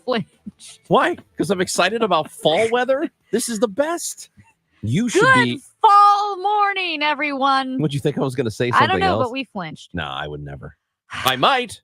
flinched. Why? Because I'm excited about fall weather? This is the best. You should Good fall morning, everyone. What'd you think I was going to say something else? I don't know, but we flinched. No, I would never. I might,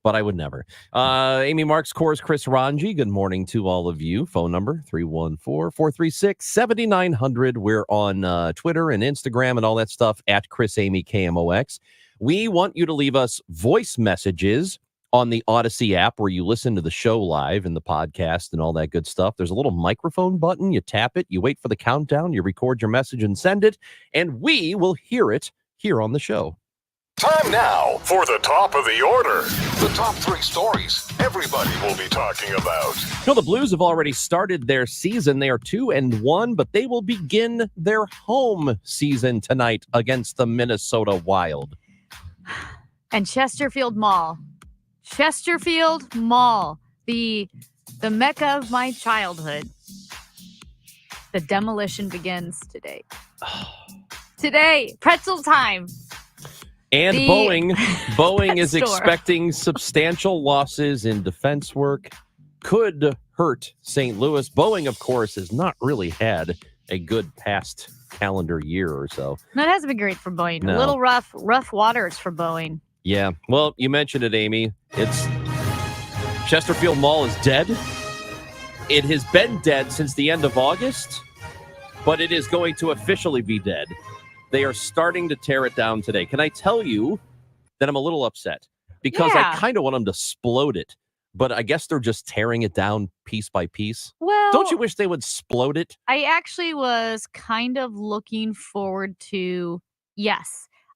but I would never. Amy Marks, Coors, Chris Ranji, good morning to all of you. Phone number 314-436-7900. We're on Twitter and Instagram and all that stuff at Chris Amy KMOX. We want you to leave us voice messages on the Odyssey app where you listen to the show live and the podcast and all that good stuff. There's a little microphone button. You tap it, you wait for the countdown, you record your message and send it, and we will hear it here on the show. Time now for the top of the order. The top 3 stories everybody will be talking about. You know, the Blues have already started their season. They are 2-1, but they will begin their home season tonight against the Minnesota Wild. And Chesterfield Mall, the mecca of my childhood. The demolition begins today. Today, pretzel time. And Boeing is expecting substantial losses in defense work. Could hurt St. Louis. Boeing, of course, has not really had a good past calendar year or so. No, it hasn't been great for Boeing. No. A little rough waters for Boeing. Yeah, well, you mentioned it, Amy. It's Chesterfield Mall is dead. It has been dead since the end of August, but it is going to officially be dead. They are starting to tear it down today. Can I tell you that I'm a little upset? Because I kind of want them to explode it, but I guess they're just tearing it down piece by piece. Well, don't you wish they would explode it? I actually was kind of looking forward to,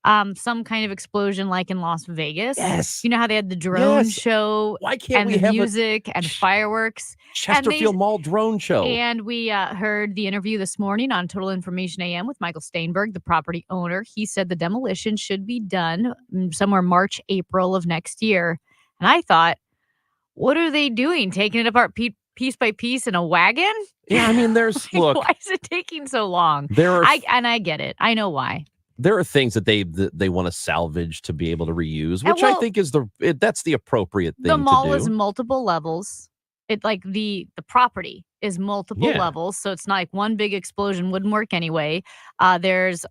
some kind of explosion like in Las Vegas. Yes. You know how they had the drone show. Why can't we and the have music and fireworks? Chesterfield Mall drone show. And we heard the interview this morning on Total Information AM with Michael Steinberg, the property owner. He said the demolition should be done somewhere March, April of next year. And I thought, what are they doing? Taking it apart piece by piece in a wagon? Yeah, I mean, there's, look. Why is it taking so long? And I get it. I know why. There are things that they want to salvage to be able to reuse, which I think is that's the appropriate thing to do. The mall is multiple levels. It like the property is multiple levels, so it's not like one big explosion wouldn't work anyway. It's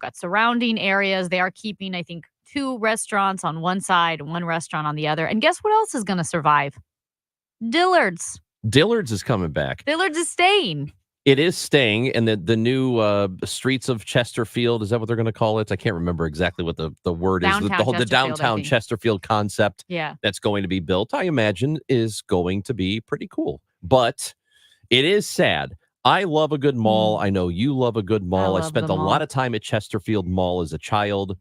got surrounding areas. They are keeping, I think, 2 restaurants on one side, 1 restaurant on the other. And guess what else is going to survive? Dillard's. Dillard's is coming back. Dillard's is staying. It is staying, and the new Streets of Chesterfield, is that what they're going to call it? I can't remember exactly what the word is. The downtown Chesterfield concept that's going to be built, I imagine, is going to be pretty cool. But it is sad. I love a good mall. I know you love a good mall. I spent a lot of time at Chesterfield Mall as a child.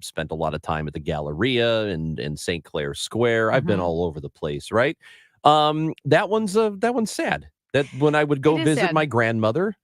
Spent a lot of time at the Galleria and St. Clair Square. I've been all over the place, right? That one's sad. That when I would go visit my grandmother,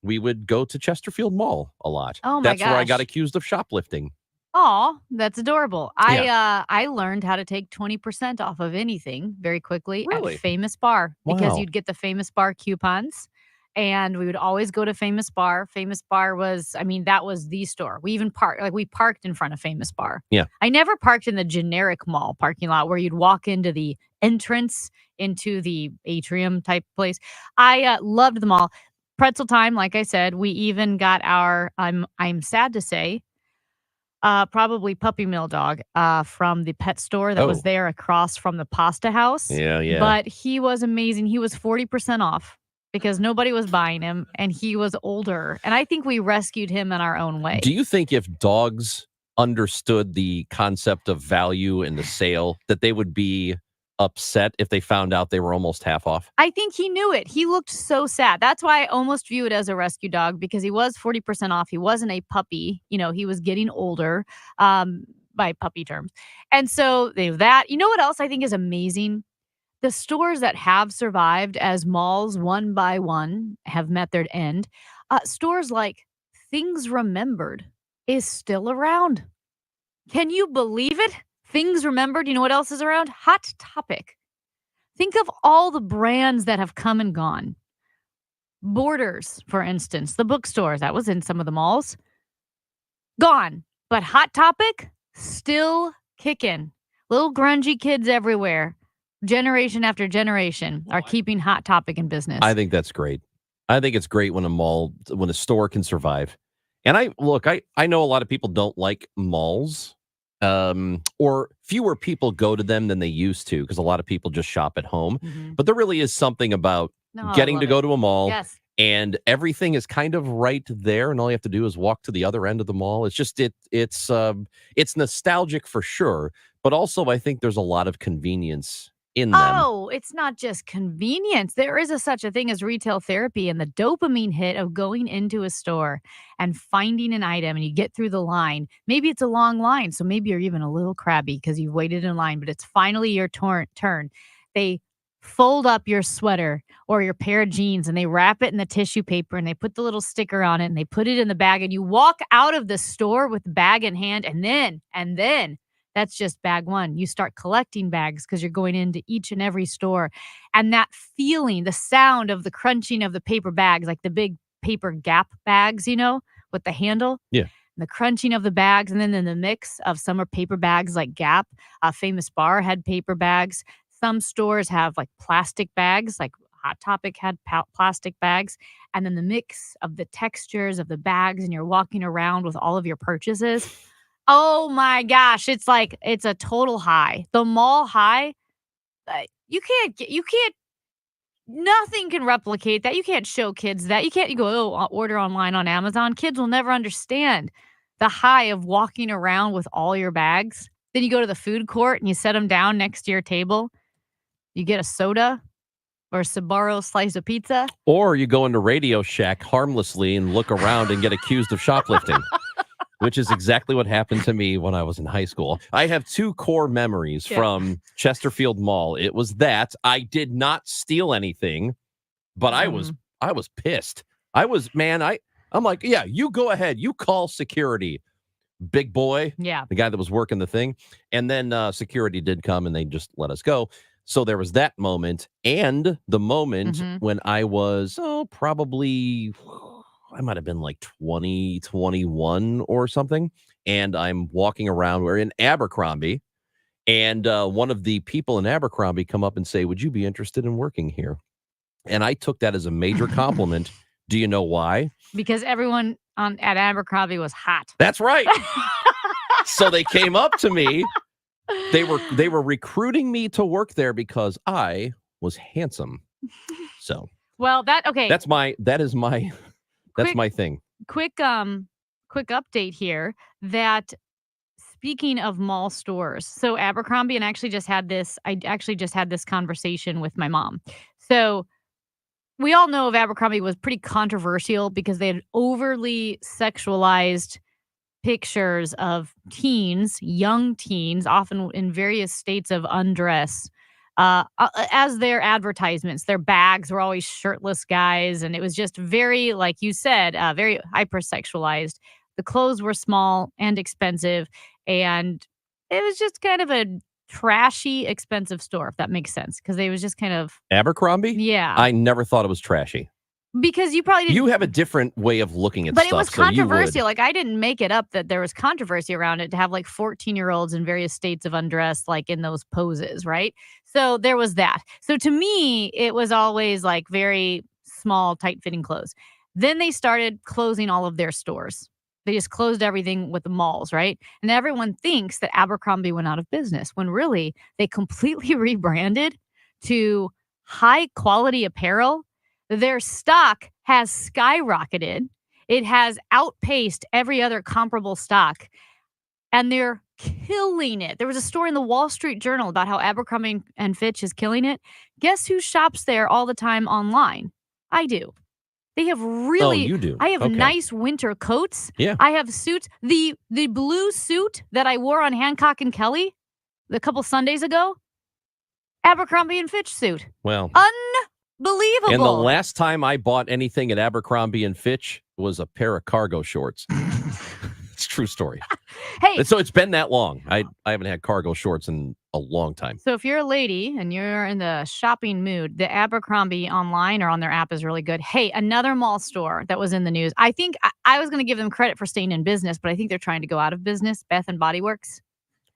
we would go to Chesterfield Mall a lot. Oh my That's gosh. where I got accused of shoplifting. Oh, that's adorable. I learned how to take 20% off of anything very quickly at Famous Bar because you'd get the Famous Bar coupons. And we would always go to Famous Bar. Famous Bar was, that was the store. We even parked in front of Famous Bar. Yeah. I never parked in the generic mall parking lot where you'd walk into the entrance into the atrium type place. I loved the mall. Pretzel time, like I said, we even got our, I'm sad to say, probably puppy mill dog from the pet store that was there across from the pasta house. Yeah. But he was amazing. He was 40% off. Because nobody was buying him, and he was older. And I think we rescued him in our own way. Do you think if dogs understood the concept of value in the sale, that they would be upset if they found out they were almost half off? I think he knew it. He looked so sad. That's why I almost view it as a rescue dog, because he was 40% off. He wasn't a puppy. He was getting older by puppy terms. And so they have that. You know what else I think is amazing? The stores that have survived as malls one by one have met their end, stores like Things Remembered is still around. Can you believe it? Things Remembered. You know what else is around? Hot Topic. Think of all the brands that have come and gone. Borders, for instance, the bookstores, that was in some of the malls. Gone. But Hot Topic, still kicking. Little grungy kids everywhere. generation after generation are keeping Hot Topic in business. I think that's great. I think it's great when a store can survive. And I know a lot of people don't like malls, or fewer people go to them than they used to because a lot of people just shop at home. Mm-hmm. But there really is something about getting to go to a mall. Yes. And everything is kind of right there, and all you have to do is walk to the other end of the mall. It's just it's nostalgic for sure, but also I think there's a lot of convenience in them. Oh, it's not just convenience. There is such a thing as retail therapy, and the dopamine hit of going into a store and finding an item and you get through the line. Maybe it's a long line, so maybe you're even a little crabby because you've waited in line, but it's finally your turn. They fold up your sweater or your pair of jeans and they wrap it in the tissue paper and they put the little sticker on it and they put it in the bag, and you walk out of the store with the bag in hand, and then that's just bag one. You start collecting bags because you're going into each and every store. And that feeling, the sound of the crunching of the paper bags, like the big paper Gap bags, with the handle. Yeah. The crunching of the bags. And then in the mix of some are paper bags like Gap. Famous Bar had paper bags. Some stores have like plastic bags, like Hot Topic had plastic bags. And then the mix of the textures of the bags, and you're walking around with all of your purchases. Oh my gosh, it's a total high. The mall high, nothing can replicate that. You can't show kids that. You go, order online on Amazon. Kids will never understand the high of walking around with all your bags. Then you go to the food court and you set them down next to your table. You get a soda or a Sbarro slice of pizza. Or you go into Radio Shack harmlessly and look around and get accused of shoplifting. Which is exactly what happened to me when I was in high school. I have two core memories from Chesterfield Mall. It was that I did not steal anything, but I was pissed. I'm like, yeah, you go ahead. You call security, big boy. Yeah. The guy that was working the thing. And then security did come and they just let us go. So there was that moment, and the moment when I was probably... I might have been like 20, 21 or something. And I'm walking around. We're in Abercrombie. And one of the people in Abercrombie come up and say, "Would you be interested in working here?" And I took that as a major compliment. Do you know why? Because everyone at Abercrombie was hot. That's right. So they came up to me. They were recruiting me to work there because I was handsome. So. Well, okay. That's my thing. Quick update here that speaking of mall stores, so Abercrombie, and I actually just had this conversation with my mom. So we all know Abercrombie was pretty controversial because they had overly sexualized pictures of young teens, often in various states of undress, as their advertisements. Their bags were always shirtless guys, and it was just very, like you said, very hypersexualized. The clothes were small and expensive, and it was just kind of a trashy, expensive store, if that makes sense, because it was just kind of... Abercrombie? Yeah. I never thought it was trashy. Because you probably didn't... You have a different way of looking at stuff. But it was controversial. Like, I didn't make it up that there was controversy around it to have like 14-year-olds in various states of undress, like in those poses, right? So there was that. So to me, it was always like very small, tight-fitting clothes. Then they started closing all of their stores. They just closed everything with the malls, right? And everyone thinks that Abercrombie went out of business when really they completely rebranded to high-quality apparel. Their stock has skyrocketed. It has outpaced every other comparable stock. And they're killing it. There was a story in the Wall Street Journal about how Abercrombie & Fitch is killing it. Guess who shops there all the time online? I do. They have really... Oh, you do? I have nice winter coats. Yeah. I have suits. The blue suit that I wore on Hancock and Kelly a couple Sundays ago, Abercrombie & Fitch suit. Well... Unbelievable. And the last time I bought anything at Abercrombie & Fitch was a pair of cargo shorts. It's a true story. Hey. So it's been that long. I haven't had cargo shorts in a long time. So if you're a lady and you're in the shopping mood, the Abercrombie online or on their app is really good. Hey, another mall store that was in the news. I think I was going to give them credit for staying in business, but I think they're trying to go out of business. Bath and Body Works.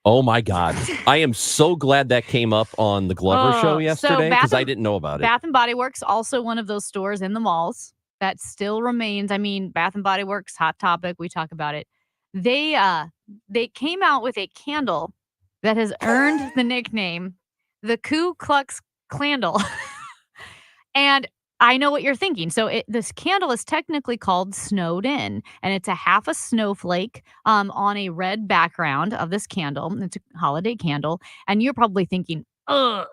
Oh my God. I am so glad that came up on the Glover show yesterday because I didn't know about it. Bath and Body Works, also one of those stores in the malls that still remains. I mean, Bath and Body Works, hot topic. We talk about it. They came out with a candle that has earned the nickname the Ku Klux Klandle. And I know what you're thinking. So this candle is technically called Snowed In, and it's a half a snowflake on a red background of this candle. It's a holiday candle. And you're probably thinking, ugh,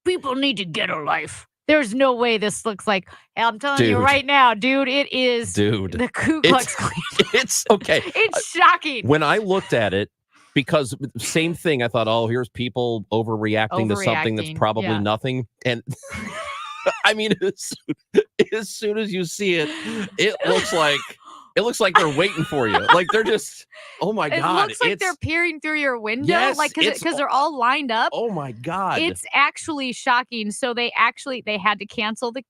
people need to get a life. There's no way this looks like, I'm telling you right now, dude, it is the Ku Klux Klan. It's okay. It's shocking. When I looked at it, because same thing, I thought, oh, here's people overreacting to something that's probably nothing. And I mean, as soon as you see it, it looks like they're waiting for you. Like they're just, oh my God. It looks like they're peering through your window, because they're all lined up. Oh my God. It's actually shocking. So they had to cancel the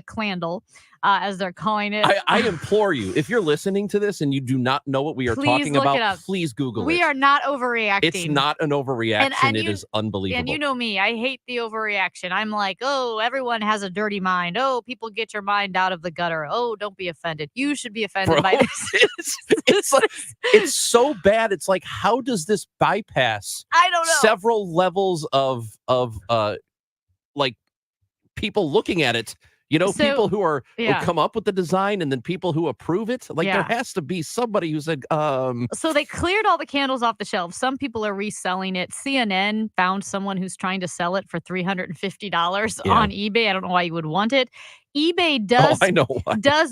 Klandle, as they're calling it. I implore you, if you're listening to this and you do not know what we are talking about, please Google it. We are not overreacting. It's not an overreaction. It is unbelievable. And you know me, I hate the overreaction. I'm like, oh, everyone has a dirty mind. Oh, people, get your mind out of the gutter. Oh, don't be offended. You should be offended by this. It's so bad. It's like, how does this bypass I don't know. several levels of like people looking at it? You know, people who come up with the design and then people who approve it. Like there has to be somebody who said, So they cleared all the candles off the shelves. Some people are reselling it. CNN found someone who's trying to sell it for $350 on eBay. I don't know why you would want it. eBay does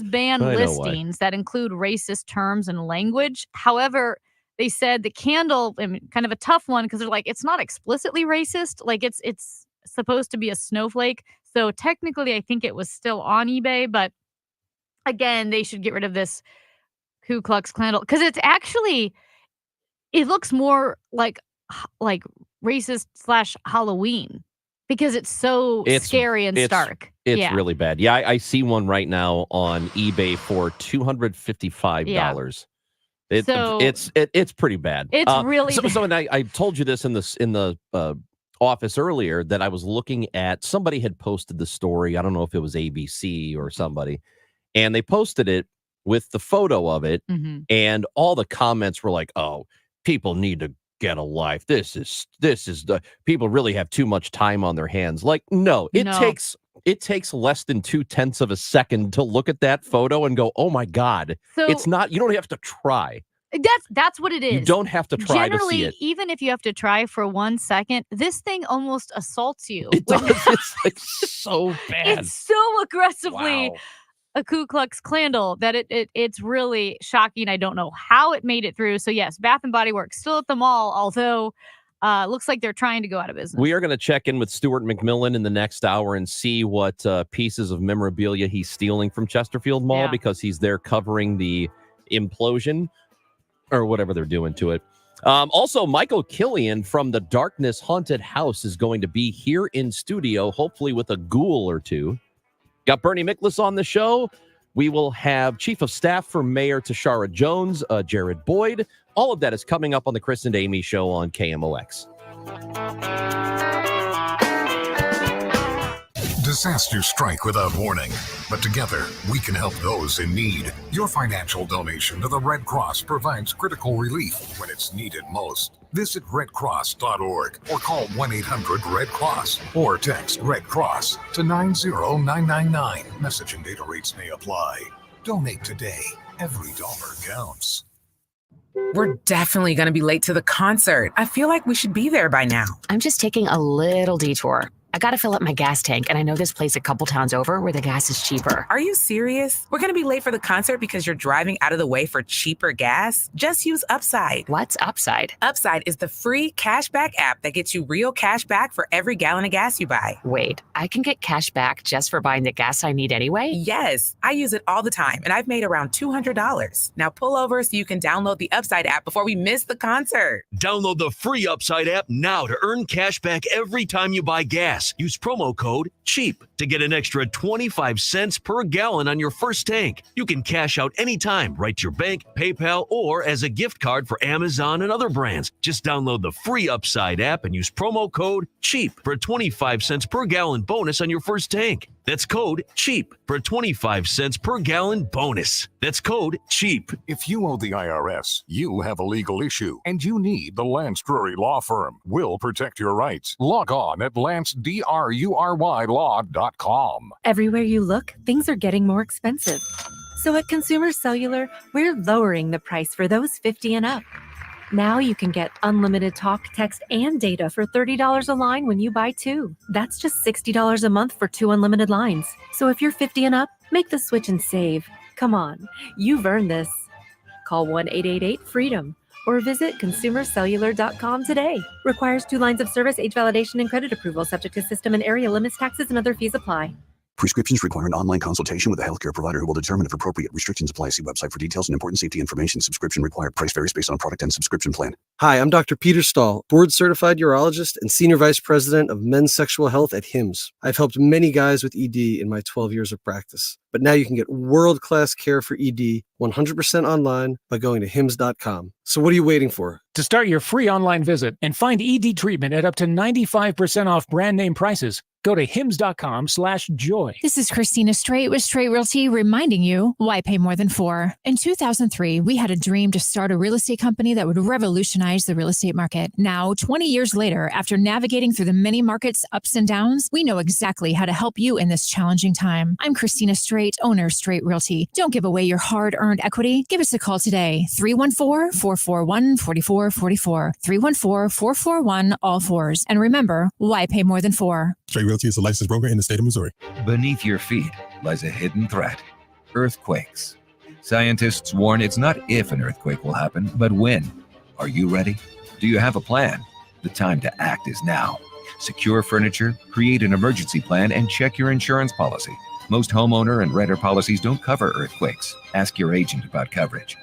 ban listings that include racist terms and language. However, they said the candle, I mean, kind of a tough one because they're like, it's not explicitly racist. Like it's supposed to be a snowflake. So technically, I think it was still on eBay, but again, they should get rid of this Ku Klux Klan because it looks more like racist / Halloween because it's so scary and stark. It's really bad. Yeah, I see one right now on eBay for $255. It's pretty bad. It's really bad. So and I told you this in the office earlier that I was looking at, somebody had posted the story. I don't know if it was ABC or somebody, and they posted it with the photo of it. And all the comments were like, oh, people need to get a life. This is the people really have too much time on their hands. Like, no, it takes less than 0.2 of a second to look at that photo and go, oh my God. So it's not, you don't have to try. That's what it is. You don't have to try to see it. Even if you have to try for 1 second, this thing almost assaults you. It does. It's like so bad. It's so aggressively a Ku Klux Klandle that it's really shocking. I don't know how it made it through. So yes, Bath and Body Works still at the mall, although looks like they're trying to go out of business. We are going to check in with Stuart McMillan in the next hour and see what pieces of memorabilia he's stealing from Chesterfield Mall because he's there covering the implosion or whatever they're doing to it. Also, Michael Killian from the Darkness Haunted House is going to be here in studio, hopefully with a ghoul or two. Got Bernie Miklasz on the show. We will have Chief of Staff for Mayor Tashara Jones, Jared Boyd. All of that is coming up on the Chris and Amy Show on KMOX. Disasters strike without warning, but together we can help those in need. Your financial donation to the Red Cross provides critical relief when it's needed most. Visit redcross.org or call 1-800-RED-CROSS or text Red Cross to 90999. Message and data rates may apply. Donate today. Every dollar counts. We're definitely going to be late to the concert. I feel like we should be there by now. I'm just taking a little detour. I gotta fill up my gas tank, and I know this place a couple towns over where the gas is cheaper. Are you serious? We're gonna be late for the concert because you're driving out of the way for cheaper gas? Just use Upside. What's Upside? Upside is the free cashback app that gets you real cash back for every gallon of gas you buy. Wait, I can get cash back just for buying the gas I need anyway? Yes, I use it all the time, and I've made around $200. Now pull over so you can download the Upside app before we miss the concert. Download the free Upside app now to earn cash back every time you buy gas. gas. Use promo code CHEAP to get an extra 25 cents per gallon on your first tank. You can cash out anytime, right to your bank, PayPal, or as a gift card for Amazon and other brands. Just download the free Upside app and use promo code CHEAP for a 25 cents per gallon bonus on your first tank. That's code CHEAP for a 25 cents per gallon bonus. That's code CHEAP. If you owe the IRS, you have a legal issue, and you need the Lance Drury Law Firm. We'll protect your rights. Log on at lancedrurylaw.com. Everywhere you look, things are getting more expensive. So at Consumer Cellular, we're lowering the price for those 50 and up. Now you can get unlimited talk, text, and data for $30 a line when you buy two. That's just $60 a month for 2 unlimited lines. So if you're 50 and up, make the switch and save. Come on, you've earned this. Call 1-888-FREEDOM or visit consumercellular.com today. Requires 2 lines of service, age validation, and credit approval, subject to system and area limits, taxes, and other fees apply. Prescriptions require an online consultation with a healthcare provider who will determine if appropriate restrictions apply. See website for details and important safety information. Subscription required. Price varies based on product and subscription plan. Hi, I'm Dr. Peter Stahl, board-certified urologist and senior vice president of men's sexual health at HIMSS. I've helped many guys with ED in my 12 years of practice. But now you can get world-class care for ED 100% online by going to hims.com. So what are you waiting for? To start your free online visit and find ED treatment at up to 95% off brand name prices, go to hims.com/joy. This is Christina Straight with Straight Realty reminding you why pay more than 4. In 2003, we had a dream to start a real estate company that would revolutionize the real estate market. Now, 20 years later, after navigating through the many markets' ups and downs, we know exactly how to help you in this challenging time. I'm Christina Straight, owner of Straight Realty. Don't give away your hard-earned equity. Give us a call today, 314-441-4444, 314-441-all-4s. And remember, why pay more than 4? Straight Realty is a licensed broker in the state of Missouri. Beneath your feet lies a hidden threat: earthquakes. Scientists warn it's not if an earthquake will happen, but when. Are you ready? Do you have a plan? The time to act is now. Secure furniture, create an emergency plan, and check your insurance policy. Most homeowner and renter policies don't cover earthquakes. Ask your agent about coverage.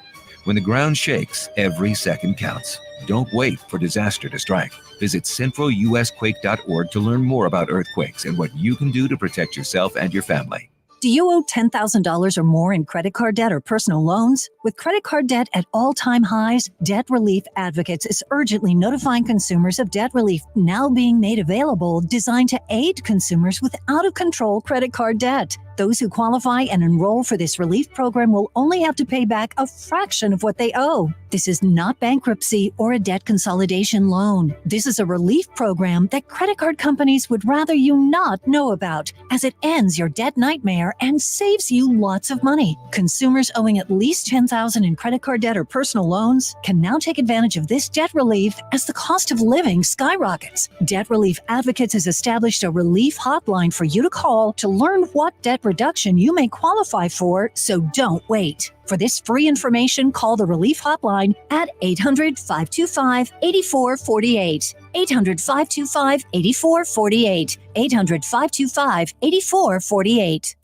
When the ground shakes, every second counts. Don't wait for disaster to strike. Visit centralusquake.org to learn more about earthquakes and what you can do to protect yourself and your family. Do you owe $10,000 or more in credit card debt or personal loans? With credit card debt at all-time highs, Debt Relief Advocates is urgently notifying consumers of debt relief now being made available, designed to aid consumers with out-of-control credit card debt. Those who qualify and enroll for this relief program will only have to pay back a fraction of what they owe. This is not bankruptcy or a debt consolidation loan. This is a relief program that credit card companies would rather you not know about, as it ends your debt nightmare and saves you lots of money. Consumers owing at least $10,000 in credit card debt or personal loans can now take advantage of this debt relief as the cost of living skyrockets. Debt Relief Advocates has established a relief hotline for you to call to learn what debt reduction you may qualify for, so don't wait. For this free information, call the Relief Hotline at 800-525-8448. 800-525-8448. 800-525-8448.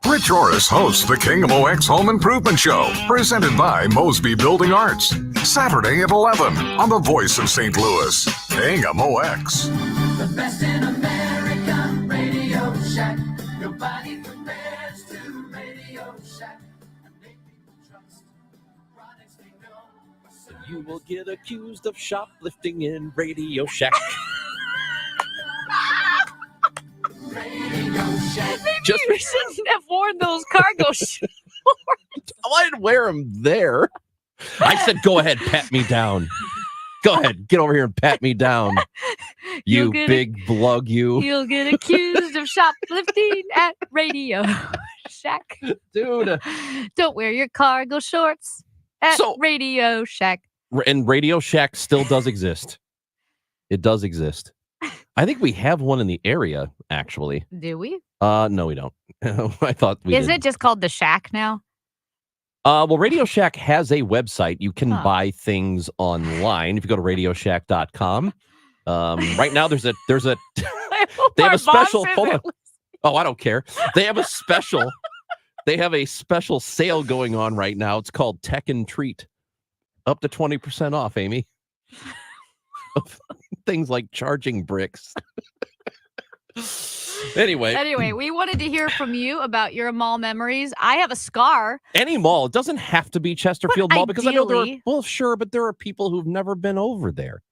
Rich Orris hosts the Kingamo X Home Improvement Show, presented by Mosby Building Arts. Saturday at 11 on the Voice of St. Louis, Kingamo X. The best in America, Radio Shack. Nobody compares to Radio Shack. You will get accused of shoplifting in Radio Shack. Radio Shack. Just you shouldn't have worn those cargo shorts. I didn't wear them there. I said, go ahead, pat me down. Go ahead, get over here and pat me down. You big blug, you. You'll get accused of shoplifting at Radio Shack. Dude. Don't wear your cargo shorts at Radio Shack. And Radio Shack still does exist. It does exist. I think we have one in the area, actually. Do we? No, we don't. I thought we did. Is it just called the Shack now? Well, Radio Shack has a website. You can buy things online if you go to radioshack.com. Right now there's a they have a special hold on. Oh, I don't care. They have a special sale going on right now. It's called Tech and Treat. Up to 20% off, Amy. Things like charging bricks. Anyway, we wanted to hear from you about your mall memories. I have a scar. Any mall. It doesn't have to be Chesterfield Mall because I know but there are people who've never been over there.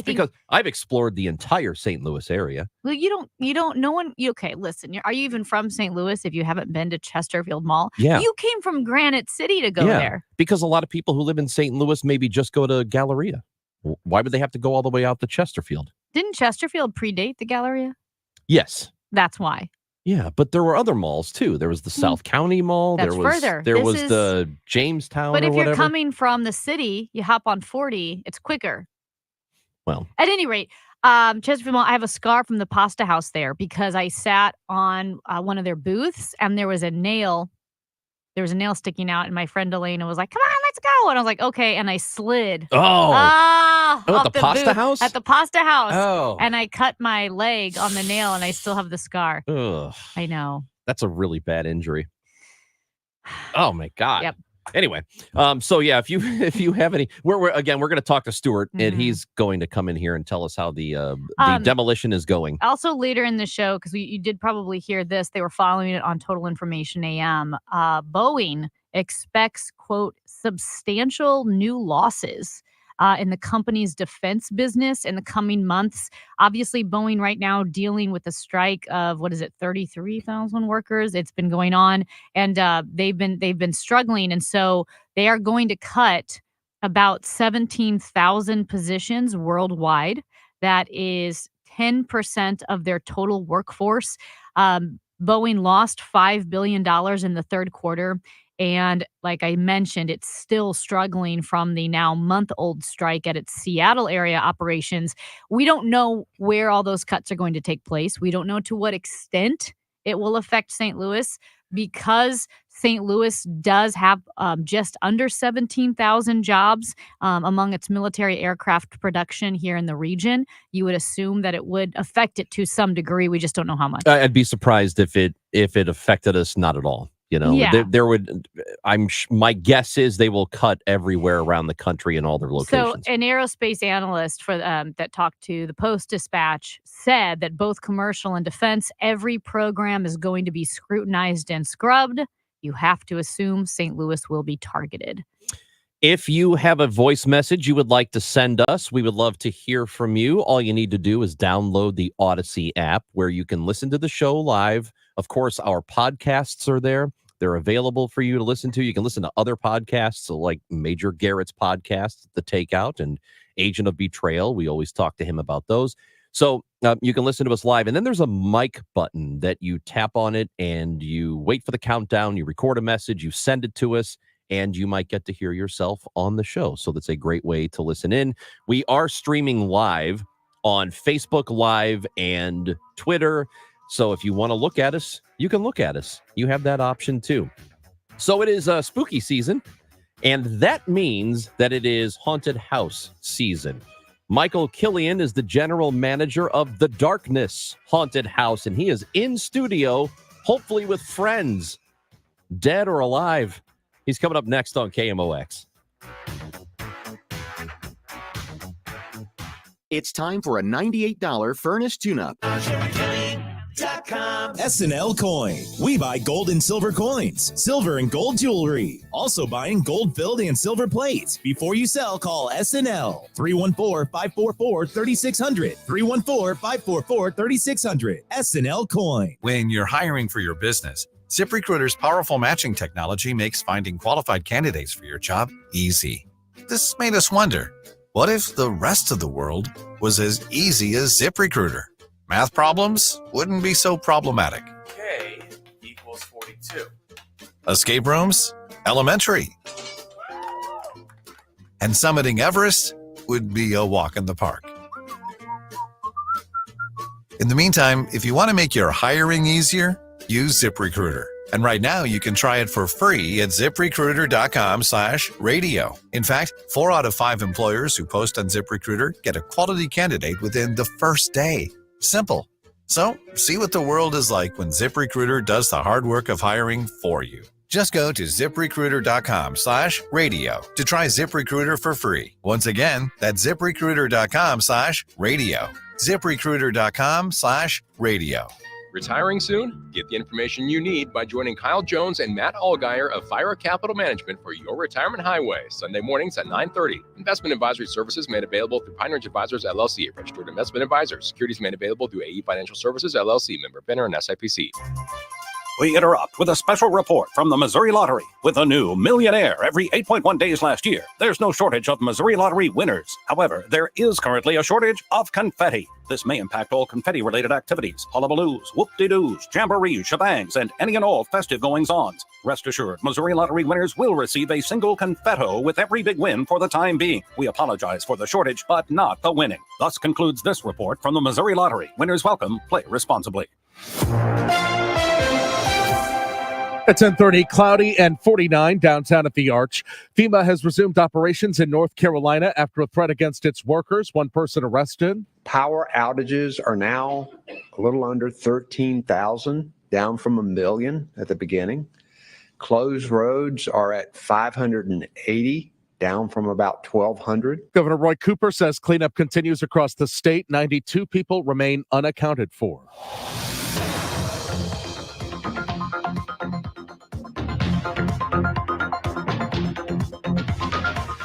Because I've explored the entire St. Louis area. Well, okay, listen, are you even from St. Louis if you haven't been to Chesterfield Mall? Yeah. You came from Granite City to go there. Because a lot of people who live in St. Louis maybe just go to Galleria. Why would they have to go all the way out to Chesterfield? Didn't Chesterfield predate the Galleria? Yes. That's why. Yeah, but there were other malls too. There was the South County Mall. That's further. There was the Jamestown. But if you're coming from the city, you hop on 40. It's quicker. Well, at any rate, Chesterfield Mall. I have a scar from the pasta house there because I sat on one of their booths and there was a nail. There was a nail sticking out, and my friend Elena was like, "Come on, let's go!" And I was like, "Okay," and I slid. At the pasta house? At the pasta house. Oh, and I cut my leg on the nail, and I still have the scar. Ugh. I know. That's a really bad injury. Oh my God. Yep. Anyway, so yeah, if you have any, we're going to talk to Stuart, and he's going to come in here and tell us how the demolition is going. Also later in the show, because you did probably hear this, they were following it on Total Information AM. Boeing expects, quote, substantial new losses in the company's defense business in the coming months. Obviously, Boeing right now dealing with a strike of 33,000 workers. It's been going on, and they've been struggling, and so they are going to cut about 17,000 positions worldwide. That is 10% of their total workforce. Boeing lost $5 billion in the third quarter. And like I mentioned, it's still struggling from the now month-old strike at its Seattle area operations. We don't know where all those cuts are going to take place. We don't know to what extent it will affect St. Louis, because St. Louis does have just under 17,000 jobs among its military aircraft production here in the region. You would assume that it would affect it to some degree. We just don't know how much. I'd be surprised if it affected us not at all. There would. My guess is they will cut everywhere around the country in all their locations. So, an aerospace analyst that talked to the Post-Dispatch said that both commercial and defense, every program is going to be scrutinized and scrubbed. You have to assume St. Louis will be targeted. If you have a voice message you would like to send us, we would love to hear from you. All you need to do is download the Odyssey app, where you can listen to the show live. Of course, our podcasts are there. They're available for you to listen to. You can listen to other podcasts, like Major Garrett's podcast, The Takeout, and Agent of Betrayal. We always talk to him about those. So you can listen to us live. And then there's a mic button that you tap on it, and you wait for the countdown. You record a message, you send it to us, and you might get to hear yourself on the show. So that's a great way to listen in. We are streaming live on Facebook Live and Twitter. So if you want to look at us, you can look at us. You have that option too. So it is spooky season, and that means that it is haunted house season. Michael Killian is the general manager of The Darkness Haunted House, and he is in studio, hopefully with friends, dead or alive. He's coming up next on KMOX. It's time for a $98 furnace tune-up. SNL Coin. We buy gold and silver coins, silver and gold jewelry. Also buying gold-filled and silver plates. Before you sell, call SNL. 314-544-3600. 314-544-3600. SNL Coin. When you're hiring for your business, ZipRecruiter's powerful matching technology makes finding qualified candidates for your job easy. This made us wonder, what if the rest of the world was as easy as ZipRecruiter? Math problems wouldn't be so problematic. K equals 42. Escape rooms? Elementary. And summiting Everest would be a walk in the park. In the meantime, if you want to make your hiring easier, use ZipRecruiter. And right now, you can try it for free at ZipRecruiter.com/radio. In fact, 4 out of 5 employers who post on ZipRecruiter get a quality candidate within the first day. Simple. So, see what the world is like when ZipRecruiter does the hard work of hiring for you. Just go to ZipRecruiter.com/radio to try ZipRecruiter for free. Once again, that's ZipRecruiter.com/radio. ZipRecruiter.com/radio. Retiring soon? Get the information you need by joining Kyle Jones and Matt Allgeier of Fire Capital Management for your retirement highway, Sunday mornings at 9:30. Investment advisory services made available through Pine Ridge Advisors, LLC, a registered investment advisor. Securities made available through AE Financial Services, LLC, member FINRA and SIPC. We interrupt with a special report from the Missouri Lottery. With a new millionaire every 8.1 days last year, there's no shortage of Missouri Lottery winners. However, there is currently a shortage of confetti. This may impact all confetti-related activities, hullabaloos, whoop-de-doos, jamborees, shebangs, and any and all festive goings-ons. Rest assured, Missouri Lottery winners will receive a single confetto with every big win for the time being. We apologize for the shortage, but not the winning. Thus concludes this report from the Missouri Lottery. Winners welcome. Play responsibly. At 10:30, cloudy and 49 downtown at the Arch. FEMA has resumed operations in North Carolina after a threat against its workers. One person arrested. Power outages are now a little under 13,000, down from 1 million at the beginning. Closed roads are at 580, down from about 1,200. Governor Roy Cooper says cleanup continues across the state. 92 people remain unaccounted for.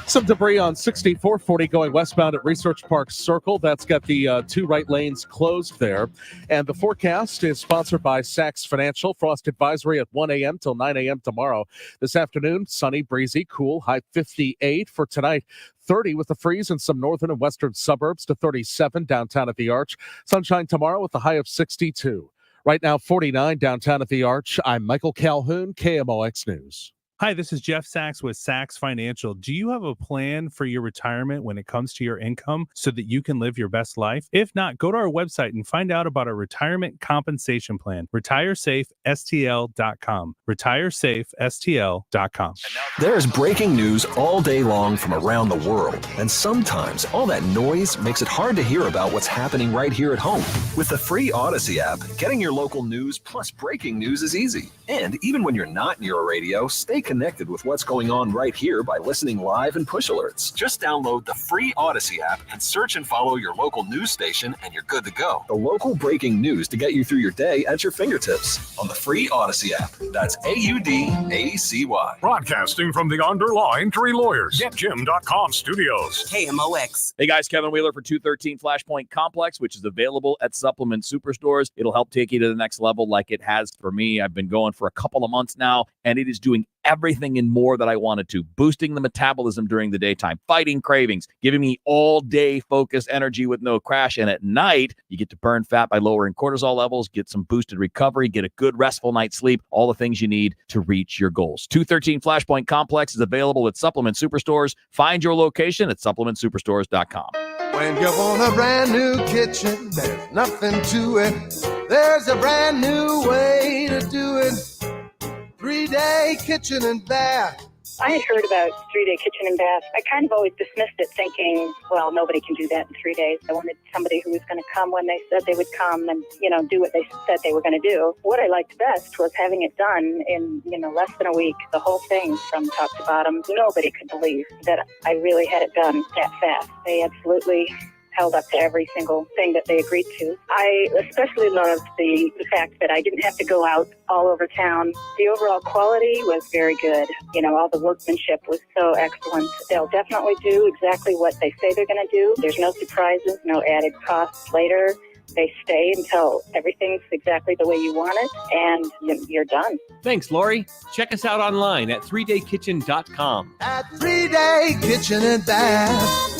Some debris on 6440 going westbound at Research Park Circle. That's got the two right lanes closed there. And the forecast is sponsored by Sachs Financial. Frost advisory at 1 a.m. till 9 a.m. tomorrow. This afternoon, sunny, breezy, cool, high 58 for tonight. 30 with the freeze in some northern and western suburbs to 37 downtown at the Arch. Sunshine tomorrow with a high of 62. Right now, 49 downtown at the Arch. I'm Michael Calhoun, KMOX News. Hi, this is Jeff Sachs with Sachs Financial. Do you have a plan for your retirement when it comes to your income so that you can live your best life? If not, go to our website and find out about our retirement compensation plan, retiresafestl.com, retiresafestl.com. There's breaking news all day long from around the world, and sometimes all that noise makes it hard to hear about what's happening right here at home. With the free Odyssey app, getting your local news plus breaking news is easy. And even when you're not near a radio, stay connected with what's going on right here by listening live and push alerts. Just download the free Odyssey app and search and follow your local news station, and you're good to go. The local breaking news to get you through your day at your fingertips on the free Odyssey app. That's AUDACY. Broadcasting from the Underlying Tree Lawyers, GetJim.com studios. KMOX. Hey guys, Kevin Wheeler for 213 Flashpoint Complex, which is available at Supplement Superstores. It'll help take you to the next level like it has for me. I've been going for a couple of months now, and it is doing everything and more that I wanted to, boosting the metabolism during the daytime, fighting cravings, giving me all day focused energy with no crash. And at night, you get to burn fat by lowering cortisol levels, get some boosted recovery, get a good restful night's sleep, all the things you need to reach your goals. 213 Flashpoint Complex is available at Supplement Superstores. Find your location at supplementsuperstores.com. When you want a brand new kitchen, there's nothing to it. There's a brand new way to do it. 3-day kitchen and bath. I had heard about 3-day kitchen and bath. I kind of always dismissed it thinking, well, nobody can do that in 3 days. I wanted somebody who was going to come when they said they would come and, do what they said they were going to do. What I liked best was having it done in, less than a week, the whole thing from top to bottom. Nobody could believe that I really had it done that fast. They absolutely held up to every single thing that they agreed to. I especially loved the fact that I didn't have to go out all over town. The overall quality was very good. All the workmanship was so excellent. They'll definitely do exactly what they say they're going to do. There's no surprises, no added costs later. They stay until everything's exactly the way you want it, and you're done. Thanks, Lori. Check us out online at 3daykitchen.com. At 3-day kitchen and bath.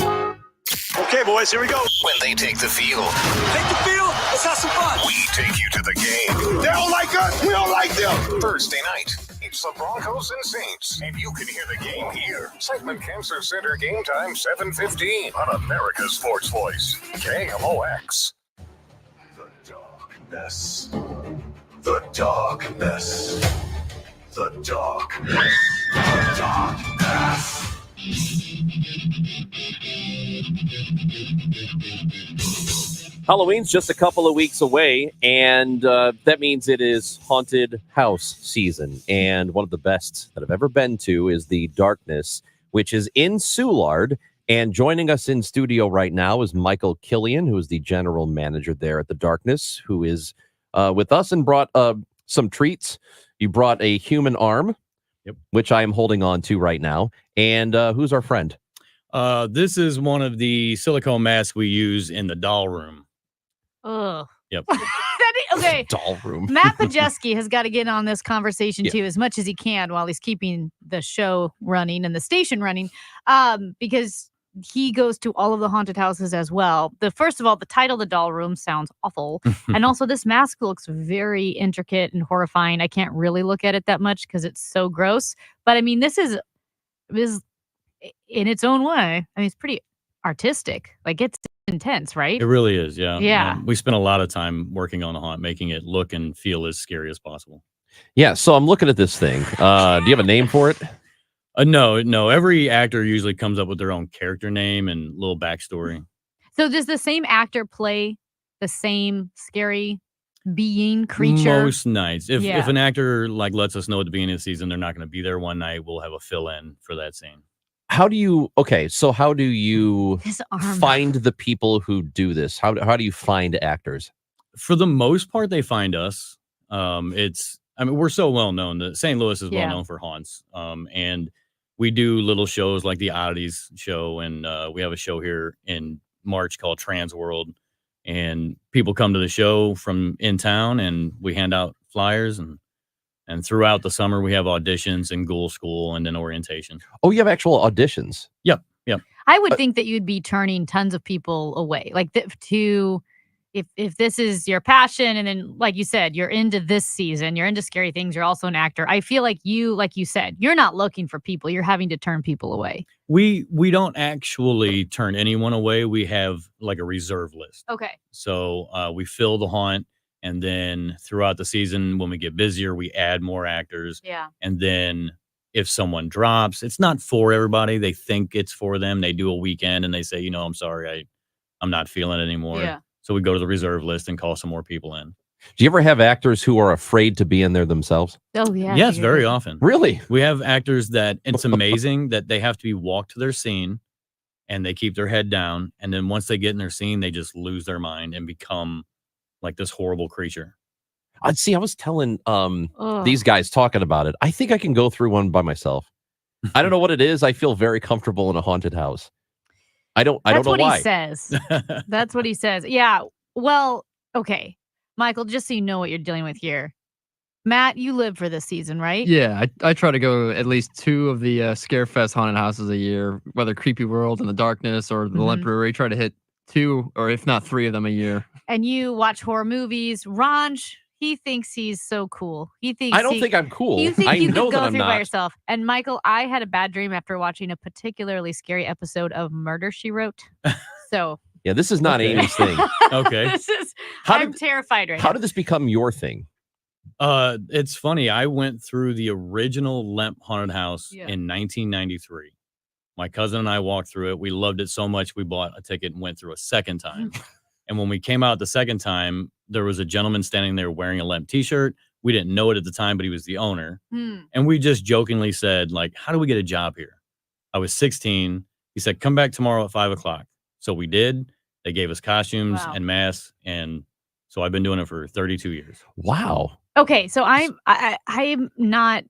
Okay, boys, here we go. When they take the field. Take the field, let's have some fun. We take you to the game. They don't like us, we don't like them. Thursday night, it's the Broncos and Saints. And you can hear the game here. Segment Cancer Center game time, 7:15 on America's Sports Voice, KMOX. The darkness. The darkness. The darkness. The darkness. Halloween's just a couple of weeks away, and that means it is haunted house season. And one of the best that I've ever been to is the Darkness, which is in Soulard. And joining us in studio right now is Michael Killian, who is the general manager there at the Darkness, who is with us and brought some treats. You brought a human arm, which I am holding on to right now. And who's our friend? This is one of the silicone masks we use in the doll room. Ugh. Yep. Okay. Doll room. Matt Pajeski has got to get on this conversation too, as much as he can while he's keeping the show running and the station running, because he goes to all of the haunted houses as well. First of all, the title, The Doll Room, sounds awful. And also this mask looks very intricate and horrifying. I can't really look at it that much because it's so gross. But I mean, this is in its own way. I mean, it's pretty artistic. Like, it's intense, right? It really is, yeah. Yeah. We spent a lot of time working on the haunt, making it look and feel as scary as possible. Yeah, so I'm looking at this thing. Do you have a name for it? No. Every actor usually comes up with their own character name and little backstory. So does the same actor play the same scary being, creature? Most nights. If an actor lets us know at the beginning of the season they're not going to be there one night, we'll have a fill-in for that scene. How do you find the people who do this? How do you find actors? For the most part, they find us. We're so well known that St. Louis is well known for haunts. And we do little shows like the Oddities show, and we have a show here in March called Trans World. And people come to the show from in town, and we hand out flyers, and throughout the summer we have auditions and Ghoul School and then orientation. Oh, you have actual auditions? Yep. I would think that you'd be turning tons of people away. Like if this is your passion, and then like you said, you're into this season, you're into scary things, you're also an actor. I feel like you said, you're not looking for people, you're having to turn people away. We don't actually turn anyone away. We have like a reserve list. Okay. So we fill the haunt, and then throughout the season, when we get busier, we add more actors. Yeah. And then if someone drops, it's not for everybody. They think it's for them. They do a weekend and they say, I'm sorry, I'm not feeling it anymore. Yeah. So we go to the reserve list and call some more people in. Do you ever have actors who are afraid to be in there themselves? Oh, yeah. Yes, very often. Really? We have actors that it's amazing that they have to be walked to their scene and they keep their head down. And then once they get in their scene, they just lose their mind and become like this horrible creature. I was telling these guys talking about it. I think I can go through one by myself. I don't know what it is. I feel very comfortable in a haunted house. I don't know why. That's what he says. That's what he says. Yeah. Well, okay. Michael, just so you know what you're dealing with here. Matt, you live for this season, right? Yeah, I try to go at least 2 of the Scarefest haunted houses a year, whether Creepy World in the Darkness or the Lemp Brewery. Try to hit 2 or if not 3 of them a year. And you watch horror movies. Ranj, he thinks he's so cool. I don't think I'm cool. You think you could go through not by yourself. And Michael, I had a bad dream after watching a particularly scary episode of Murder, She Wrote. So yeah, this is not Amy's thing. Okay. I'm terrified right now. How did this become your thing? It's funny. I went through the original Lemp haunted house in 1993. My cousin and I walked through it. We loved it so much, we bought a ticket and went through a second time. And when we came out the second time, there was a gentleman standing there wearing a Lemp t-shirt. We didn't know it at the time, but he was the owner. And we just jokingly said, how do we get a job here? I was 16. He said, come back tomorrow at 5:00. So we did. They gave us costumes and masks. And so I've been doing it for 32 years. Wow. Okay. So I'm not,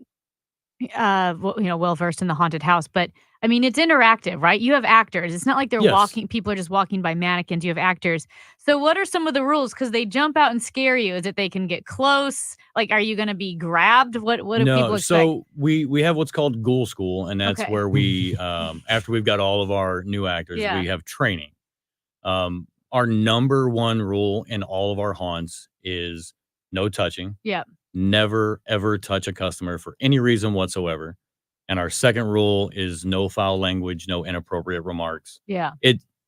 well versed in the haunted house, but I mean, it's interactive, right? You have actors. It's not like they're walking. People are just walking by mannequins. You have actors. So what are some of the rules? Because they jump out and scare you. Is it they can get close? Like, are you going to be grabbed? What do people expect? So we have what's called Ghoul School, and that's where we, after we've got all of our new actors, we have training. Our number one rule in all of our haunts is no touching. Yeah. Never, ever touch a customer for any reason whatsoever. And our second rule is no foul language, no inappropriate remarks. Yeah.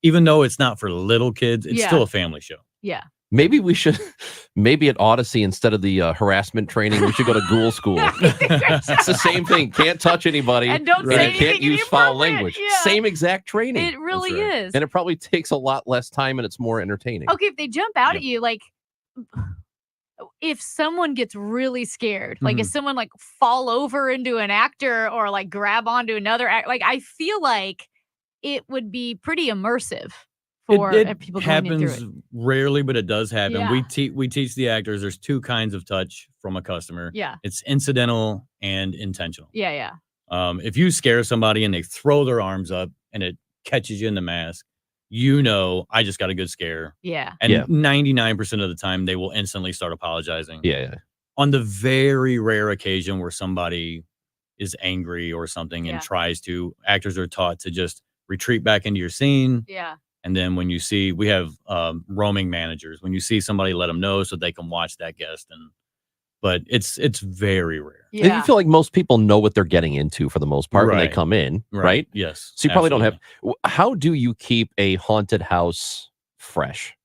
Even though it's not for little kids, it's still a family show. Yeah. Maybe at Odyssey, instead of the harassment training, we should go to Ghoul School. It's the same thing. Can't touch anybody. And don't say anything can't use foul language. Yeah. Same exact training. It really is. And it probably takes a lot less time and it's more entertaining. Okay, if they jump out at you, like, if someone gets really scared, like if someone like fall over into an actor or like grab onto another act, like I feel like it would be pretty immersive for people going through it. Happens rarely, but it does happen. Yeah. We teach the actors there's two kinds of touch from a customer. Yeah. It's incidental and intentional. Yeah. If you scare somebody and they throw their arms up and it catches you in the mask, I just got a good scare. Yeah. And 99% of the time they will instantly start apologizing. Yeah. On the very rare occasion where somebody is angry or something and tries to, actors are taught to just retreat back into your scene. Yeah. And then when you see, we have roaming managers. When you see somebody, let them know so they can watch that guest. But it's very rare. Yeah. And you feel like most people know what they're getting into for the most part when they come in, right? Yes. So you probably don't have. How do you keep a haunted house fresh?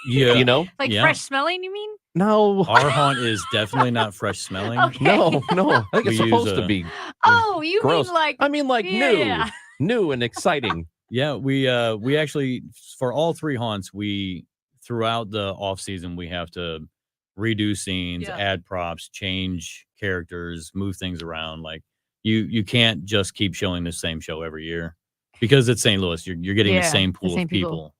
Yeah. Fresh smelling, you mean? No. Our haunt is definitely not fresh smelling. Okay. No. I think it's We supposed use to be. Oh, you gross. mean like? I mean, like new and exciting. Yeah, we actually, for all three haunts, throughout the off season we have to redo scenes, add props, change characters, move things around. Like you can't just keep showing the same show every year because it's St. Louis. You're getting the same pool of people.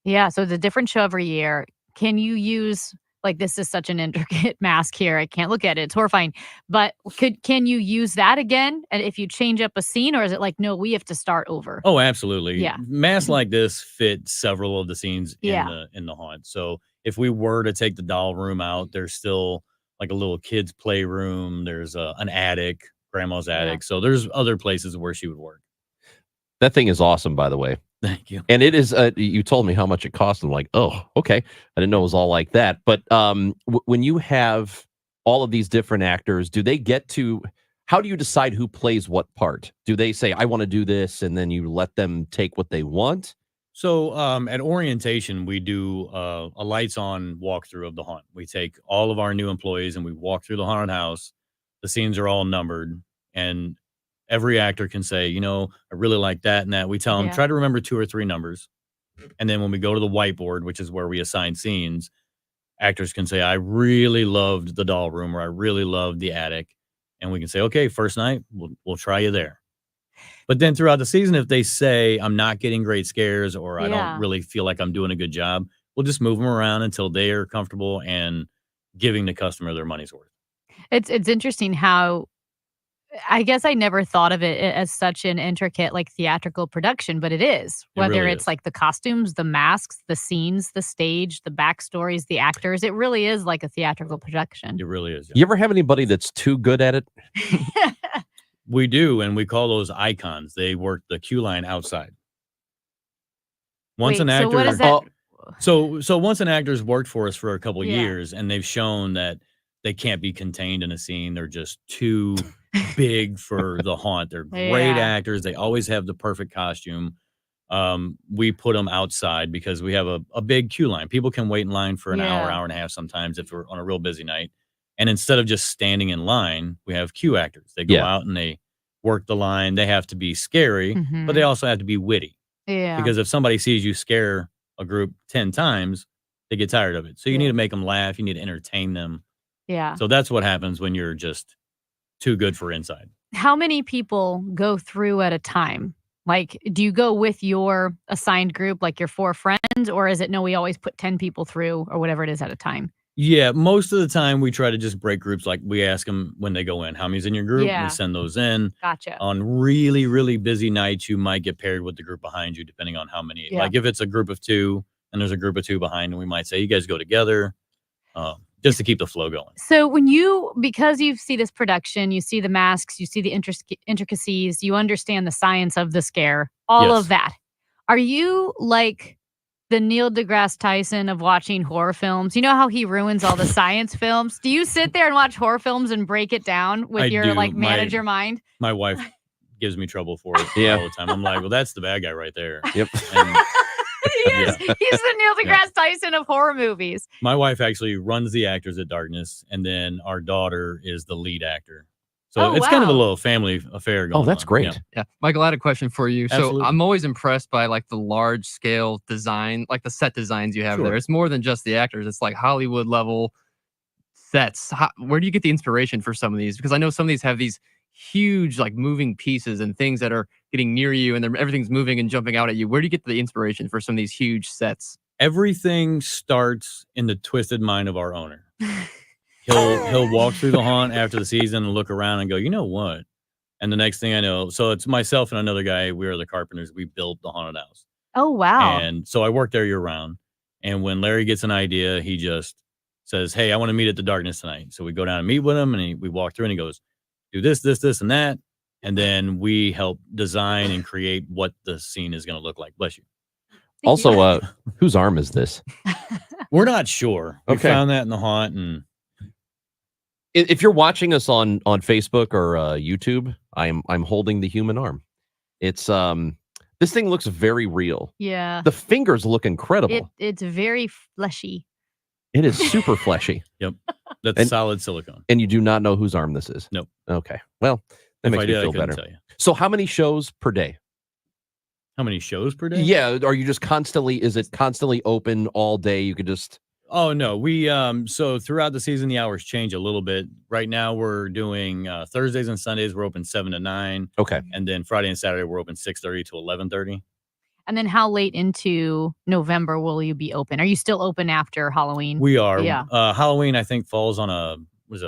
Yeah, so it's a different show every year. Can you use, like, this is such an intricate mask here. I can't look at it. It's horrifying. But can you use that again? And if you change up a scene, or is it like, no, we have to start over? Oh, absolutely. Yeah. Masks like this fit several of the scenes in the haunt. So if we were to take the doll room out, there's still like a little kid's playroom. There's an attic, grandma's attic. So there's other places where she would work. That thing is awesome, by the way. Thank you. And it is, you told me how much it cost. I'm like, oh, okay. I didn't know it was all like that. But when you have all of these different actors, how do you decide who plays what part? Do they say, I want to do this, and then you let them take what they want? So at orientation, we do a lights on walkthrough of the haunt. We take all of our new employees and we walk through the haunted house. The scenes are all numbered, and every actor can say, I really like that and that. We tell them, try to remember 2 or 3 numbers. And then when we go to the whiteboard, which is where we assign scenes, actors can say, I really loved the doll room, or I really loved the attic. And we can say, okay, first night, we'll try you there. But then throughout the season, if they say, I'm not getting great scares, or I don't really feel like I'm doing a good job, we'll just move them around until they are comfortable and giving the customer their money's worth. It's interesting how, I guess I never thought of it as such an intricate, like, theatrical production, but it is. Whether it's like the costumes, the masks, the scenes, the stage, the backstories, the actors, it really is like a theatrical production. It really is. Yeah. You ever have anybody that's too good at it? We do, and we call those icons. They work the queue line outside. Once an actor, so what is that? So once an actor's worked for us for a couple of years, and they've shown that they can't be contained in a scene, they're just too big for the haunt. They're great actors. They always have the perfect costume. We put them outside because we have a big queue line. People can wait in line for an hour and a half sometimes if we're on a real busy night. And instead of just standing in line, we have queue actors. They go out and they work the line. They have to be scary, but they also have to be witty. Yeah. Because if somebody sees you scare a group 10 times, they get tired of it. So you need to make them laugh. You need to entertain them. Yeah. So that's what happens when you're just too good for inside. How many people go through at a time? Like, do you go with your assigned group, like your 4 friends, or is it, no, we always put 10 people through, or whatever it is at a time? Yeah, most of the time we try to just break groups. Like, we ask them when they go in, how many's in your group? Yeah. We send those in. Gotcha. On really, really busy nights, you might get paired with the group behind you, depending on how many. Yeah. Like, if it's a group of 2 and there's a group of 2 behind, and we might say, you guys go together, just to keep the flow going. So because you see this production, you see the masks, you see the intricacies, you understand the science of the scare, all of that. Are you like the Neil deGrasse Tyson of watching horror films? You know how he ruins all the science films? Do you sit there and watch horror films and break it down with your manager mind? My wife gives me trouble for it all the time. I'm like, well, that's the bad guy right there. Yep. And He's the Neil deGrasse Tyson of horror movies. my wife actually runs the actors at Darkness, and then our daughter is the lead actor. So it's kind of a little family affair going on. Oh, that's great. Yeah. Michael, I had a question for you. Absolutely. So I'm always impressed by like the large scale design, like the set designs you have there. It's more than just the actors. It's like Hollywood level sets. Where do you get the inspiration for some of these? Because I know some of these have these huge like moving pieces and things that are getting near you and everything's moving and jumping out at you. Where do you get the inspiration for some of these huge sets? Everything starts in the twisted mind of our owner. He'll walk through the haunt after the season and look around and go, you know what? And the next thing I know, so it's myself and another guy. We are the carpenters. We built the haunted house. Oh, wow. And so I work there year round. And when Larry gets an idea, he just says, hey, I want to meet at the Darkness tonight. So we go down and meet with him, and we walk through, and he goes, do this, this, this, and that. And then we help design and create what the scene is going to look like. Bless you. Also, whose arm is this? We're not sure. We Okay. found that in the haunt. And If you're watching us on Facebook or YouTube, I'm holding the human arm. It's this thing looks very real. Yeah. The fingers look incredible. It's very fleshy. It is super fleshy. Yep. That's solid silicone. And you do not know whose arm this is? Nope. Okay. Well, that If makes I me did, I feel couldn't better. tell you. So how many shows per day? How many shows per day? Yeah. Are you just is it constantly open all day? You could just... Oh no, we so throughout the season the hours change a little bit. Right now we're doing Thursdays and Sundays we're open 7 to 9. Okay. And then Friday and Saturday we're open 6:30 to 11:30. And then how late into November will you be open? Are you still open after Halloween? We are. Yeah. Halloween I think falls on a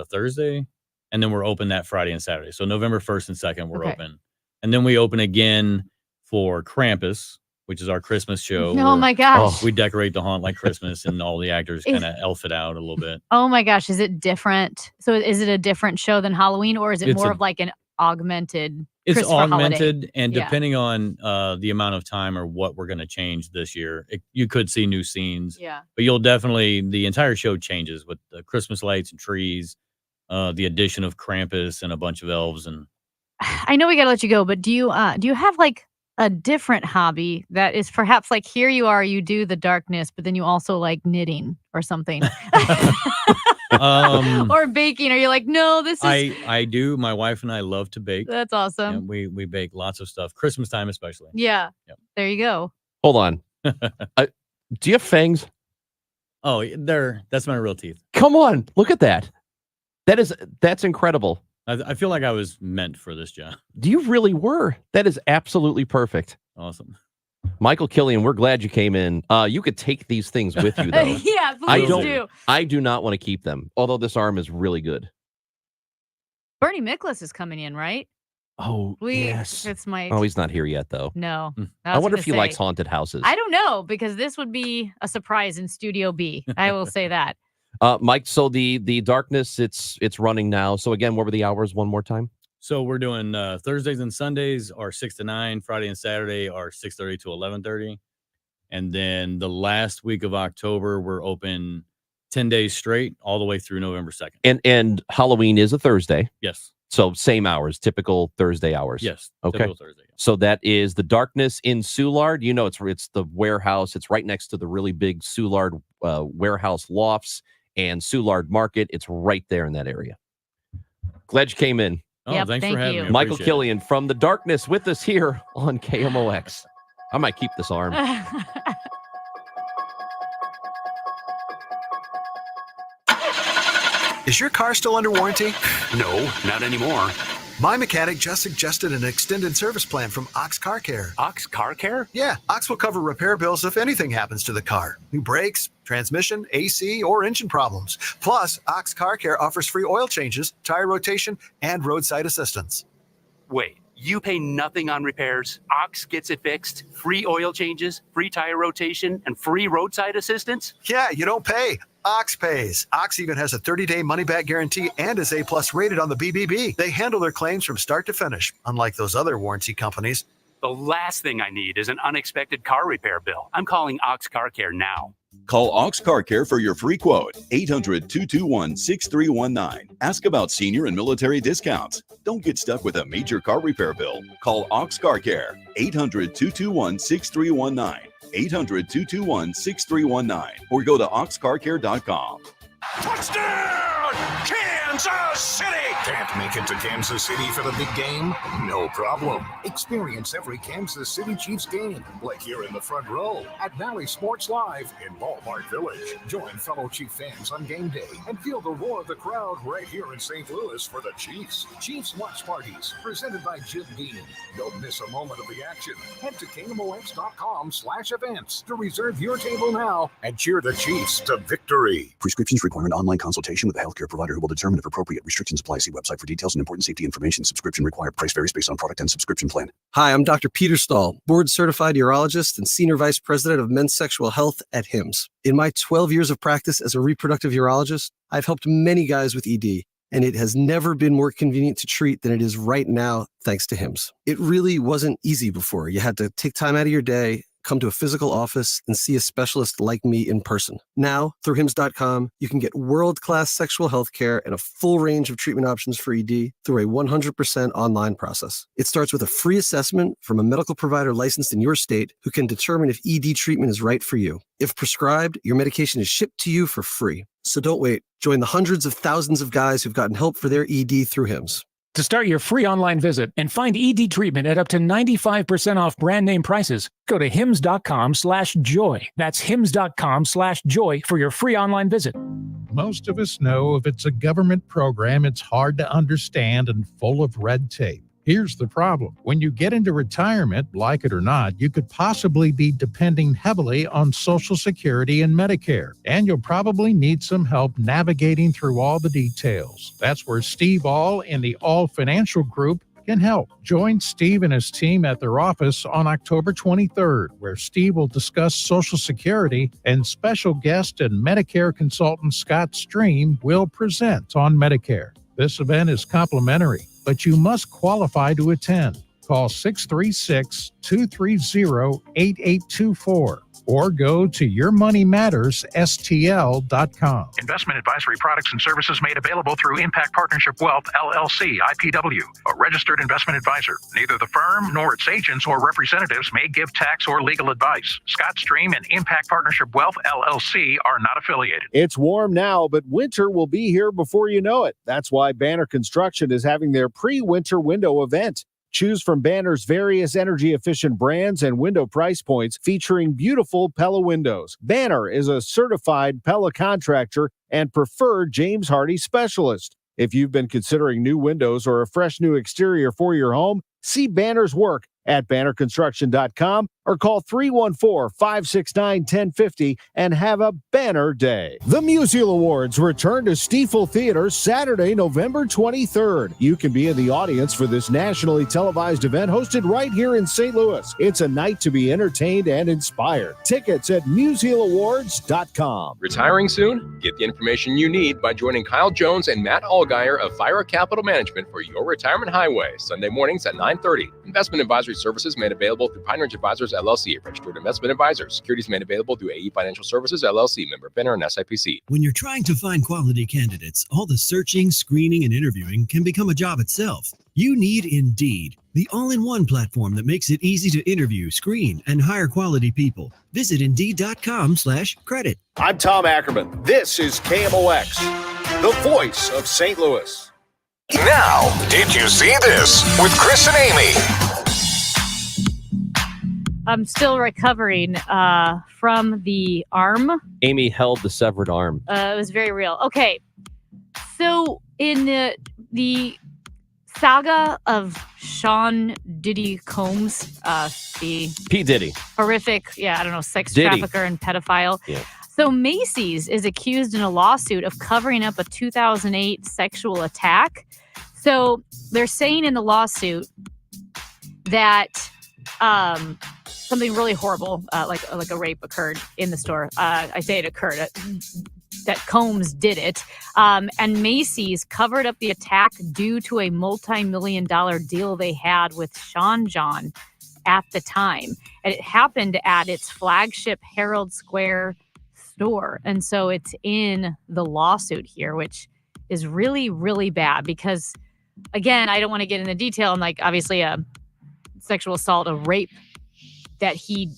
Thursday, and then we're open that Friday and Saturday. So November 1st and 2nd we're Okay. open. And then we open again for Krampus, which is our Christmas show. Oh where my gosh. We decorate the haunt like Christmas, and all the actors Is- kind of elf it out a little bit. Oh my gosh, is it different? So is it a different show than Halloween, or is it It's more a- of like an augmented It's Christopher holiday? augmented, and Yeah. depending on the amount of time or what we're going to change this year, you could see new scenes. Yeah. But you'll definitely, the entire show changes with the Christmas lights and trees, the addition of Krampus and a bunch of elves. And I know we gotta let you go, but do you have like a different hobby that is perhaps like here you are, you do the darkness, but then you also like knitting or something, or baking? Or you're like, no, this is I do. My wife and I love to bake. that's Yeah, awesome. we bake lots of stuff, Christmas time especially. Yeah. Yep. There you go. Hold on. Do you have fangs? Oh, that's my real teeth. Come on. Look at that. That's incredible. I feel like I was meant for this job. You really were. That is absolutely perfect. Awesome. Michael Killian, we're glad you came in. You could take these things with you, though. Yeah, please do. I do not want to keep them, although this arm is really good. Bernie Miklasz is coming in, right? Oh, yes. It's my Oh, he's not here yet, though. no. I wonder if he likes haunted houses. I don't know, because this would be a surprise in Studio B. I will say that. Mike, so the darkness, it's running now. So again, what were the hours one more time? So we're doing Thursdays and Sundays are 6 to 9. Friday and Saturday are 6:30 to 11:30. And then the last week of October, we're open 10 days straight, all the way through November 2nd. And Halloween is a Thursday. Yes. So same hours, typical Thursday hours. Yes. Okay. typical Thursday. So that is the Darkness in Soulard. You know, it's the warehouse. It's right next to the really big Soulard warehouse lofts and Soulard Market. It's right there in that area. Glad you came in. Oh, thanks thank for having you. me. I Michael appreciate it. Killian from the Darkness with us here on KMOX. I might keep this arm. Is your car still under warranty? No, not anymore. My mechanic just suggested an extended service plan from Ox Car Care. Ox Car Care? Yeah, Ox will cover repair bills if anything happens to the car. New brakes, transmission, AC, or engine problems. Plus, Ox Car Care offers free oil changes, tire rotation, and roadside assistance. Wait, you pay nothing on repairs? Ox gets it fixed? Free oil changes, free tire rotation, and free roadside assistance? Yeah, you don't pay. Ox pays. Ox even has a 30-day money-back guarantee and is A+ rated on the BBB. They handle their claims from start to finish, unlike those other warranty companies. The last thing I need is an unexpected car repair bill. I'm calling Ox Car Care now. Call Ox Car Care for your free quote. 800-221-6319. Ask about senior and military discounts. Don't get stuck with a major car repair bill. Call Ox Car Care. 800-221-6319. 800-221-6319. Or go to oxcarcare.com. Touchdown, Kansas! Kansas City! Can't make it to Kansas City for the big game? No problem. Experience every Kansas City Chiefs game, like you're in the front row at Valley Sports Live in Ballpark Village. Join fellow Chief fans on game day and feel the roar of the crowd right here in St. Louis for the Chiefs. Chiefs watch parties presented by Jim Dean. Don't miss a moment of the action. Head to KMOX.com/events to reserve your table now and cheer the Chiefs to victory. Prescriptions require an online consultation with a healthcare provider who will determine if appropriate. Restrictions apply. See website for details and important safety information. Subscription required. Price varies based on product and subscription plan. Hi, I'm Dr. Peter Stahl, board-certified urologist and senior vice president of men's sexual health at HIMSS. In my 12 years of practice as a reproductive urologist, I've helped many guys with ED, and it has never been more convenient to treat than it is right now, thanks to HIMSS. It really wasn't easy before. You had to take time out of your day, come to a physical office, and see a specialist like me in person. Now, through HIMSS.com, you can get world-class sexual health care and a full range of treatment options for ED through a 100% online process. It starts with a free assessment from a medical provider licensed in your state who can determine if ED treatment is right for you. If prescribed, your medication is shipped to you for free. So don't wait. Join the hundreds of thousands of guys who've gotten help for their ED through HIMSS. To start your free online visit and find ED treatment at up to 95% off brand name prices, go to hims.com/joy. That's hims.com/joy for your free online visit. Most of us know if it's a government program, it's hard to understand and full of red tape. Here's the problem. When you get into retirement, like it or not, you could possibly be depending heavily on Social Security and Medicare, and you'll probably need some help navigating through all the details. That's where Steve All and the All Financial Group can help. Join Steve and his team at their office on October 23rd, where Steve will discuss Social Security and special guest and Medicare consultant Scott Stream will present on Medicare. This event is complimentary, but you must qualify to attend. Call 636-230-8824 or go to yourmoneymattersstl.com. Investment advisory products and services made available through Impact Partnership Wealth, LLC, IPW, a registered investment advisor. Neither the firm nor its agents or representatives may give tax or legal advice. Scott Stream and Impact Partnership Wealth, LLC are not affiliated. It's warm now, but winter will be here before you know it. That's why Banner Construction is having their pre-winter window event. Choose from Banner's various energy-efficient brands and window price points featuring beautiful Pella windows. Banner is a certified Pella contractor and preferred James Hardie specialist. If you've been considering new windows or a fresh new exterior for your home, see Banner's work at bannerconstruction.com or call 314-569-1050 and have a banner day. The Musial Awards return to Stiefel Theater Saturday, November 23rd. You can be in the audience for this nationally televised event hosted right here in St. Louis. It's a night to be entertained and inspired. Tickets at musialawards.com. Retiring soon? Get the information you need by joining Kyle Jones and Matt Allgaier of Fire Capital Management for your retirement highway, Sunday mornings at 9:30. Investment advisory services made available through Pine Ridge Advisors, LLC, a registered investment advisor. Securities made available through AE Financial Services, LLC, member FINRA and SIPC. When you're trying to find quality candidates, all the searching, screening, and interviewing can become a job itself. You need Indeed, the all-in-one platform that makes it easy to interview, screen, and hire quality people. Visit Indeed.com/credit. I'm Tom Ackerman. This is KMOX, the voice of St. Louis. Now, did you see this with Chris and Amy? I'm still recovering from the arm. Amy held the severed arm. It was very real. Okay, so in the saga of Sean Diddy Combs, the P. Diddy, horrific, sex trafficker and pedophile. Yeah. So Macy's is accused in a lawsuit of covering up a 2008 sexual attack. So they're saying in the lawsuit that something really horrible, like a rape occurred in the store. I say it occurred. That Combs did it. And Macy's covered up the attack due to a multi-million-dollar deal they had with Sean John at the time. And it happened at its flagship Herald Square store. And so it's in the lawsuit here, which is really, really bad because, again, I don't want to get into detail and obviously a sexual assault, a rape that he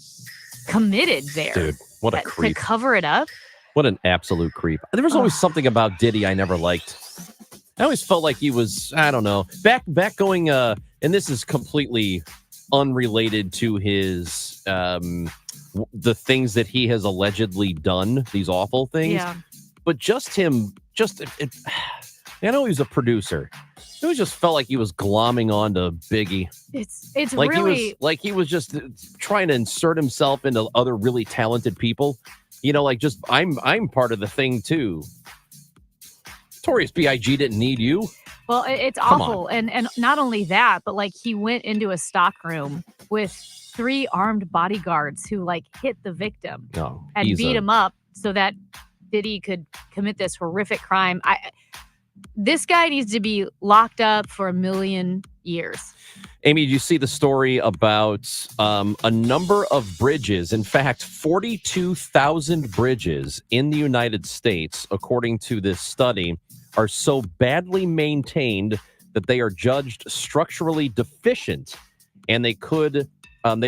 committed there. Dude, what a creep. To cover it up. What an absolute creep. There was always something about Diddy I never liked. I always felt like he was, I don't know, back going, and this is completely unrelated to his, the things that he has allegedly done, these awful things. Yeah. But just him, I know he was a producer. It was just felt like he was glomming onto Biggie. It's like really he was just trying to insert himself into other really talented people. Like just I'm part of the thing too. Notorious B.I.G. didn't need you. Well, it's Come awful. on. And not only that, but like he went into a stock room with 3 armed bodyguards who like hit the victim and beat him up so that Diddy could commit this horrific crime. This guy needs to be locked up for 1 million years. Amy, did you see the story about a number of bridges? In fact, 42,000 bridges in the United States, according to this study, are so badly maintained that they are judged structurally deficient, and they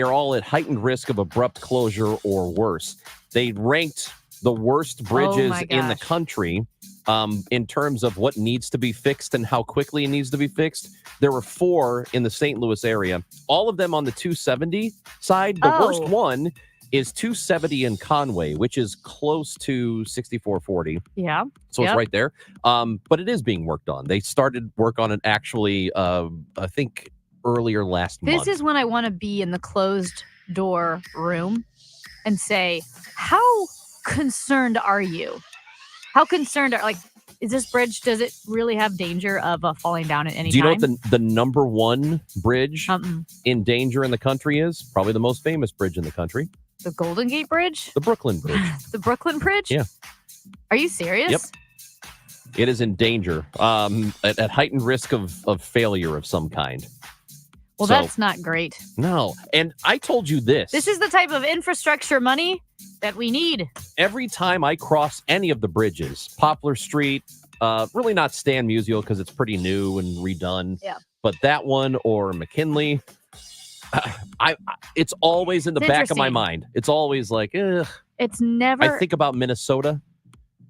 are all at heightened risk of abrupt closure or worse. They ranked the worst bridges in the country in terms of what needs to be fixed and how quickly it needs to be fixed. There were 4 in the St. Louis area, all of them on the 270 side. The worst one is 270 in Conway, which is close to 6440. Yeah. So it's right there. But it is being worked on. They started work on it actually, I think, earlier last month. This is when I want to be in the closed door room and say, how concerned are you? How concerned is this bridge, does it really have danger of falling down at any time? Do you know what the number 1 bridge in danger in the country is? Probably the most famous bridge in the country. The Golden Gate Bridge? The Brooklyn Bridge. The Brooklyn Bridge? Yeah. Are you serious? Yep. It is in danger, at heightened risk of failure of some kind. Well, that's not great. No. And I told you this. This is the type of infrastructure money that we need. Every time I cross any of the bridges, Poplar Street, really not Stan Musial because it's pretty new and redone. Yeah. But that one or McKinley, it's always in the back of my mind. It's always like, ugh. It's never. I think about Minnesota.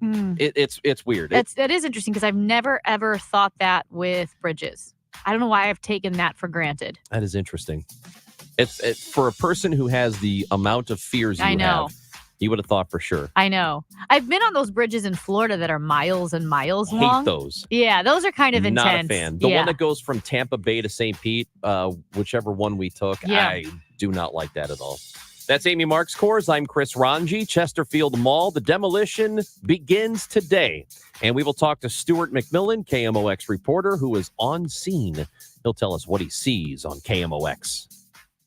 It's weird. It is interesting because I've never ever thought that with bridges. I don't know why I've taken that for granted. That is interesting. It's for a person who has the amount of fears you have. You would have thought for sure. I know. I've been on those bridges in Florida that are miles and miles long. Hate those. Yeah, those are kind of intense. Not a fan. The one that goes from Tampa Bay to St. Pete, whichever one we took, I do not like that at all. That's Amy Marks Course. I'm Chris Ranji. Chesterfield Mall. The demolition begins today. And we will talk to Stuart McMillan, KMOX reporter, who is on scene. He'll tell us what he sees on KMOX.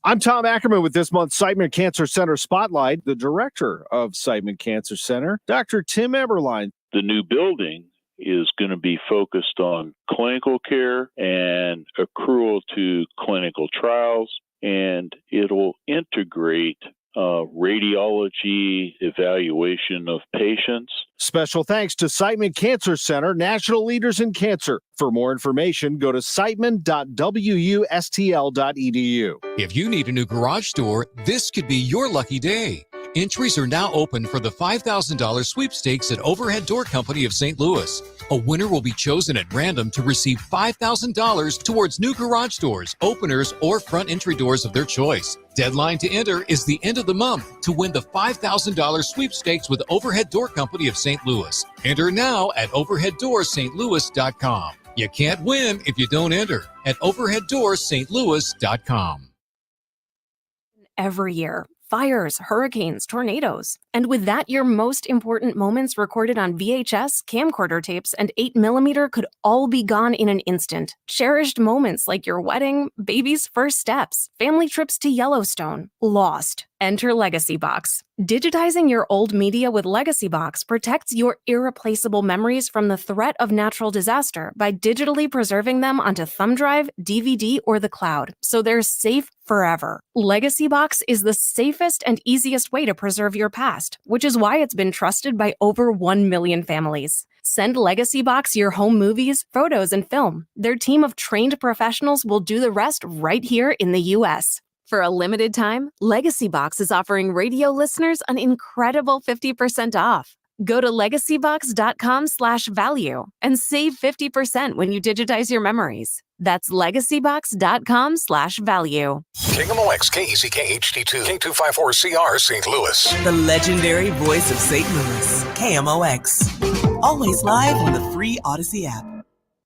I'm Tom Ackerman with this month's Siteman Cancer Center Spotlight. The director of Siteman Cancer Center, Dr. Tim Eberlein. The new building is going to be focused on clinical care and accrual to clinical trials, and it'll integrate radiology evaluation of patients. Special thanks to Siteman Cancer Center, national leaders in cancer. For more information, go to siteman.wustl.edu. If you need a new garage door, this could be your lucky day. Entries are now open for the $5,000 sweepstakes at Overhead Door Company of St. Louis. A winner will be chosen at random to receive $5,000 towards new garage doors, openers, or front entry doors of their choice. Deadline to enter is the end of the month to win the $5,000 sweepstakes with Overhead Door Company of St. Louis. Enter now at overheaddoorsstlouis.com. You can't win if you don't enter at overheaddoorsstlouis.com. Every year. Fires, hurricanes, tornadoes. And with that, your most important moments recorded on VHS, camcorder tapes, and 8mm could all be gone in an instant. Cherished moments like your wedding, baby's first steps, family trips to Yellowstone. Lost. Enter Legacy Box. Digitizing your old media with Legacy Box protects your irreplaceable memories from the threat of natural disaster by digitally preserving them onto thumb drive, DVD, or the cloud, so they're safe forever. Legacy Box is the safest and easiest way to preserve your past, which is why it's been trusted by over 1 million families. Send Legacy Box your home movies, photos, and film. Their team of trained professionals will do the rest right here in the U.S. For a limited time, Legacy Box is offering radio listeners an incredible 50% off. Go to legacybox.com/value and save 50% when you digitize your memories. That's legacybox.com/value. KMOX, KECK HD2, K254CR St. Louis. The legendary voice of St. Louis, KMOX. Always live on the free Odyssey app.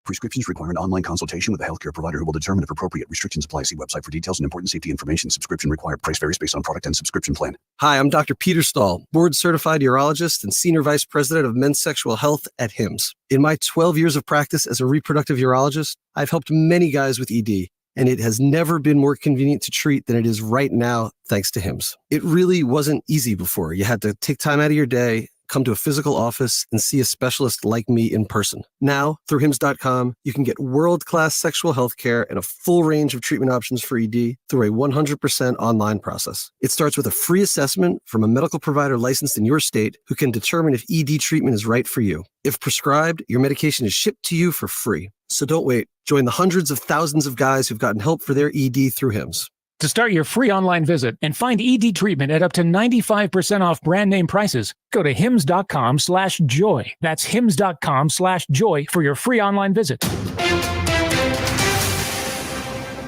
Prescriptions require an online consultation with a healthcare provider who will determine if appropriate. Restrictions apply. See website for details and important safety information. Subscription required. Price varies based on product and subscription plan. Hi, I'm Dr. Peter Stahl, board-certified urologist and senior vice president of men's sexual health at HIMSS. In my 12 years of practice as a reproductive urologist, I've helped many guys with ED, and it has never been more convenient to treat than it is right now, thanks to HIMSS. It really wasn't easy before. You had to take time out of your day, come to a physical office, and see a specialist like me in person. Now, through HIMSS.com, you can get world-class sexual health care and a full range of treatment options for ED through a 100% online process. It starts with a free assessment from a medical provider licensed in your state who can determine if ED treatment is right for you. If prescribed, your medication is shipped to you for free. So don't wait. Join the hundreds of thousands of guys who've gotten help for their ED through HIMSS. To start your free online visit and find ED treatment at up to 95% off brand name prices, go to hims.com/joy. That's hims.com/joy for your free online visit.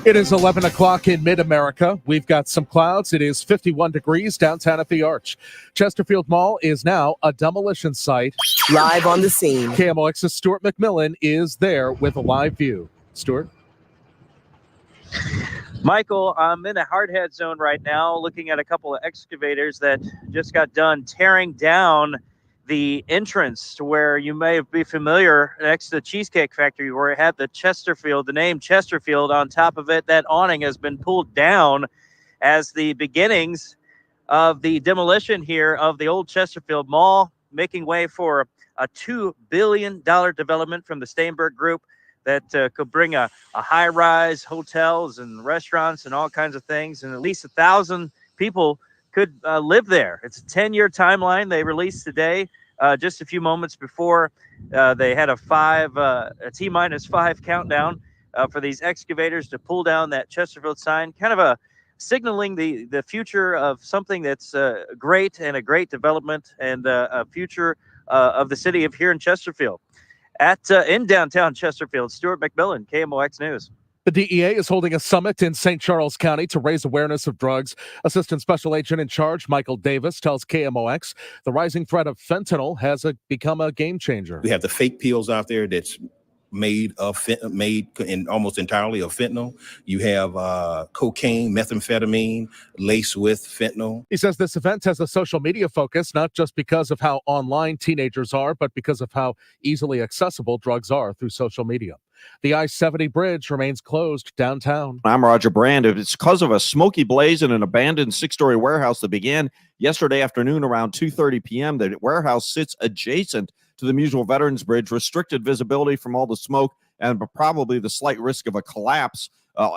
It is 11 o'clock in mid-America. We've got some clouds. It is 51 degrees downtown at the Arch. Chesterfield Mall is now a demolition site. Live on the scene. KMOX's Stuart McMillan is there with a live view. Stuart? Michael, I'm in a hardhead zone right now looking at a couple of excavators that just got done tearing down the entrance to where you may be familiar next to the Cheesecake Factory where it had the Chesterfield, the name Chesterfield on top of it. That awning has been pulled down as the beginnings of the demolition here of the old Chesterfield Mall, making way for a $2 billion development from the Steinberg Group that could bring a high-rise hotels and restaurants and all kinds of things, and at least 1,000 people could live there. It's a 10-year timeline they released today, just a few moments before they had a T-5 countdown for these excavators to pull down that Chesterfield sign, kind of signaling the future of something that's great and a great development and a future of the city of here in Chesterfield. In downtown Chesterfield, Stuart McMillan, KMOX News. The DEA is holding a summit in St. Charles County to raise awareness of drugs. Assistant Special Agent in Charge Michael Davis tells KMOX the rising threat of fentanyl has become a game changer. We have the fake pills out there that's made in almost entirely of fentanyl. You have cocaine, methamphetamine laced with fentanyl. He says this event has a social media focus, not just because of how online teenagers are, but because of how easily accessible drugs are through social media. The I-70 bridge remains closed downtown. I'm Roger Brand. It's because of a smoky blaze in an abandoned 6-story warehouse that began yesterday afternoon around 2:30 p.m. The warehouse sits adjacent to the Muswell Veterans Bridge, restricted visibility from all the smoke and probably the slight risk of a collapse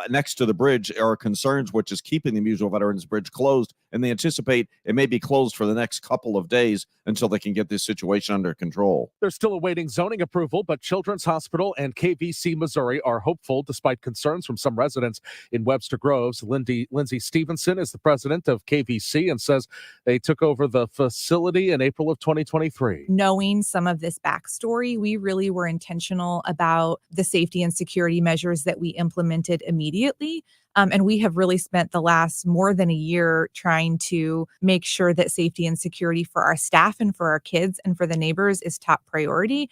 next to the bridge are concerns, which is keeping the Muswell Veterans Bridge closed. And they anticipate it may be closed for the next couple of days until they can get this situation under control. They're still awaiting zoning approval, but Children's Hospital and KVC Missouri are hopeful despite concerns from some residents in Webster Groves. Lindsay Stevenson is the president of KVC and says they took over the facility in April of 2023. Knowing some of this backstory, we really were intentional about the safety and security measures that we implemented immediately. And we have really spent the last more than a year trying to make sure that safety and security for our staff and for our kids and for the neighbors is top priority.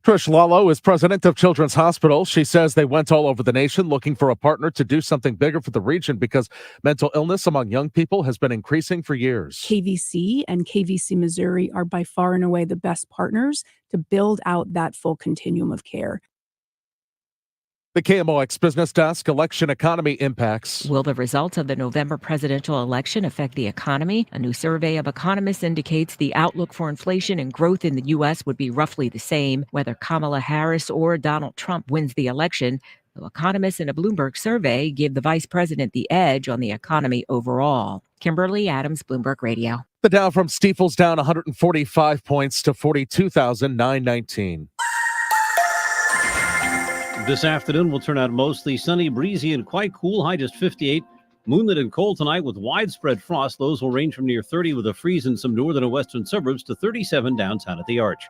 Trish Lalo is president of Children's Hospital. She says they went all over the nation looking for a partner to do something bigger for the region because mental illness among young people has been increasing for years. KVC and KVC Missouri are by far and away the best partners to build out that full continuum of care. The KMOX Business Desk election economy impacts. Will the results of the November presidential election affect the economy? A new survey of economists indicates the outlook for inflation and growth in the U.S. would be roughly the same, whether Kamala Harris or Donald Trump wins the election. Though economists in a Bloomberg survey give the vice president the edge on the economy overall. Kimberly Adams, Bloomberg Radio. The Dow from Stifel's down 145 points to 42,919. This afternoon will turn out mostly sunny, breezy, and quite cool. High just 58. Moonlit and cold tonight with widespread frost. Lows will range from near 30 with a freeze in some northern and western suburbs to 37 downtown at the Arch.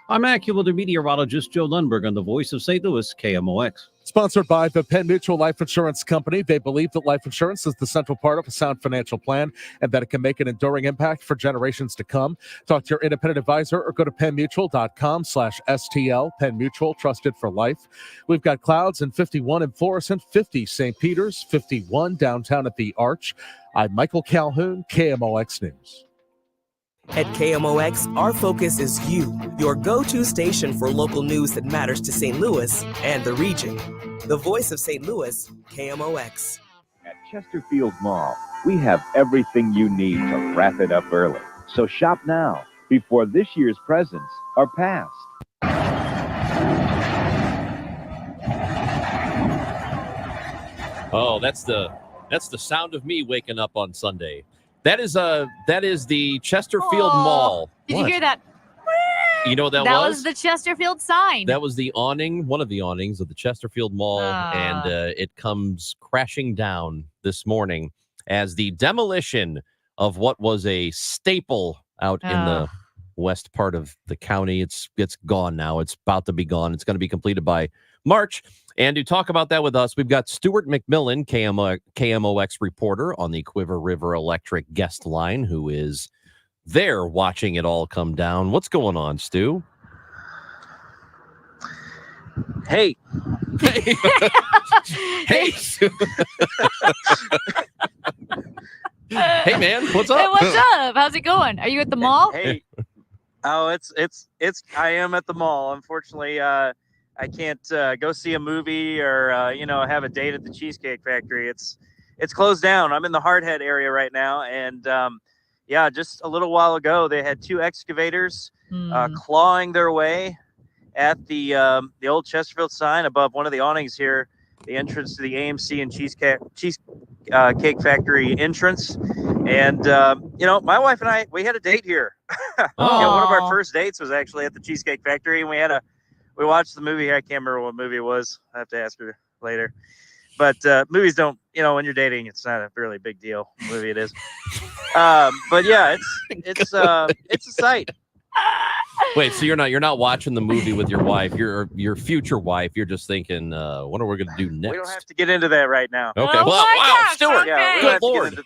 I'm AccuWeather meteorologist Joe Lundberg on the Voice of St. Louis, KMOX. Sponsored by the Penn Mutual Life Insurance Company. They believe that life insurance is the central part of a sound financial plan and that it can make an enduring impact for generations to come. Talk to your independent advisor or go to PennMutual.com/STL. Penn Mutual, trusted for life. We've got clouds in 51 in Florissant, 50 St. Peters, 51 downtown at the Arch. I'm Michael Calhoun, KMOX News. At KMOX, our focus is you, your go-to station for local news that matters to St. Louis and the region. The Voice of St. Louis, KMOX. At Chesterfield Mall, we have everything you need to wrap it up early. So shop now, before this year's presents are past. Oh, that's the sound of me waking up on Sunday. That is the Chesterfield Mall. Did you hear that? You know what that was? That was the Chesterfield sign. That was the awning, one of the awnings of the Chesterfield Mall, and it comes crashing down this morning as the demolition of what was a staple out in the west part of the county. It's gone now. It's about to be gone. It's going to be completed by March. And to talk about that with us, we've got Stuart McMillan, KMOX reporter on the Quiver River Electric guest line, who is there watching it all come down. What's going on, Stu? Hey. Hey. Hey, man. What's up? Hey, what's up? How's it going? Are you at the mall? Hey. Oh, it's. I am at the mall. Unfortunately, I can't go see a movie or have a date at the Cheesecake Factory. It's closed down. I'm in the Hardhead area right now, and just a little while ago they had two excavators clawing their way at the old Chesterfield sign above one of the awnings here, the entrance to the AMC and Cheesecake Factory entrance. And my wife and I, we had a date here. One of our first dates was actually at the Cheesecake Factory, and we watched the movie. I can't remember what movie it was. I have to ask her later. But movies don't, when you're dating, it's not a really big deal. Movie it is. But yeah, it's a sight. Wait, so you're not watching the movie with your wife, your future wife. You're just thinking, what are we going to do next? We don't have to get into that right now. Okay. Wow, Stuart. Yeah, good Lord.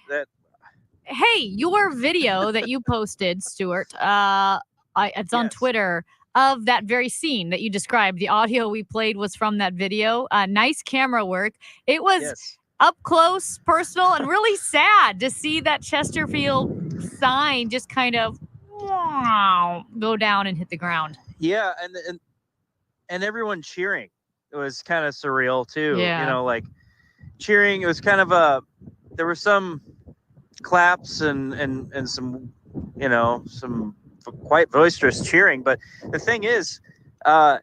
Hey, your video that you posted, Stuart, it's on Twitter, of that very scene that you described. The audio we played was from that video. Nice camera work. It was up close, personal, and really sad to see that Chesterfield sign just kind of go down and hit the ground. Yeah, and everyone cheering. It was kind of surreal too. Yeah. Cheering. It was kind of there were some claps and some some quite boisterous cheering. But the thing is, I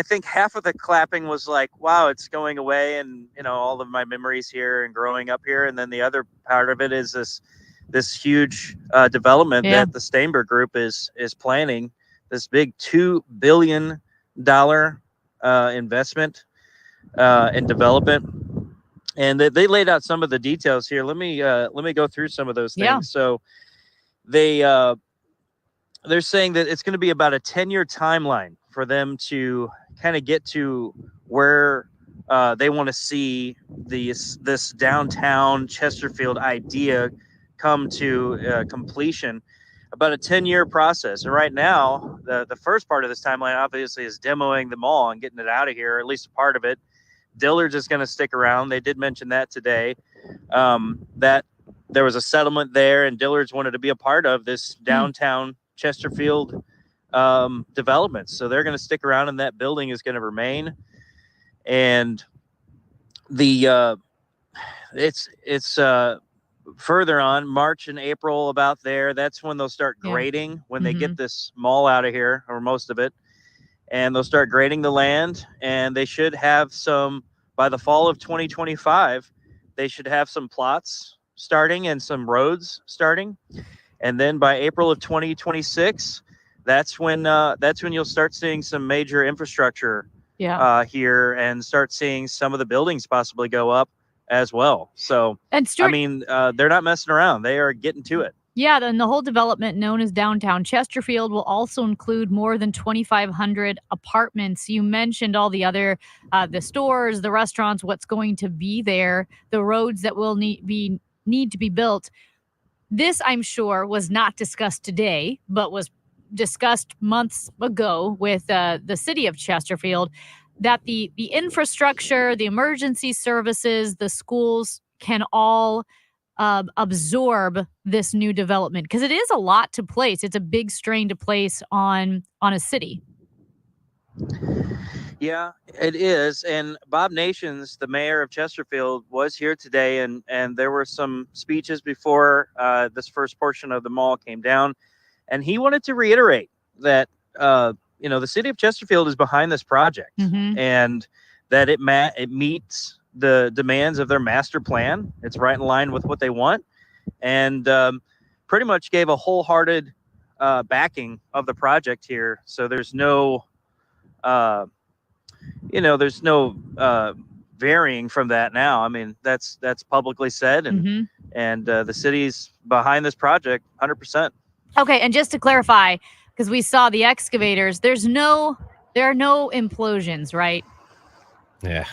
think half of the clapping was like, wow, it's going away, and all of my memories here and growing up here. And then the other part of it is this huge development that the Steinberg Group is planning, this big $2 billion investment in development. And they laid out some of the details here. Let me go through some of those things. Yeah. So they're saying that it's going to be about a 10-year timeline for them to kind of get to where they want to see this downtown Chesterfield idea come to completion. About a 10-year process. And right now, the first part of this timeline obviously is demoing the mall and getting it out of here, or at least a part of it. Dillard's is going to stick around. They did mention that today, that there was a settlement there, and Dillard's wanted to be a part of this downtown Chesterfield development. So they're going to stick around, and that building is going to remain. And it's further on March and April, about there. That's when they'll start grading, when they get this mall out of here, or most of it. And they'll start grading the land, and they should have some, by the fall of 2025, they should have some plots starting and some roads starting. And then by April of 2026, that's when you'll start seeing some major infrastructure here, and start seeing some of the buildings possibly go up as well. So, and Stuart, I mean, they're not messing around. They are getting to it. Yeah, and the whole development known as Downtown Chesterfield will also include more than 2,500 apartments. You mentioned all the other, the stores, the restaurants, what's going to be there, the roads that will need to be built. This, I'm sure, was not discussed today, but was discussed months ago with the city of Chesterfield, that the infrastructure, the emergency services, the schools can all absorb this new development, because it is a lot to place. It's a big strain to place on a city. Yeah, it is. And Bob Nations, the mayor of Chesterfield, was here today, and there were some speeches before this first portion of the mall came down, and he wanted to reiterate that the city of Chesterfield is behind this project, and that it meets the demands of their master plan. It's right in line with what they want, and pretty much gave a wholehearted backing of the project here. So there's no, there's no varying from that now. I mean, that's publicly said, and the city's behind this project 100%. Okay, and just to clarify, because we saw the excavators, there are no implosions, right? Yeah.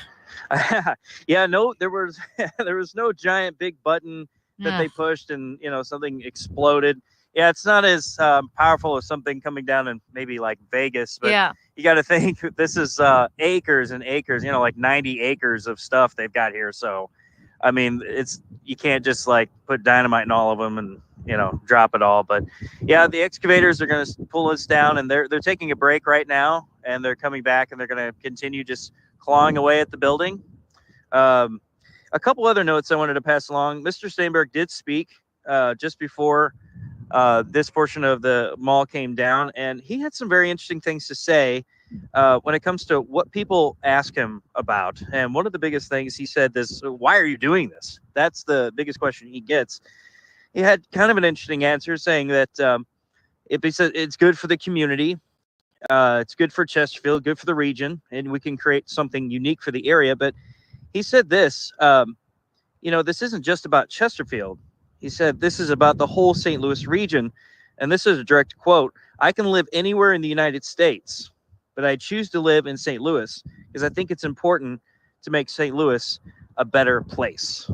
Yeah, no, there was no giant big button that they pushed and something exploded. Yeah, it's not as powerful as something coming down in maybe like Vegas, but you got to think this is acres and acres, like 90 acres of stuff they've got here. So, I mean, you can't just like put dynamite in all of them and drop it all. But yeah, the excavators are going to pull us down, and they're taking a break right now, and they're coming back, and they're going to continue just clawing away at the building. A couple other notes I wanted to pass along. Mr. Steinberg did speak just before this portion of the mall came down, and he had some very interesting things to say when it comes to what people ask him about. And one of the biggest things he said is, why are you doing this? That's the biggest question he gets. He had kind of an interesting answer, saying that it's good for the community. It's good for Chesterfield, good for the region, and we can create something unique for the area. But he said this, this isn't just about Chesterfield. He said, this is about the whole St. Louis region. And this is a direct quote. I can live anywhere in the United States, but I choose to live in St. Louis because I think it's important to make St. Louis a better place.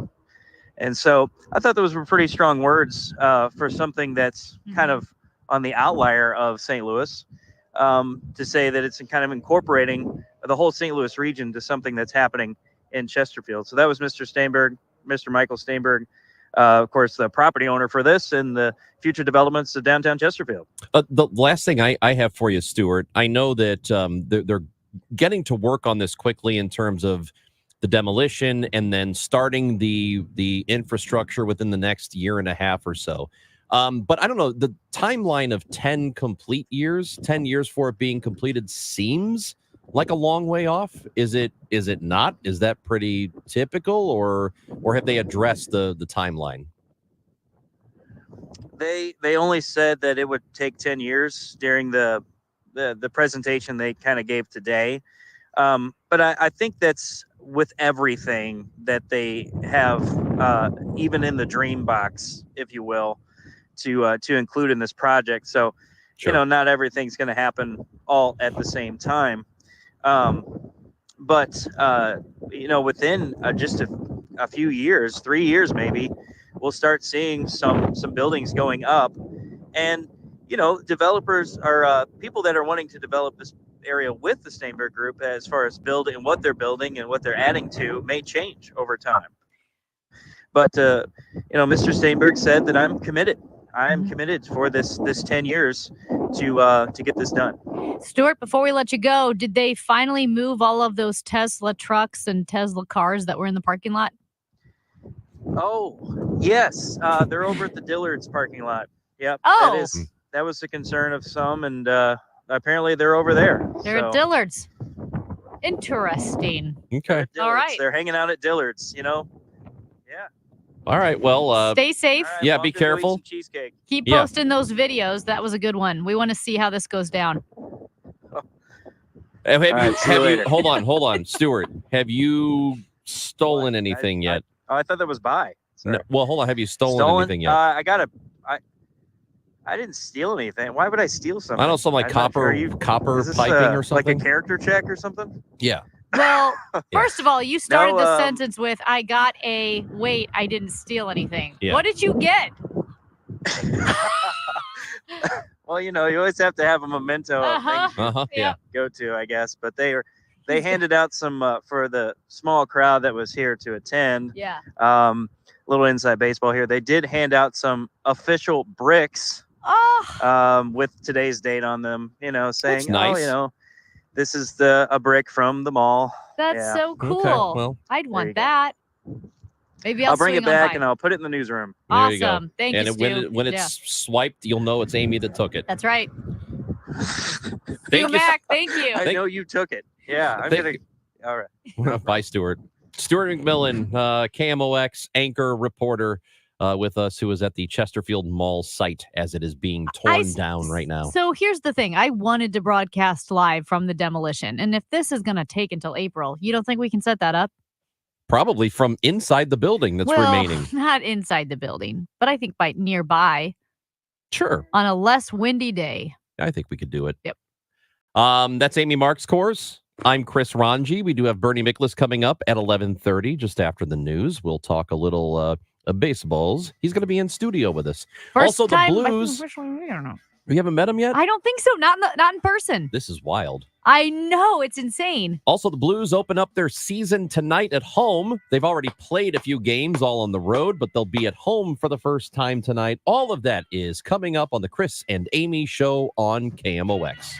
And so I thought those were pretty strong words for something that's kind of on the outlier of St. Louis, to say that it's kind of incorporating the whole St. Louis region to something that's happening in Chesterfield. So that was Mr. Steinberg, Mr. Michael Steinberg, of course, the property owner for this and the future developments of downtown Chesterfield. The last thing I have for you, Stuart, I know that they're getting to work on this quickly in terms of the demolition and then starting the infrastructure within the next year and a half or so. But I don't know, the timeline of 10 years for it being completed seems like a long way off. Is it not? Is that pretty typical, or have they addressed the timeline? They only said that it would take 10 years during the presentation they kind of gave today. But I think that's with everything that they have, even in the dream box, if you will, to include in this project. So, sure, not everything's going to happen all at the same time. But within just a few years, 3 years maybe, we'll start seeing some buildings going up. And, developers are people that are wanting to develop this area with the Steinberg Group, as far as building, what they're building and what they're adding to, may change over time. But, Mr. Steinberg said that I'm committed. I am committed for this 10 years to get this done. Stuart, before we let you go, did they finally move all of those Tesla trucks and Tesla cars that were in the parking lot? Oh, yes. They're over at the Dillard's parking lot. Yep. Oh. That was the concern of some, and apparently they're over there. They're at Dillard's. Interesting. Okay. All right. They're hanging out at Dillard's, Yeah. All right. Well, stay safe. Right, yeah, well, be careful. Cheesecake. Keep posting those videos. That was a good one. We want to see how this goes down. Hold hold on, Stuart. Have you stolen anything yet? Oh, I thought that was buy. No, well, hold on. Have you stolen anything yet? I didn't steal anything. Why would I steal something? I don't know, some like copper piping or something. Like a character check or something? Yeah. Well, first of all, you started the sentence with, I got a, wait, I didn't steal anything. Yeah. What did you get? Well, you always have to have a memento of things Yeah. go to, I guess. But they handed out some for the small crowd that was here to attend. Yeah. Little inside baseball here. They did hand out some official bricks with today's date on them, saying, nice. this is a brick from the mall. That's so cool. Okay, well, I'd want that. Maybe I'll bring it swing on back by. and I'll put it in the newsroom. There you go. Awesome. Thank you, Stu. When it's swiped, you'll know it's Amy that took it. That's right. Thank you. Mac, thank you. I know you took it. Yeah, I'm going to. All right. Bye, Stuart. Stuart McMillan, KMOX anchor reporter with us, who is at the Chesterfield Mall site as it is being torn down right now. So here's the thing. I wanted to broadcast live from the demolition. And if this is going to take until April, you don't think we can set that up? Probably from inside the building that's remaining. Not inside the building, but I think nearby. Sure. On a less windy day. I think we could do it. Yep. That's Amy Marks' course. I'm Chris Ranji. We do have Bernie Miklasz coming up at 11:30, just after the news. We'll talk a little baseballs. He's going to be in studio with us. First also, time, the Blues. I don't know. You haven't met him yet? I don't think so. Not in person. This is wild. I know. It's insane. Also, the Blues open up their season tonight at home. They've already played a few games all on the road, but they'll be at home for the first time tonight. All of that is coming up on the Chris and Amy Show on KMOX.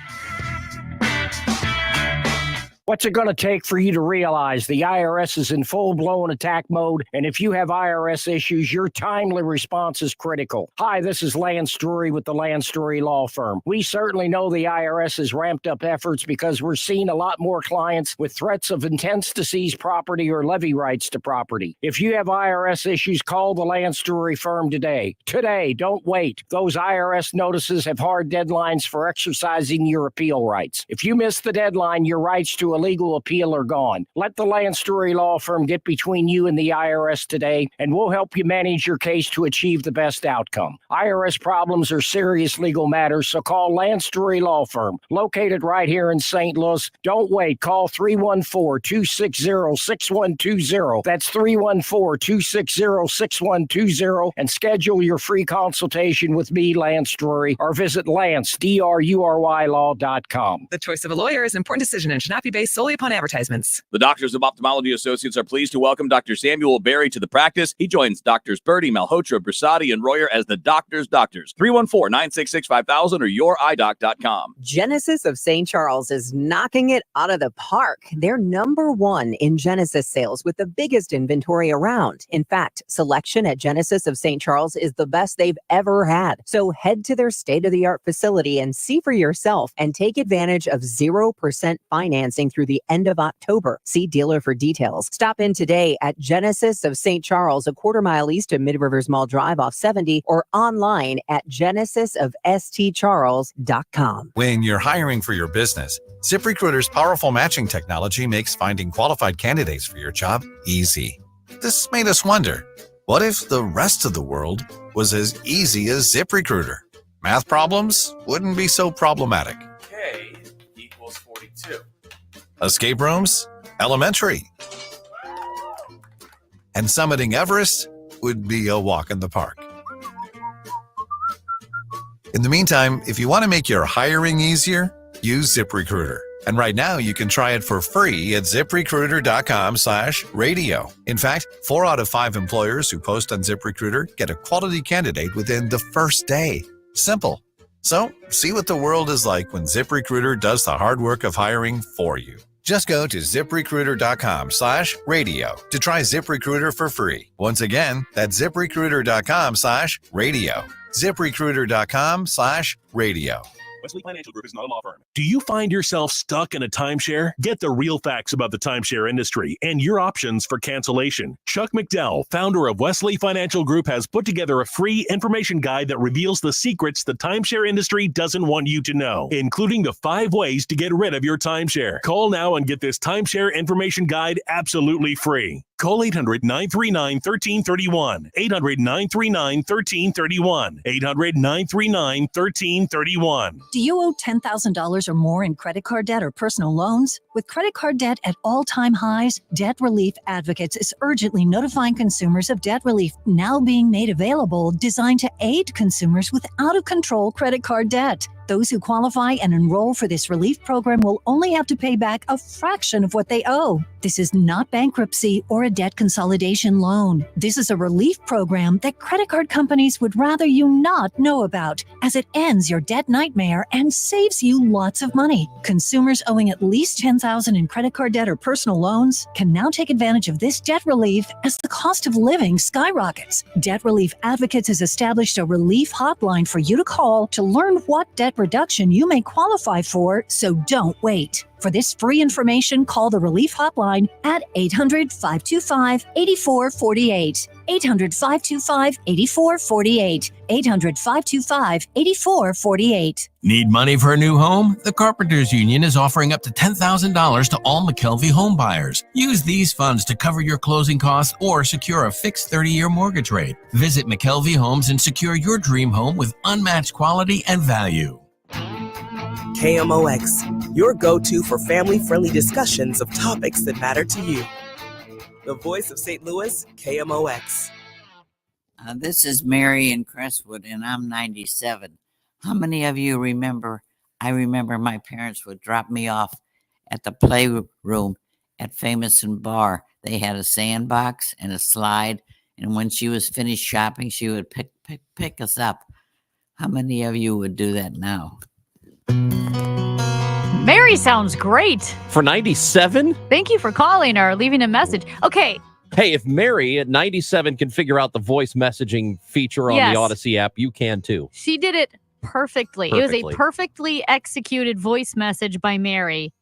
What's it going to take for you to realize the IRS is in full-blown attack mode, and if you have IRS issues, your timely response is critical? Hi, this is Lance Drury with the Lance Drury Law Firm. We certainly know the IRS has ramped up efforts because we're seeing a lot more clients with threats of intents to seize property or levy rights to property. If you have IRS issues, call the Lance Drury Firm today. Today, don't wait. Those IRS notices have hard deadlines for exercising your appeal rights. If you miss the deadline, your rights to a legal appeal are gone. Let the Lance Drury Law Firm get between you and the IRS today, and we'll help you manage your case to achieve the best outcome. IRS problems are serious legal matters, so call Lance Drury Law Firm, located right here in St. Louis. Don't wait. Call 314-260-6120. That's 314-260-6120, and schedule your free consultation with me, Lance Drury, or visit LanceDruryLaw.com. The choice of a lawyer is an important decision and should not be based solely upon advertisements. The Doctors of Ophthalmology Associates are pleased to welcome Dr. Samuel Berry to the practice. He joins Doctors Birdie, Malhotra, Brasati, and Royer as the Doctors' Doctors. 314-966-5000 or youridoc.com. Genesis of St. Charles is knocking it out of the park. They're #1 in Genesis sales with the biggest inventory around. In fact, selection at Genesis of St. Charles is the best they've ever had. So head to their state-of-the-art facility and see for yourself and take advantage of 0% financing through the end of October. See dealer for details. Stop in today at Genesis of St. Charles, a quarter mile east of Mid-Rivers Mall Drive off 70, or online at genesisofstcharles.com. When you're hiring for your business, ZipRecruiter's powerful matching technology makes finding qualified candidates for your job easy. This made us wonder, what if the rest of the world was as easy as ZipRecruiter? Math problems wouldn't be so problematic. K equals 42. Escape rooms? Elementary. And summiting Everest would be a walk in the park. In the meantime, if you want to make your hiring easier, use ZipRecruiter. And right now, you can try it for free at ZipRecruiter.com/radio. In fact, 4 out of 5 employers who post on ZipRecruiter get a quality candidate within the first day. Simple. So, see what the world is like when ZipRecruiter does the hard work of hiring for you. Just go to ZipRecruiter.com/radio to try ZipRecruiter for free. Once again, that's ZipRecruiter.com/radio. ZipRecruiter.com/radio. Wesley Financial Group is not a law firm. Do you find yourself stuck in a timeshare? Get the real facts about the timeshare industry and your options for cancellation. Chuck McDowell, founder of Wesley Financial Group, has put together a free information guide that reveals the secrets the timeshare industry doesn't want you to know, including the 5 ways to get rid of your timeshare. Call now and get this timeshare information guide absolutely free. Call 800-939-1331. 800-939-1331. 800-939-1331. Do you owe $10,000 or more in credit card debt or personal loans? With credit card debt at all-time highs, Debt Relief Advocates is urgently notifying consumers of debt relief now being made available, designed to aid consumers with out-of-control credit card debt. Those who qualify and enroll for this relief program will only have to pay back a fraction of what they owe. This is not bankruptcy or a debt consolidation loan. This is a relief program that credit card companies would rather you not know about, as it ends your debt nightmare and saves you lots of money. Consumers owing at least $10,000 in credit card debt or personal loans can now take advantage of this debt relief as the cost of living skyrockets. Debt Relief Advocates has established a relief hotline for you to call to learn what debt reduction you may qualify for, so don't wait. For this free information, call the Relief Hotline at 800-525-8448. 800-525-8448. 800-525-8448. Need money for a new home? The Carpenters Union is offering up to $10,000 to all McKelvey home buyers. Use these funds to cover your closing costs or secure a fixed 30-year mortgage rate. Visit McKelvey Homes and secure your dream home with unmatched quality and value. KMOX, your go-to for family-friendly discussions of topics that matter to you. The voice of St. Louis, KMOX. This is Mary in Crestwood, and I'm 97. How many of you remember? I remember my parents would drop me off at the playroom at Famous and Bar. They had a sandbox and a slide, and when she was finished shopping, she would pick us up. How many of you would do that now? Mary sounds great. For 97? Thank you for calling or leaving a message. Okay. Hey, if Mary at 97 can figure out the voice messaging feature on the Odyssey app, you can too. She did it perfectly. It was a perfectly executed voice message by Mary.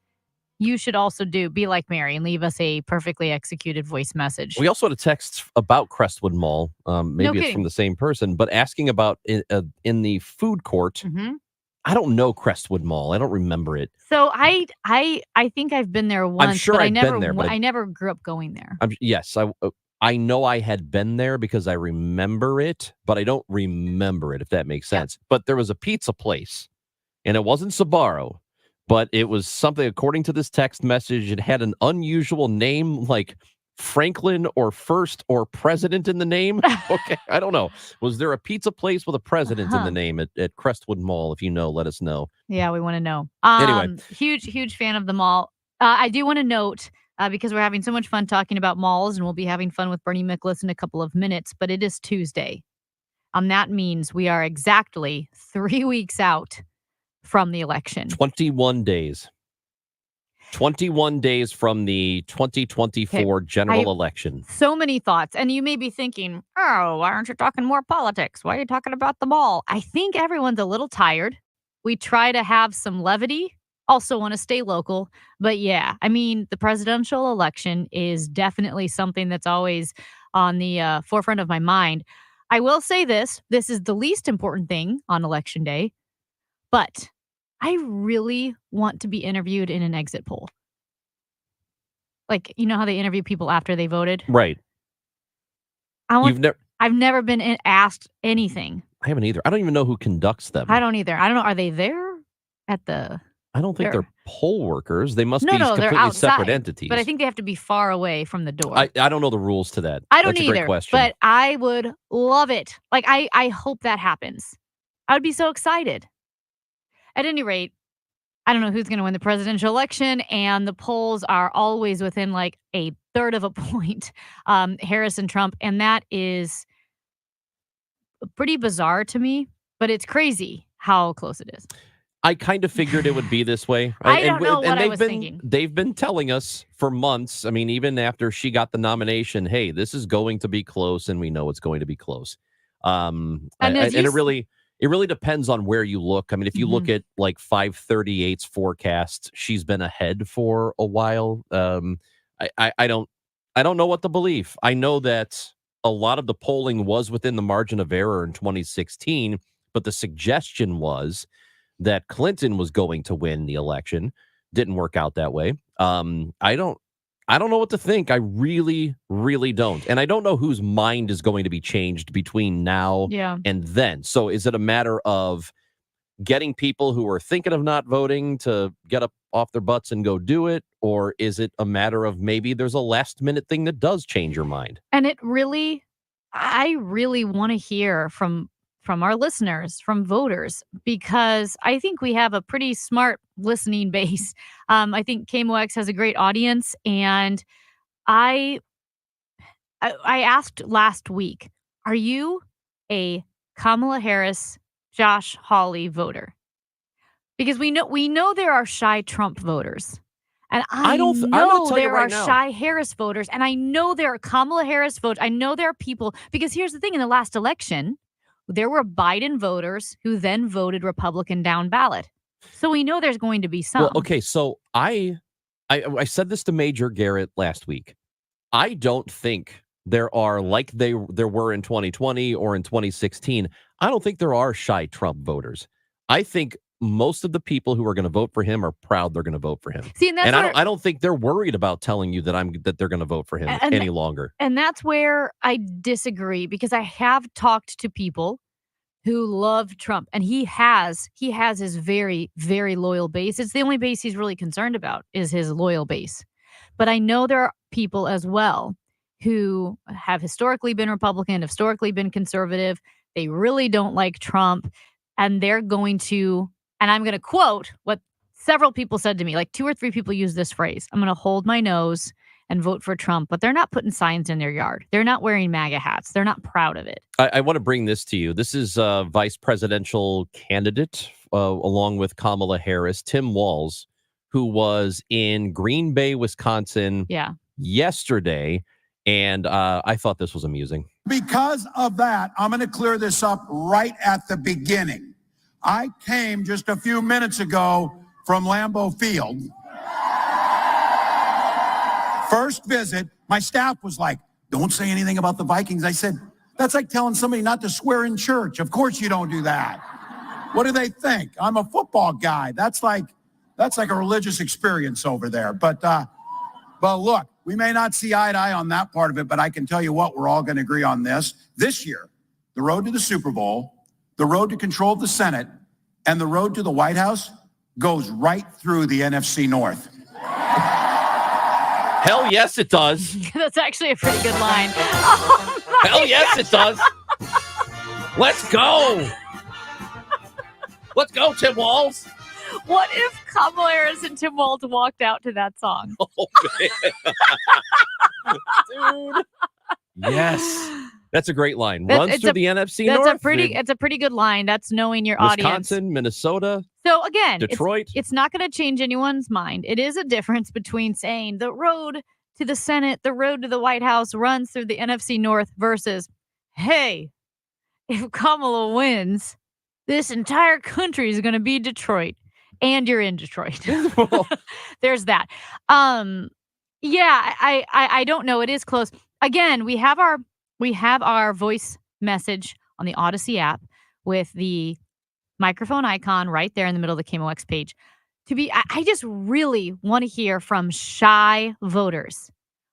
You should also be like Mary and leave us a perfectly executed voice message. We also had a text about Crestwood Mall. Maybe it's from the same person, but asking about in the food court. Mm-hmm. I don't know Crestwood Mall. I don't remember it. So I think I've been there once. I'm sure but I've been there, but I never grew up going there. I know I had been there because I remember it, but I don't remember it, if that makes sense. But there was a pizza place, and it wasn't Sbarro, but it was something, according to this text message, it had an unusual name, like Franklin or First or President in the name. Okay, I don't know. Was there a pizza place with a president in the name at Crestwood Mall? If you know, let us know. Yeah, we want to know. Anyway. Huge fan of the mall. I do want to note, because we're having so much fun talking about malls, and we'll be having fun with Bernie Miklasz in a couple of minutes, but it is Tuesday. That means we are exactly 3 weeks out from the election. 21 days. 21 days from the 2024 general election. So many thoughts. And you may be thinking, oh, why aren't you talking more politics? Why are you talking about the mall? I think everyone's a little tired. We try to have some levity. Also want to stay local. But yeah, I mean, the presidential election is definitely something that's always on the forefront of my mind. I will say this. This is the least important thing on election day. But I really want to be interviewed in an exit poll. Like, you know how they interview people after they voted? Right. I've never been asked anything. I haven't either. I don't even know who conducts them. I don't either. I don't know. Are they there at the... I don't think they're poll workers. They must be completely separate entities. But I think they have to be far away from the door. I don't know the rules to that. I don't That's either. A great question. But I would love it. Like, I hope that happens. I would be so excited. At any rate, I don't know who's going to win the presidential election, and the polls are always within like a third of a point, Harris and Trump, and that is pretty bizarre to me, but it's crazy how close it is. I kind of figured it would be this way. I don't know what I was thinking. They've been telling us for months. I mean, even after she got the nomination, hey, this is going to be close, and we know it's going to be close. It really depends on where you look. I mean, if you look at like 538's forecast, she's been ahead for a while. I don't know what to believe. I know that a lot of the polling was within the margin of error in 2016, but the suggestion was that Clinton was going to win the election. Didn't work out that way. I I don't know what to think. I really, really don't. And I don't know whose mind is going to be changed between now and then. So is it a matter of getting people who are thinking of not voting to get up off their butts and go do it? Or is it a matter of maybe there's a last minute thing that does change your mind? And I really want to hear from our listeners, from voters, because I think we have a pretty smart listening base. I think KMOX has a great audience, and I asked last week, are you a Kamala Harris, Josh Hawley voter? Because we know there are shy Trump voters. And I know there are shy Harris voters, and I know there are Kamala Harris voters. I know there are people, because here's the thing, in the last election, there were Biden voters who then voted Republican down ballot. So we know there's going to be some. Well, okay, so I said this to Major Garrett last week. I don't think there are, like there were in 2020 or in 2016, I don't think there are shy Trump voters. I think most of the people who are going to vote for him are proud they're going to vote for him. See, and I don't think they're worried about telling you that they're going to vote for him any longer. And that's where I disagree, because I have talked to people who love Trump, and he has his very, very loyal base. It's the only base he's really concerned about is his loyal base. But I know there are people as well who have historically been Republican, historically been conservative. They really don't like Trump, and they're going to, and I'm going to quote what several people said to me, like 2 or 3 people use this phrase: I'm going to hold my nose and vote for Trump, but they're not putting signs in their yard. They're not wearing MAGA hats. They're not proud of it. I want to bring this to you. This is vice presidential candidate along with Kamala Harris, Tim Walz, who was in Green Bay, Wisconsin yesterday. And I thought this was amusing. Because of that, I'm going to clear this up right at the beginning. I came just a few minutes ago from Lambeau Field. First visit, my staff was like, don't say anything about the Vikings. I said, that's like telling somebody not to swear in church. Of course you don't do that. What do they think? I'm a football guy. That's like a religious experience over there. But look, we may not see eye to eye on that part of it, but I can tell you what, we're all going to agree on this. This year, the road to the Super Bowl, the road to control the Senate, and the road to the White House goes right through the NFC North. Hell yes, it does. That's actually a pretty good line. Hell yes, it does. Let's go. Let's go, Tim Walz. What if Kamala Harris and Tim Walz walked out to that song? Oh, man. Dude. Yes. That's a great line. Runs through the NFC North. It's a pretty good line. That's knowing your Wisconsin, audience. Wisconsin, Minnesota. So again, Detroit. It's not going to change anyone's mind. It is a difference between saying the road to the Senate, the road to the White House runs through the NFC North versus, hey, if Kamala wins, this entire country is going to be Detroit. And you're in Detroit. There's that. Yeah, I don't know. It is close. Again, we have our voice message on the Odyssey app with the microphone icon right there in the middle of the KMOX page. I just really want to hear from shy voters,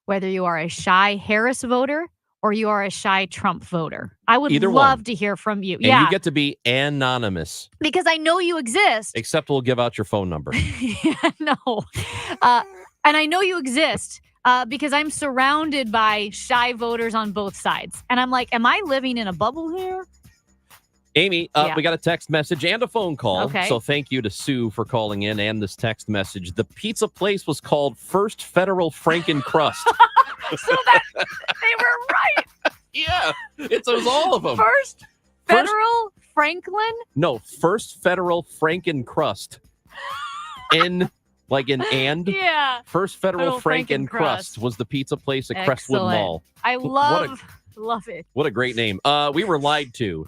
whether you are a shy Harris voter or you are a shy Trump voter. I would love to hear from you. And you get to be anonymous. Because I know you exist. Except we'll give out your phone number. No. And I know you exist because I'm surrounded by shy voters on both sides. And I'm like, am I living in a bubble here? Amy, we got a text message and a phone call. Okay. So thank you to Sue for calling in and this text message. The pizza place was called First Federal Franken Crust. So that they were right. Yeah, it was all of them. First Federal Franklin? No, First Federal Franken Crust. Like an and. Yeah. First Federal Franken Crust was the pizza place at Crestwood Mall. I love it. What a great name. We were lied to.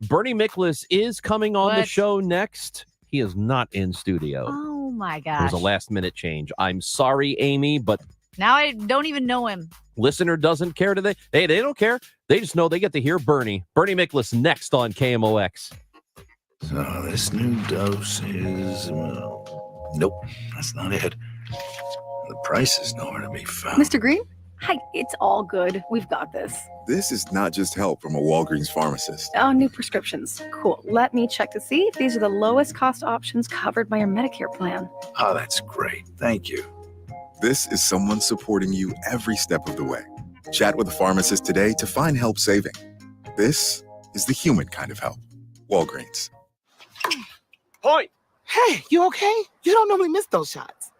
Bernie Miklasz is coming on the show next. He is not in studio. Oh my gosh. There's a last minute change. I'm sorry, Amy, but now I don't even know him. Listener doesn't care today. Hey, they don't care. They just know they get to hear Bernie. Bernie Miklasz next on KMOX. So this new dose is... nope, that's not it. The price is nowhere to be found. Mr. Green? Hi, it's all good. We've got this. This is not just help from a Walgreens pharmacist. Oh, new prescriptions. Cool. Let me check to see if these are the lowest cost options covered by your Medicare plan. Oh, that's great. Thank you. This is someone supporting you every step of the way. Chat with a pharmacist today to find help saving. This is the human kind of help. Walgreens. Point. Hey, you okay? You don't normally miss those shots.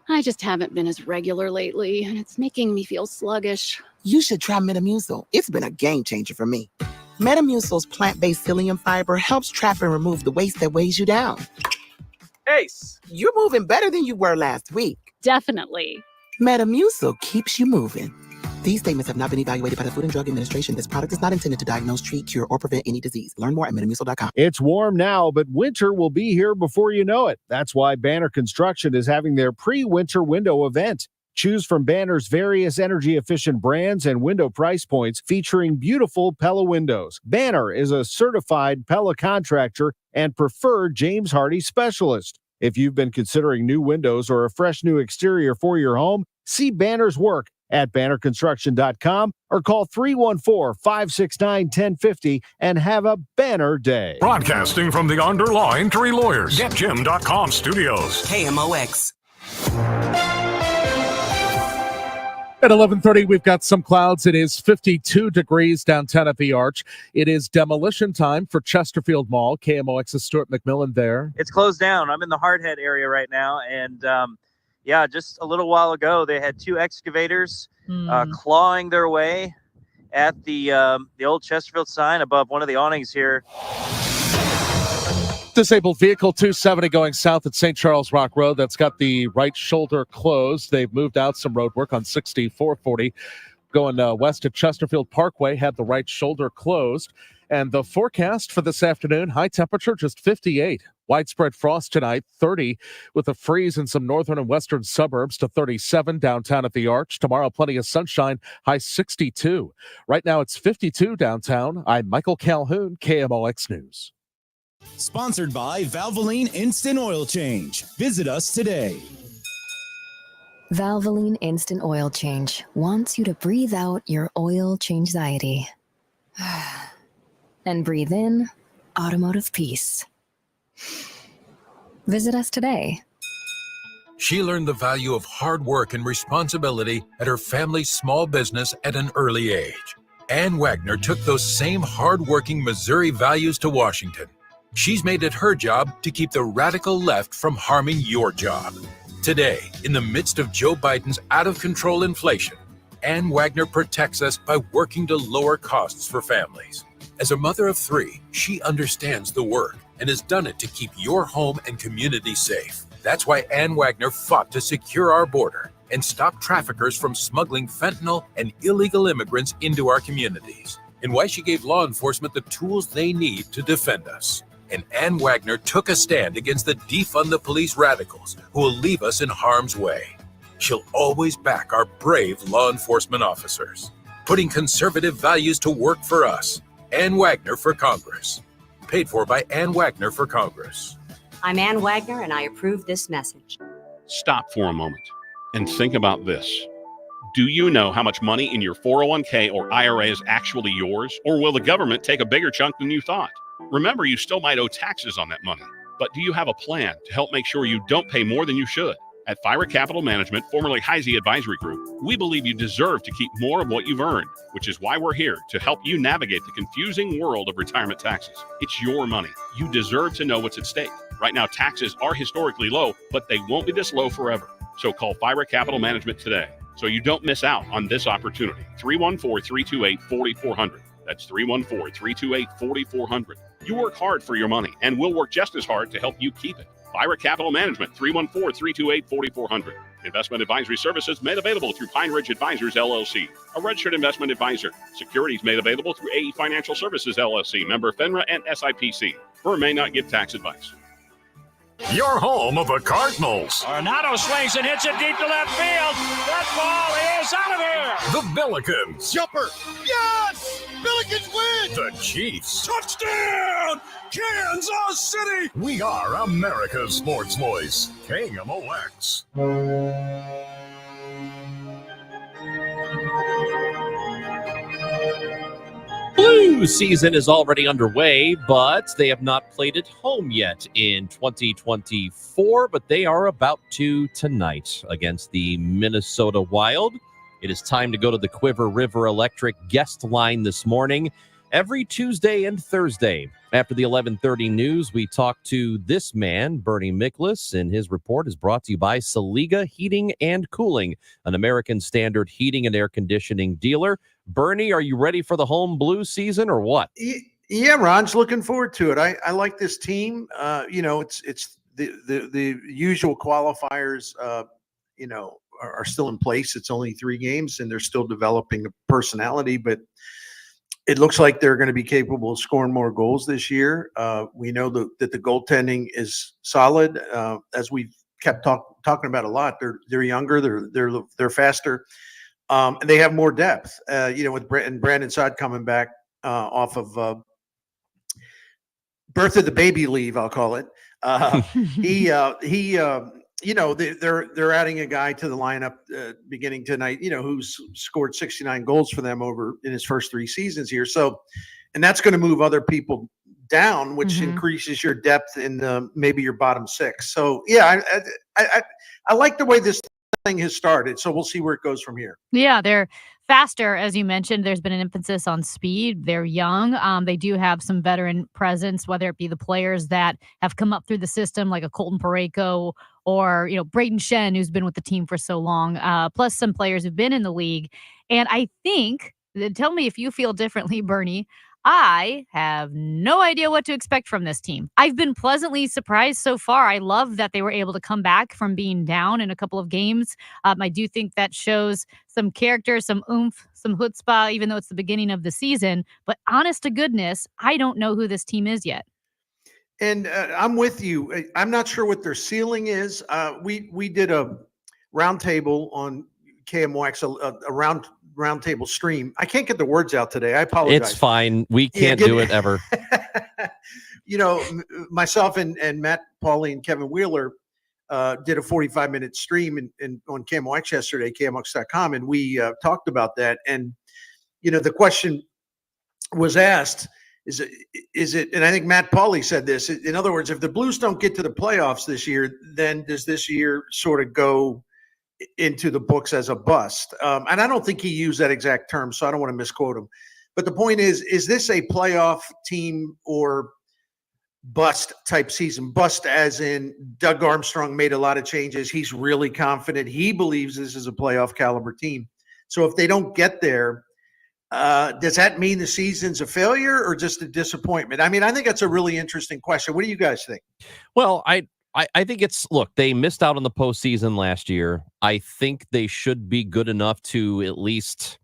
I just haven't been as regular lately, and it's making me feel sluggish. You should try Metamucil. It's been a game changer for me. Metamucil's plant-based psyllium fiber helps trap and remove the waste that weighs you down. Ace, you're moving better than you were last week. Definitely. Metamucil keeps you moving. These statements have not been evaluated by the Food and Drug Administration. This product is not intended to diagnose, treat, cure, or prevent any disease. Learn more at metamucil.com. It's warm now, but winter will be here before you know it. That's why Banner Construction is having their pre-winter window event. Choose from Banner's various energy-efficient brands and window price points featuring beautiful Pella windows. Banner is a certified Pella contractor and preferred James Hardie specialist. If you've been considering new windows or a fresh new exterior for your home, see Banner's work at bannerconstruction.com or call 314-569-1050 and have a banner day. Broadcasting from the Underline Tree Lawyers, GetJim.com studios. KMOX. At 11:30, we've got some clouds. It is 52 degrees downtown at the Arch. It is demolition time for Chesterfield Mall. KMOX's Stuart McMillan there. It's closed down. I'm in the Hardhead area right now, and just a little while ago, they had two excavators clawing their way at the old Chesterfield sign above one of the awnings here. Disabled vehicle 270 going south at St. Charles Rock Road. That's got the right shoulder closed. They've moved out some road work on 6440. Going west at Chesterfield Parkway had the right shoulder closed. And the forecast for this afternoon, high temperature just 58. Widespread frost tonight, 30, with a freeze in some northern and western suburbs to 37 downtown at the Arch. Tomorrow, plenty of sunshine, high 62. Right now, it's 52 downtown. I'm Michael Calhoun, KMOX News. Sponsored by Valvoline Instant Oil Change. Visit us today. Valvoline Instant Oil Change wants you to breathe out your oil change-anxiety. And breathe in automotive peace. Visit us today. She learned the value of hard work and responsibility at her family's small business at an early age. Ann Wagner took those same hard-working Missouri values to Washington. She's made it her job to keep the radical left from harming your job. Today, in the midst of Joe Biden's out-of-control inflation, Ann Wagner protects us by working to lower costs for families. As a mother of three, she understands the work and has done it to keep your home and community safe. That's why Ann Wagner fought to secure our border and stop traffickers from smuggling fentanyl and illegal immigrants into our communities, and why she gave law enforcement the tools they need to defend us. And Ann Wagner took a stand against the defund the police radicals who will leave us in harm's way. She'll always back our brave law enforcement officers, putting conservative values to work for us. Ann Wagner for Congress. Paid for by Ann Wagner for Congress. I'm Ann Wagner, and I approve this message. Stop for a moment and think about this. Do you know how much money in your 401k or IRA is actually yours? Or will the government take a bigger chunk than you thought? Remember, you still might owe taxes on that money. But do you have a plan to help make sure you don't pay more than you should? At Thyra Capital Management, formerly Heisey Advisory Group, we believe you deserve to keep more of what you've earned, which is why we're here to help you navigate the confusing world of retirement taxes. It's your money. You deserve to know what's at stake. Right now, taxes are historically low, but they won't be this low forever. So call Thyra Capital Management today so you don't miss out on this opportunity. 314-328-4400. That's 314-328-4400. You work hard for your money, and we'll work just as hard to help you keep it. Thyra Capital Management, 314-328-4400. Investment advisory services made available through Pine Ridge Advisors, LLC, a registered investment advisor. Securities made available through AE Financial Services, LLC, member FINRA and SIPC. Firm may not give tax advice. Your home of the Cardinals. Arenado swings and hits it deep to left field. That ball is out of here. The Billikens. Jumper. Yes! Billikens win! The Chiefs. Touchdown! Kansas City! We are America's sports voice. KMOX. Blue season is already underway, but they have not played at home yet in 2024, but they are about to tonight against the Minnesota Wild. It is time to go to the Quiver River Electric guest line this morning. Every Tuesday and Thursday after the 11:30 news, we talk to this man, Bernie Miklasz, and his report is brought to you by Saliga Heating and Cooling, an American Standard heating and air conditioning dealer. Bernie, are you ready for the home blue season or what? Yeah, Ron's looking forward to it. I like this team. It's the usual qualifiers, are still in place. It's only 3 games and they're still developing the personality, but it looks like they're going to be capable of scoring more goals this year. We know that the goaltending is solid, as we've kept talking about a lot. They're younger, they're faster, and they have more depth. With Brandon Saad coming back off of birth of the baby leave, I'll call it. They're adding a guy to the lineup beginning tonight, who's scored 69 goals for them in his first 3 seasons here. So, and that's going to move other people down, which increases your depth in maybe your bottom 6. So, yeah, I like the way this thing has started. So we'll see where it goes from here. Yeah, they're faster, as you mentioned. There's been an emphasis on speed. They're young. They do have some veteran presence, whether it be the players that have come up through the system, like a Colton Parayko or, Braden Shen, who's been with the team for so long, plus some players who've been in the league. And I think, tell me if you feel differently, Bernie, I have no idea what to expect from this team. I've been pleasantly surprised so far. I love that they were able to come back from being down in a couple of games. I do think that shows some character, some oomph, some chutzpah, even though it's the beginning of the season. But honest to goodness, I don't know who this team is yet. And I'm with you. I'm not sure what their ceiling is. We did a roundtable on KMOX, a roundtable stream. I can't get the words out today. I apologize. It's fine. We can't do it ever. Myself and Matt Pauley and Kevin Wheeler did a 45-minute stream on KMOX yesterday, KMOX.com, and we talked about that. And, the question was asked, is it, and I think Matt Pauley said this, in other words, if the Blues don't get to the playoffs this year, then does this year sort of go into the books as a bust? And I don't think he used that exact term, so I don't want to misquote him. But the point is this a playoff team or bust type season? Bust as in Doug Armstrong made a lot of changes. He's really confident. He believes this is a playoff caliber team. So if they don't get there, does that mean the season's a failure or just a disappointment? I mean, I think that's a really interesting question. What do you guys think? Well, I think look, they missed out on the postseason last year. I think they should be good enough to at least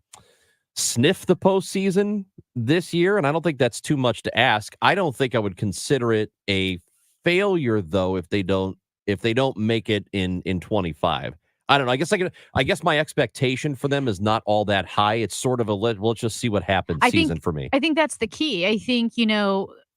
sniff the postseason this year. And I don't think that's too much to ask. I don't think I would consider it a failure, though, if they don't make it in 25. I don't know. I guess my expectation for them is not all that high. It's sort of let's just see what happens season for me. I think that's the key. I think,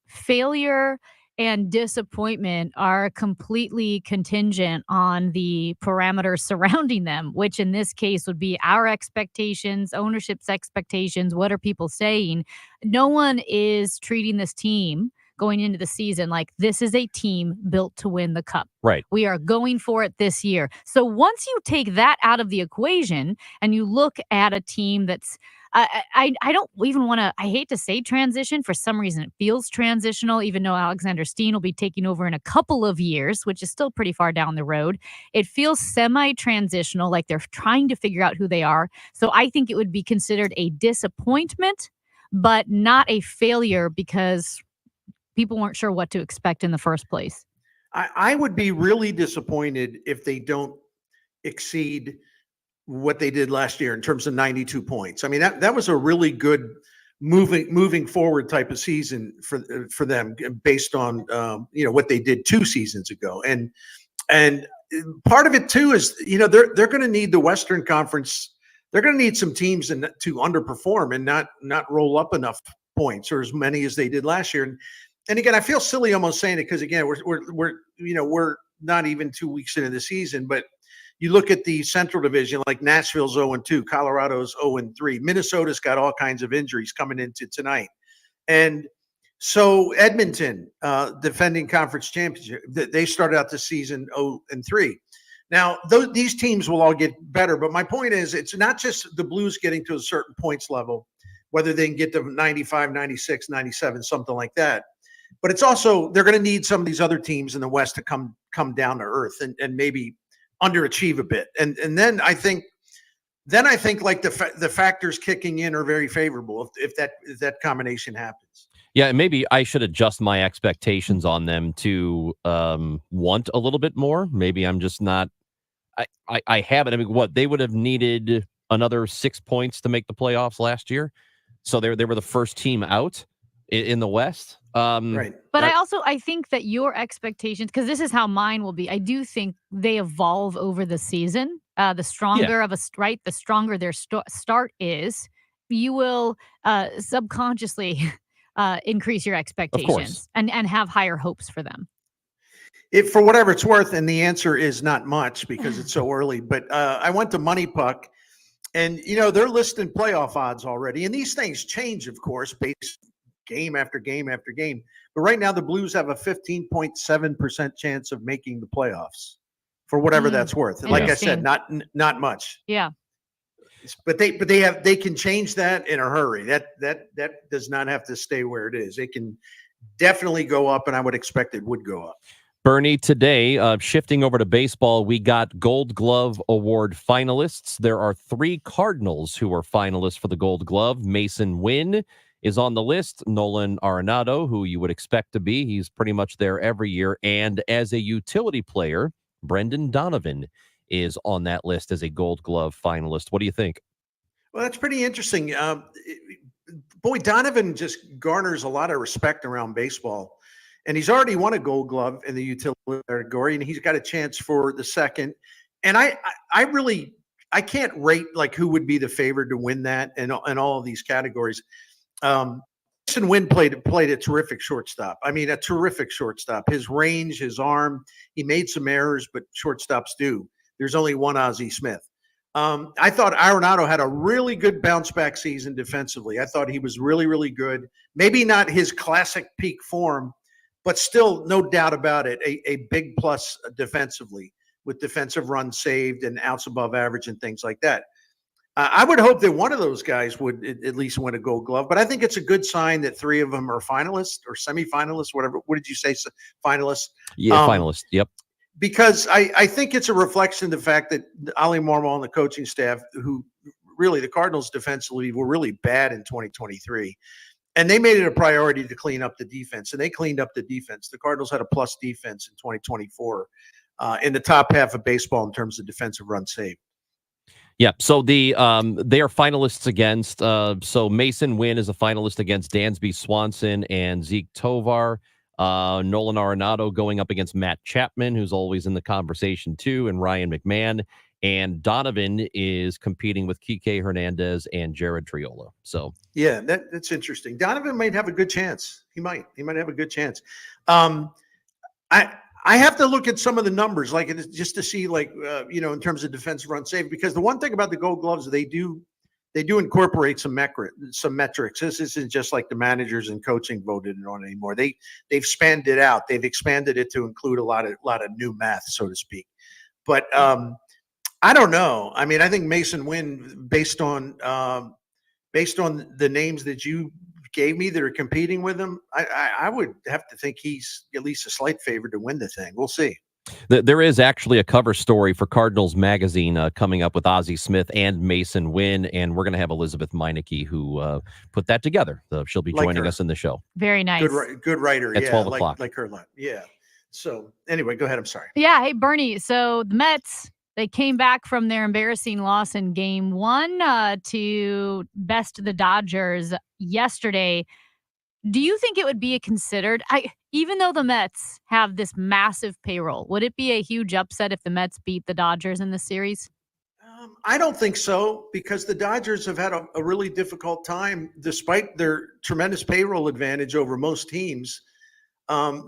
failure and disappointment are completely contingent on the parameters surrounding them, which in this case would be our expectations, ownership's expectations. What are people saying? No one is treating this team going into the season like this is a team built to win the cup. Right. We are going for it this year. So once you take that out of the equation and you look at a team that's I don't even want to, I hate to say transition. For some reason, it feels transitional, even though Alexander Steen will be taking over in a couple of years, which is still pretty far down the road. It feels semi-transitional, like they're trying to figure out who they are. So I think it would be considered a disappointment, but not a failure because people weren't sure what to expect in the first place. I would be really disappointed if they don't exceed what they did last year in terms of 92 points. I mean, that was a really good moving forward type of season for them based on what they did 2 seasons ago. And part of it too is they're going to need the Western Conference they're going to need some teams to underperform and not roll up enough points or as many as they did last year. And again, I feel silly almost saying it because again, we're not even 2 weeks into the season, but you look at the Central Division, like Nashville's 0-2, Colorado's 0-3, Minnesota's got all kinds of injuries coming into tonight, and so Edmonton, defending conference championship, they started out the season 0-3. Now, these teams will all get better, but my point is it's not just the Blues getting to a certain points level, whether they can get to 95, 96, 97, something like that. But it's also they're going to need some of these other teams in the West to come down to earth and maybe underachieve a bit. And then I think like the factors kicking in are very favorable if that combination happens. Yeah, and maybe I should adjust my expectations on them to want a little bit more. Maybe I'm just not. I haven't. I mean, what they would have needed another 6 points to make the playoffs last year, so they were the first team out in the West. Right. But I think that your expectations, because this is how mine will be. I do think they evolve over the season. The stronger the stronger their start is, you will subconsciously increase your expectations and have higher hopes for them. If for whatever it's worth, and the answer is not much because it's so early, but I went to Money Puck, and they're listing playoff odds already, and these things change, of course, based game after game after game. But right now, the Blues have a 15.7% chance of making the playoffs, for whatever that's worth. And like I said, not much. Yeah. But they can change that in a hurry. That does not have to stay where it is. It can definitely go up, and I would expect it would go up. Bernie, today, shifting over to baseball, we got Gold Glove Award finalists. There are 3 Cardinals who are finalists for the Gold Glove. Mason Wynn is on the list. Nolan Arenado, who you would expect to be. He's pretty much there every year. And as a utility player, Brendan Donovan is on that list as a Gold Glove finalist. What do you think? Well, that's pretty interesting. Boy, Donovan just garners a lot of respect around baseball. And he's already won a Gold Glove in the utility category, and he's got a chance for the second. And I can't rate like who would be the favorite to win that and all of these categories. Mason Wynn played a terrific shortstop. I mean, a terrific shortstop. His range, his arm, he made some errors, but shortstops do. There's only one Ozzie Smith. I thought Arenado had a really good bounce back season defensively. I thought he was really, really good. Maybe not his classic peak form, but still, no doubt about it, a big plus defensively with defensive runs saved and outs above average and things like that. I would hope that one of those guys would at least win a Gold Glove, but I think it's a good sign that 3 of them are finalists or semifinalists, whatever. What did you say? Finalists? Yeah, finalists. Yep. Because I think it's a reflection of the fact that Oli Marmol and the coaching staff, who really the Cardinals defensively were really bad in 2023. And they made it a priority to clean up the defense, and they cleaned up the defense. The Cardinals had a plus defense in 2024 in the top half of baseball in terms of defensive runs saved. Yeah, so they are finalists against. So Mason Wynn is a finalist against Dansby Swanson and Zeke Tovar. Nolan Arenado going up against Matt Chapman, who's always in the conversation too, and Ryan McMahon. And Donovan is competing with Kike Hernandez and Jared Triola. So yeah, that's interesting. Donovan might have a good chance. He might have a good chance. I have to look at some of the numbers, like just to see, like in terms of defensive run save, because the one thing about the Gold Gloves, they do incorporate some metrics. This isn't just like the managers and coaching voted on anymore. They've spanned it out. They've expanded it to include a lot of new math, so to speak. But I don't know. I mean, I think Mason Wynn, based on the names that you gave me that are competing with him, I would have to think he's at least a slight favorite to win the thing. We'll see. There is actually a cover story for Cardinals Magazine coming up with Ozzie Smith and Mason Wynn, and we're going to have Elizabeth Meineke who put that together. She'll be joining us in the show. Very nice. Good writer. At 12 o'clock. Like her. Yeah. So anyway, go ahead. I'm sorry. Yeah. Hey, Bernie. So the Mets, they came back from their embarrassing loss in Game 1 to best the Dodgers yesterday. Do you think it would be considered, even though the Mets have this massive payroll, would it be a huge upset if the Mets beat the Dodgers in the series? I don't think so, because the Dodgers have had a really difficult time, despite their tremendous payroll advantage over most teams.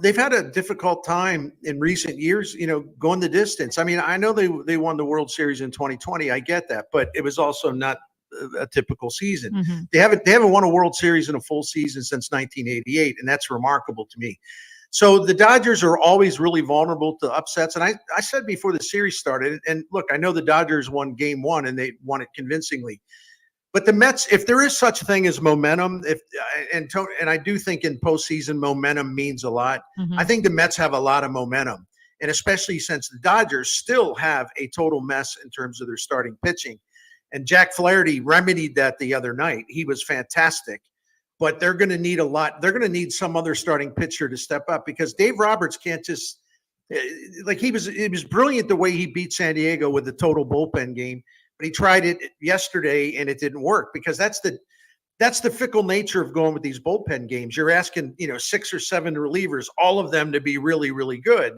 They've had a difficult time in recent years, going the distance. I mean, I know they won the World Series in 2020. I get that, but it was also not a typical season. Mm-hmm. They haven't won a World Series in a full season since 1988, and that's remarkable to me. So the Dodgers are always really vulnerable to upsets. And I said before the series started, and look, I know the Dodgers won game one and they won it convincingly. But the Mets, if there is such a thing as momentum, and I do think in postseason momentum means a lot. Mm-hmm. I think the Mets have a lot of momentum, and especially since the Dodgers still have a total mess in terms of their starting pitching. And Jack Flaherty remedied that the other night. He was fantastic. But they're going to need a lot. They're going to need some other starting pitcher to step up, because Dave Roberts can't just it was brilliant the way he beat San Diego with the total bullpen game, but he tried it yesterday and it didn't work, because that's the fickle nature of going with these bullpen games. You're asking 6 or 7 relievers, all of them to be really, really good.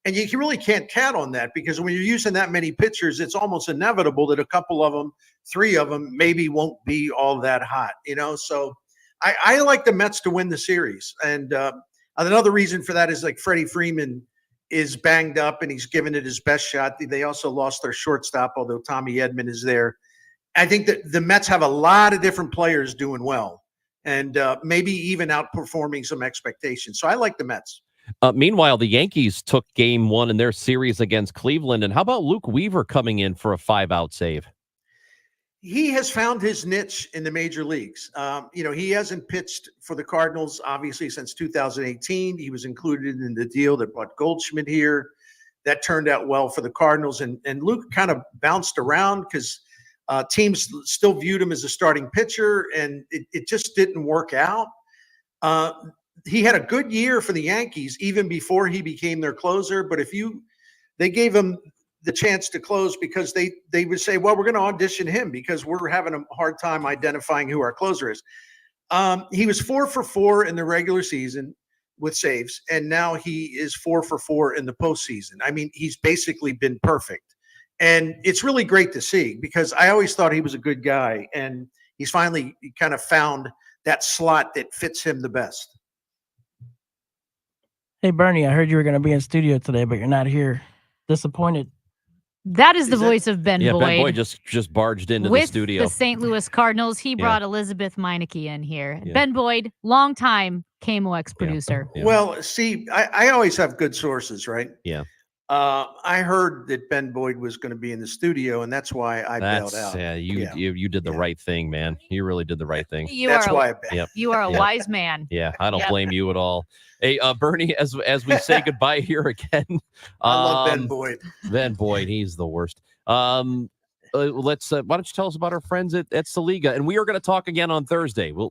And you really can't count on that, because when you're using that many pitchers, it's almost inevitable that a couple of them, 3 of them maybe won't be all that hot, So I like the Mets to win the series. And another reason for that is, like, Freddie Freeman is banged up and he's given it his best shot. They also lost their shortstop, although Tommy Edman is there. I think that the Mets have a lot of different players doing well, and maybe even outperforming some expectations. So I like the Mets. Meanwhile, the Yankees took game 1 in their series against Cleveland. And how about Luke Weaver coming in for a 5-out save? He has found his niche in the major leagues. He hasn't pitched for the Cardinals, obviously, since 2018. He was included in the deal that brought Goldschmidt here. That turned out well for the Cardinals. And Luke kind of bounced around because teams still viewed him as a starting pitcher, and it just didn't work out. He had a good year for the Yankees even before he became their closer. But they gave him the chance to close, because they would say, well, we're going to audition him because we're having a hard time identifying who our closer is. He was 4 for 4 in the regular season with saves, and now he is 4 for 4 in the postseason. I mean, he's basically been perfect. And it's really great to see, because I always thought he was a good guy, and he's finally kind of found that slot that fits him the best. Hey, Bernie, I heard you were going to be in studio today, but you're not here. Disappointed. That is the voice of Ben Boyd. Ben Boyd just barged into the studio. With the St. Louis Cardinals. He brought Elizabeth Meineke in here. Yeah. Ben Boyd, longtime KMOX producer. Yeah. Well, see, I always have good sources, right? Yeah. I heard that Ben Boyd was going to be in the studio, and that's why I bailed out. Yeah, you did the right thing, man. You really did the right thing. That's why I bailed. Yep. You are a wise man. Yeah, I don't blame you at all. Hey, Bernie, as we say goodbye here again. I love Ben Boyd. Ben Boyd, he's the worst. Why don't you tell us about our friends at Saliga? And we are going to talk again on Thursday. You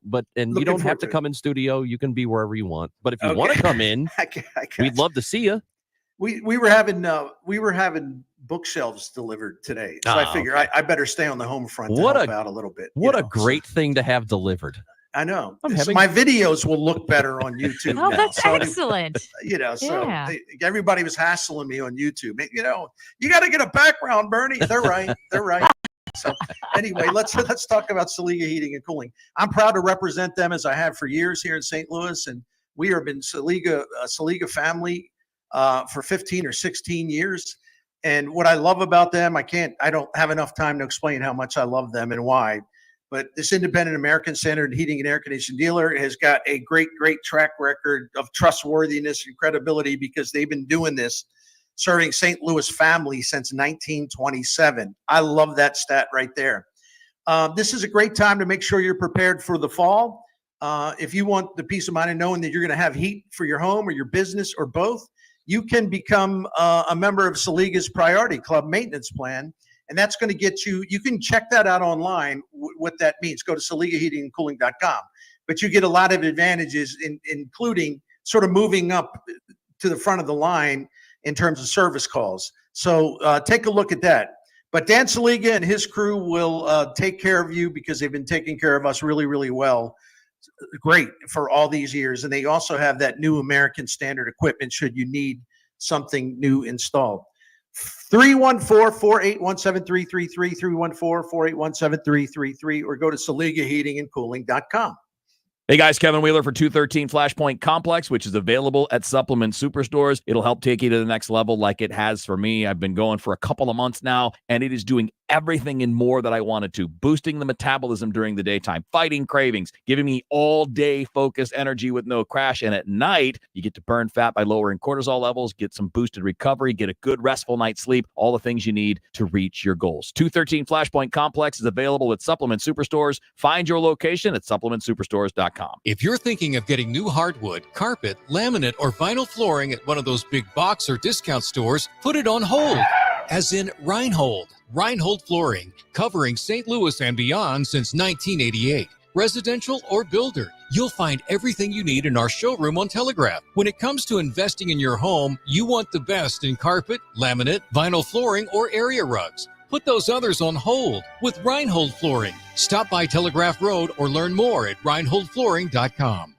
don't have to come in studio. You can be wherever you want. But if you want to come in, we'd love to see you. We were having bookshelves delivered today, so I figure I better stay on the home front to help out a little bit. What a great thing to have delivered. I know. My videos will look better on YouTube. Oh, that's excellent. Everybody was hassling me on YouTube. You got to get a background, Bernie. They're right. So anyway, let's talk about Saliga Heating and Cooling. I'm proud to represent them, as I have for years here in St. Louis, and we have been Saliga family for 15 or 16 years. And what I love about them, I don't have enough time to explain how much I love them and why. But this independent American-centered heating and air conditioning dealer has got a great, great track record of trustworthiness and credibility, because they've been doing this, serving St. Louis family since 1927. I love that stat right there. This is a great time to make sure you're prepared for the fall. If you want the peace of mind of knowing that you're going to have heat for your home or your business or both, you can become a member of Saliga's Priority Club maintenance plan. And that's going to get you can check that out online, what that means. Go to SaligaHeatingandCooling.com. But you get a lot of advantages, including sort of moving up to the front of the line in terms of service calls. So take a look at that. But Dan Saliga and his crew will take care of you, because they've been taking care of us really, really well. Great for all these years. And they also have that new American standard equipment should you need something new installed. 314-481-7333, 314-481-7333, or go to SaligaHeatingandCooling.com. Hey guys, Kevin Wheeler for 213 Flashpoint Complex, which is available at Supplement Superstores. It'll help take you to the next level like it has for me. I've been going for a couple of months now, and it is doing everything and more that I wanted to, boosting the metabolism during the daytime, fighting cravings, giving me all-day focused energy with no crash, and at night, you get to burn fat by lowering cortisol levels, get some boosted recovery, get a good restful night's sleep, all the things you need to reach your goals. 213 Flashpoint Complex is available at Supplement Superstores. Find your location at supplementsuperstores.com. If you're thinking of getting new hardwood, carpet, laminate, or vinyl flooring at one of those big box or discount stores, put it on hold, as in Reinhold. Reinhold Flooring, covering St. Louis and beyond since 1988. Residential or builder, you'll find everything you need in our showroom on Telegraph. When it comes to investing in your home, you want the best in carpet, laminate, vinyl flooring, or area rugs. Put those others on hold with Reinhold Flooring. Stop by Telegraph Road or learn more at reinholdflooring.com.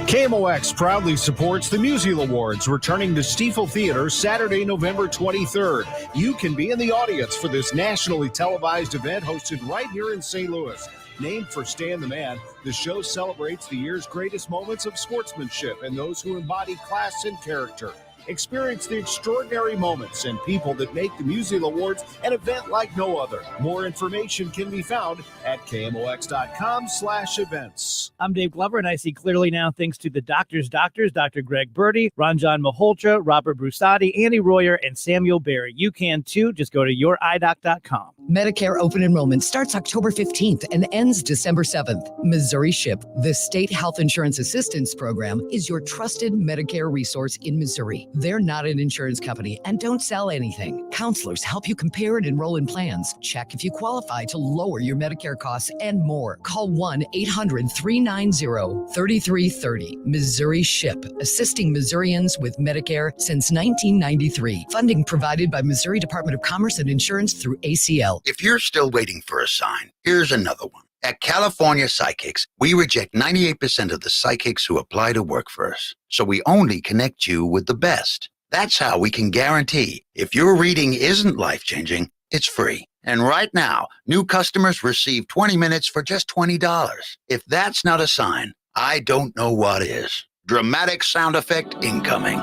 KMOX proudly supports the Musial Awards, returning to Stiefel Theater Saturday, November 23rd. You can be in the audience for this nationally televised event hosted right here in St. Louis. Named for Stan the Man, the show celebrates the year's greatest moments of sportsmanship and those who embody class and character. Experience the extraordinary moments and people that make the Musial Awards an event like no other. More information can be found at KMOX.com/events. I'm Dave Glover, and I see clearly now thanks to the doctors, Dr. Greg Birdie, Ranjan Malhotra, Robert Brusati, Andy Royer, and Samuel Barry. You can too. Just go to youridoc.com. Medicare open enrollment starts October 15th and ends December 7th. Missouri SHIP, the State Health Insurance Assistance Program, is your trusted Medicare resource in Missouri. They're not an insurance company and don't sell anything. Counselors help you compare and enroll in plans, check if you qualify to lower your Medicare costs, and more. Call 1-800-390-3330. Missouri SHIP, assisting Missourians with Medicare since 1993. Funding provided by Missouri Department of Commerce and Insurance through ACL. If you're still waiting for a sign, here's another one. At California Psychics, we reject 98% of the psychics who apply to work for us. So we only connect you with the best. That's how we can guarantee if your reading isn't life-changing, it's free. And right now, new customers receive 20 minutes for just $20. If that's not a sign, I don't know what is. Dramatic sound effect incoming.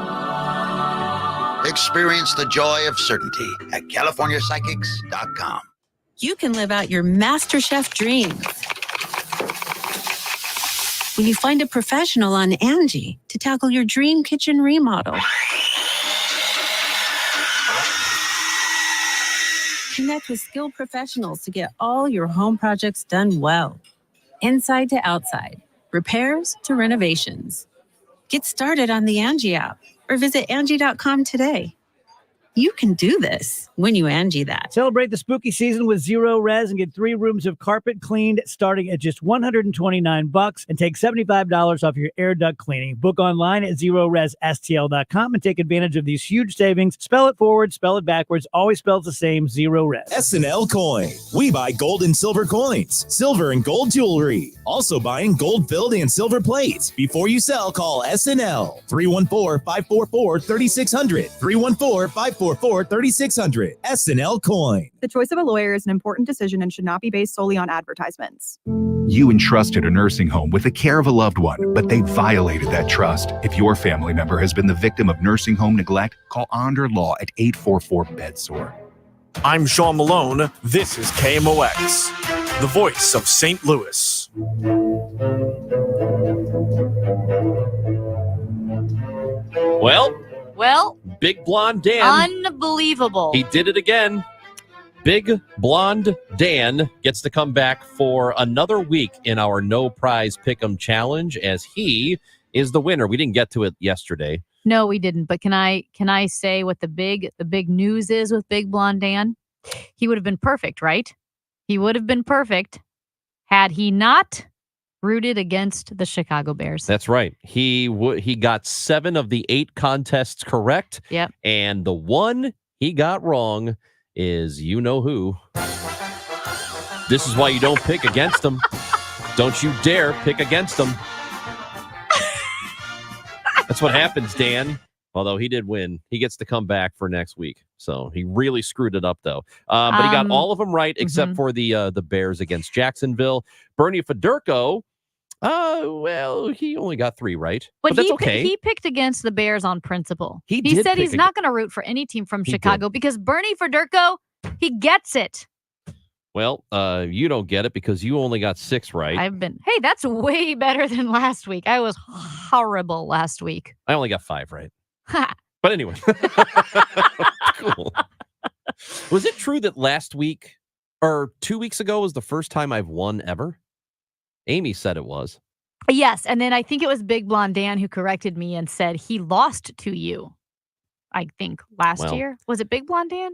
Experience the joy of certainty at CaliforniaPsychics.com. You can live out your MasterChef dreams when you find a professional on Angie to tackle your dream kitchen remodel. Connect with skilled professionals to get all your home projects done well. Inside to outside, repairs to renovations. Get started on the Angie app or visit Angie.com today. You can do this when you Angie that. Celebrate the spooky season with Zero Res and get 3 rooms of carpet cleaned starting at just $129 and take $75 off your air duct cleaning. Book online at ZeroResSTL.com and take advantage of these huge savings. Spell it forward, spell it backwards, always spells the same, Zero Res. SNL Coin. We buy gold and silver coins, silver and gold jewelry. Also buying gold-filled and silver plates. Before you sell, call SNL. 314-544-3600. 314-544-3600. SNL Coin. The choice of a lawyer is an important decision and should not be based solely on advertisements. You entrusted a nursing home with the care of a loved one, but they violated that trust. If your family member has been the victim of nursing home neglect, call Onder Law at 844-BEDSOR. I'm Sean Malone. This is KMOX, the voice of St. Louis. Well, Big Blonde Dan. Unbelievable. He did it again. Big Blonde Dan gets to come back for another week in our No Prize Pick'em Challenge as he is the winner. We didn't get to it yesterday. No, we didn't. But can I say what the big news is with Big Blonde Dan? He would have been perfect, right? He would have been perfect had he not rooted against the Chicago Bears. That's right. He got 7 of the 8 contests correct. Yep. And the one he got wrong is you know who. This is why you don't pick against them. Don't you dare pick against them. That's what happens, Dan. Although he did win. He gets to come back for next week. So he really screwed it up, though. But he got all of them right except for the Bears against Jacksonville. Bernie Federko, well, he only got 3 right. But that's okay. He picked against the Bears on principle. He said he's not going to root for any team from Chicago because Bernie Federko, he gets it. Well, you don't get it because you only got 6 right. Hey, that's way better than last week. I was horrible last week. I only got 5 right. But anyway. Cool. Was it true that last week or 2 weeks ago was the first time I've won ever? Amy said it was. Yes, and then I think it was Big Blonde Dan who corrected me and said he lost to you, I think, last year. Was it Big Blonde Dan?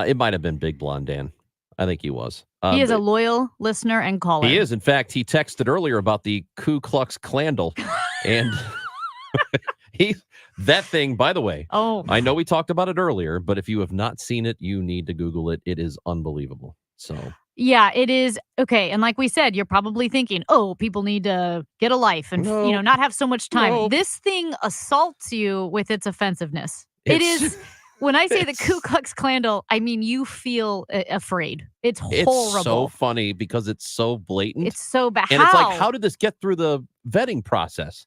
It might have been Big Blonde Dan. I think he was. He is a loyal listener and caller. He is. In fact, he texted earlier about the Ku Klux Klandel. And that thing, by the way, I know we talked about it earlier, but if you have not seen it, you need to Google it. It is unbelievable. So... Yeah, it is. Okay. And like we said, you're probably thinking, people need to get a life and, not have so much time. Nope. This thing assaults you with its offensiveness. It is. When I say the Ku Klux Klandel, I mean, you feel afraid. It's horrible. It's so funny because it's so blatant. It's so bad. And it's like, how did this get through the vetting process?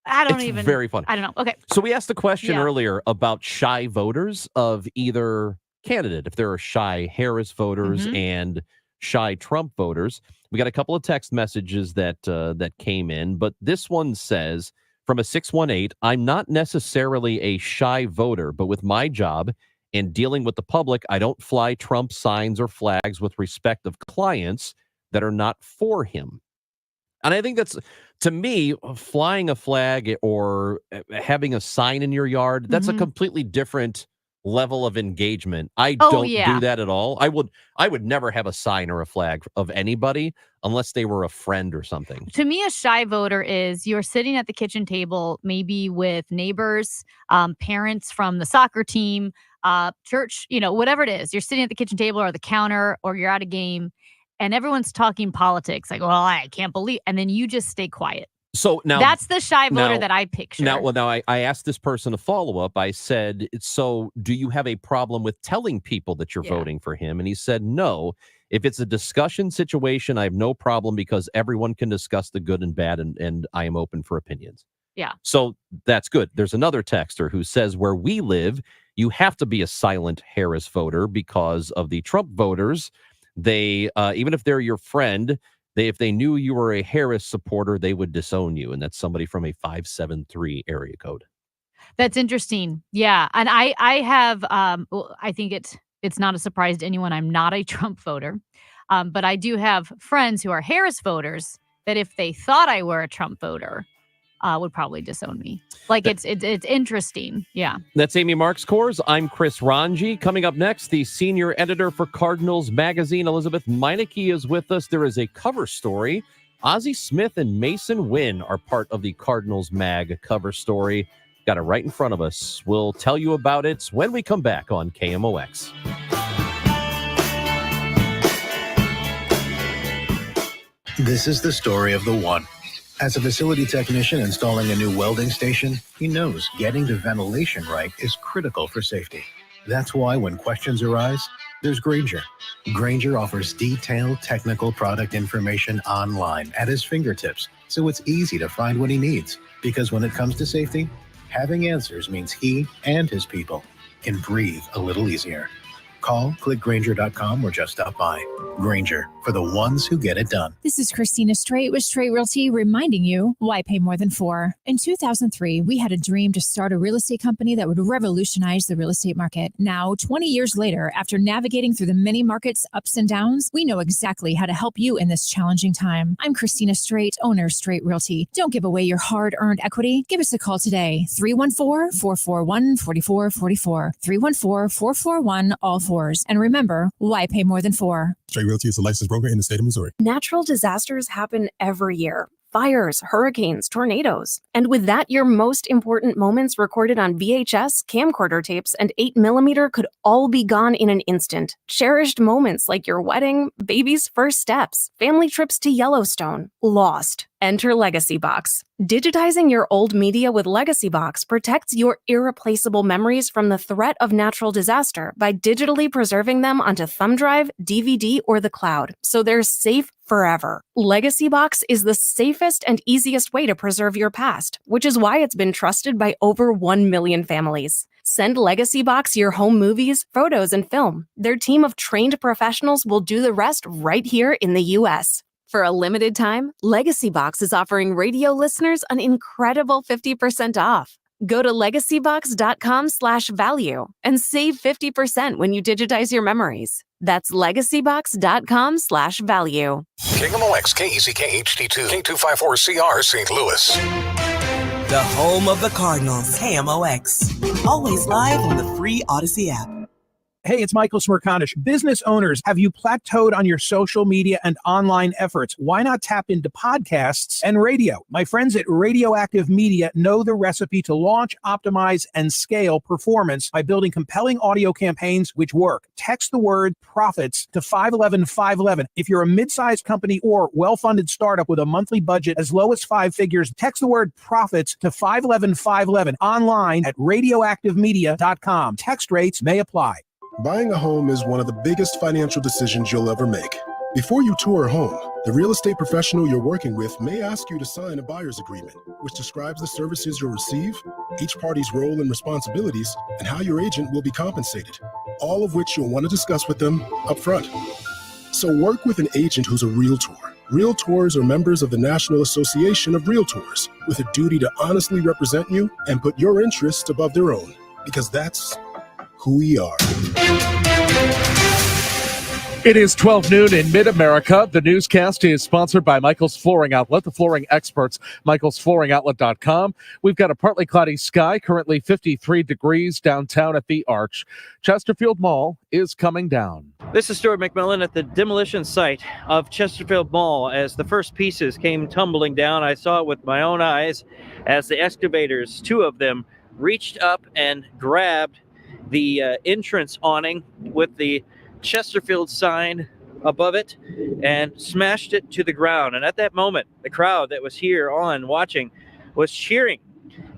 It's very funny. I don't know. Okay. So we asked the question earlier about shy voters of either candidate, if there are shy Harris voters and shy Trump voters. We got a couple of text messages that came in, but this one says from a 618, I'm not necessarily a shy voter, but with my job and dealing with the public, I don't fly Trump signs or flags with respect of clients that are not for him. And I think that's, to me, flying a flag or having a sign in your yard, that's a completely different level of engagement. I don't do that at all. I would never have a sign or a flag of anybody unless they were a friend or something. To me, a shy voter is you're sitting at the kitchen table, maybe with neighbors, parents from the soccer team, church, whatever it is. You're sitting at the kitchen table or the counter, or you're at a game, and everyone's talking politics. Like, well, I can't believe, and then you just stay quiet. So now that's the shy voter that I picture. Now I asked this person a follow-up. I said, so do you have a problem with telling people that you're voting for him? And he said, no. If it's a discussion situation, I have no problem because everyone can discuss the good and bad, and I am open for opinions. Yeah. So that's good. There's another texter who says, where we live, you have to be a silent Harris voter because of the Trump voters. They, even if they're your friend, if they knew you were a Harris supporter, they would disown you. And that's somebody from a 573 area code. That's interesting. Yeah. And I have, I think it's not a surprise to anyone. I'm not a Trump voter. But I do have friends who are Harris voters that if they thought I were a Trump voter, would probably disown me. Like it's interesting. Yeah. That's Amy Marks-Kors. I'm Chris Ranji. Coming up next, the senior editor for Cardinals Magazine, Elizabeth Meineke, is with us. There is a cover story. Ozzie Smith and Mason Wynn are part of the Cardinals Mag cover story. Got it right in front of us. We'll tell you about it when we come back on KMOX. This is the story of the one. As a facility technician installing a new welding station, he knows getting the ventilation right is critical for safety. That's why when questions arise, there's Grainger. Grainger offers detailed technical product information online at his fingertips, so it's easy to find what he needs. Because when it comes to safety, having answers means he and his people can breathe a little easier. Call, click Grainger.com, or just stop by. Grainger, for the ones who get it done. This is Christina Straight with Straight Realty reminding you why pay more than 4. In 2003, we had a dream to start a real estate company that would revolutionize the real estate market. Now, 20 years later, after navigating through the many markets' ups and downs, we know exactly how to help you in this challenging time. I'm Christina Straight, owner of Straight Realty. Don't give away your hard-earned equity. Give us a call today, 314-441-4444, 314-441-ALL4. And remember, why pay more than 4? Straight Realty is a licensed broker in the state of Missouri. Natural disasters happen every year. Fires, hurricanes, tornadoes. And with that, your most important moments recorded on VHS, camcorder tapes, and 8mm could all be gone in an instant. Cherished moments like your wedding, baby's first steps, family trips to Yellowstone, lost. Enter Legacy Box. Digitizing your old media with Legacy Box protects your irreplaceable memories from the threat of natural disaster by digitally preserving them onto thumb drive, DVD, or the cloud, so they're safe forever. Legacy Box is the safest and easiest way to preserve your past, which is why it's been trusted by over 1 million families. Send Legacy Box your home movies, photos, and film. Their team of trained professionals will do the rest right here in the U.S. For a limited time, Legacy Box is offering radio listeners an incredible 50% off. Go to legacybox.com/value and save 50% when you digitize your memories. That's legacybox.com/value. KMOX, KEZK HD2, K254CR, St. Louis. The home of the Cardinals, KMOX. Always live on the free Odyssey app. Hey, it's Michael Smerconish. Business owners, have you plateaued on your social media and online efforts? Why not tap into podcasts and radio? My friends at Radioactive Media know the recipe to launch, optimize, and scale performance by building compelling audio campaigns which work. Text the word profits to 511-511. If you're a mid-sized company or well-funded startup with a monthly budget as low as 5 figures, text the word profits to 511-511 online at radioactivemedia.com. Text rates may apply. Buying a home is one of the biggest financial decisions you'll ever make. Before you tour a home, the real estate professional you're working with may ask you to sign a buyer's agreement, which describes the services you'll receive, each party's role and responsibilities, and how your agent will be compensated, all of which you'll want to discuss with them up front. So work with an agent who's a Realtor. Realtors are members of the National Association of Realtors with a duty to honestly represent you and put your interests above their own, because that's who we are. It is 12 noon in mid-America. The newscast is sponsored by Michael's Flooring Outlet, the flooring experts, michaelsflooringoutlet.com. We've got a partly cloudy sky, currently 53 degrees downtown at the Arch. Chesterfield Mall is coming down. This is Stuart McMillan at the demolition site of Chesterfield Mall. As the first pieces came tumbling down, I saw it with my own eyes as the excavators, 2 of them, reached up and grabbed the entrance awning with the Chesterfield sign above it and smashed it to the ground. And at that moment, the crowd that was here on watching was cheering.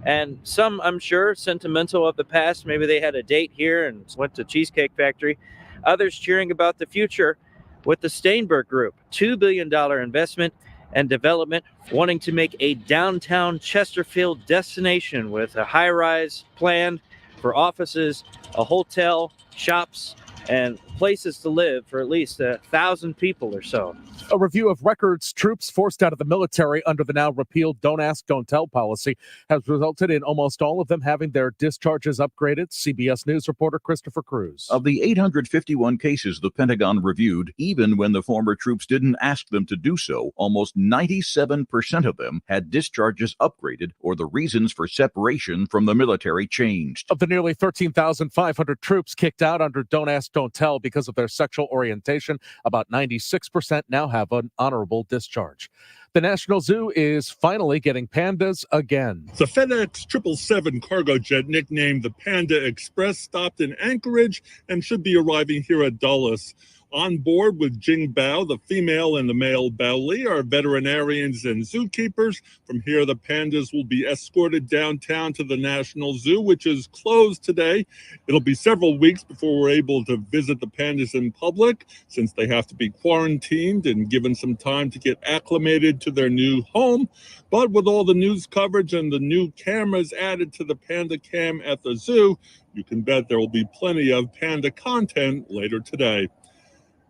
And some, I'm sure, sentimental of the past. Maybe they had a date here and went to Cheesecake Factory. Others cheering about the future with the Steinberg Group. $2 billion investment and development, wanting to make a downtown Chesterfield destination with a high-rise plan for offices, a hotel, shops, and places to live for at least 1,000 people or so. A review of records troops forced out of the military under the now repealed Don't Ask, Don't Tell policy has resulted in almost all of them having their discharges upgraded. CBS News reporter Christopher Cruz. Of the 851 cases the Pentagon reviewed, even when the former troops didn't ask them to do so, almost 97% of them had discharges upgraded or the reasons for separation from the military changed. Of the nearly 13,500 troops kicked out under Don't Ask, Don't Tell because of their sexual orientation, about 96% now have an honorable discharge. The National Zoo is finally getting pandas again. The FedEx 777 cargo jet, nicknamed the Panda Express, stopped in Anchorage and should be arriving here at Dulles. On board with Jing Bao, the female and the male Bao Li are veterinarians and zookeepers. From here, the pandas will be escorted downtown to the National Zoo, which is closed today. It'll be several weeks before we're able to visit the pandas in public, since they have to be quarantined and given some time to get acclimated to their new home. But with all the news coverage and the new cameras added to the Panda Cam at the zoo, you can bet there will be plenty of panda content later today.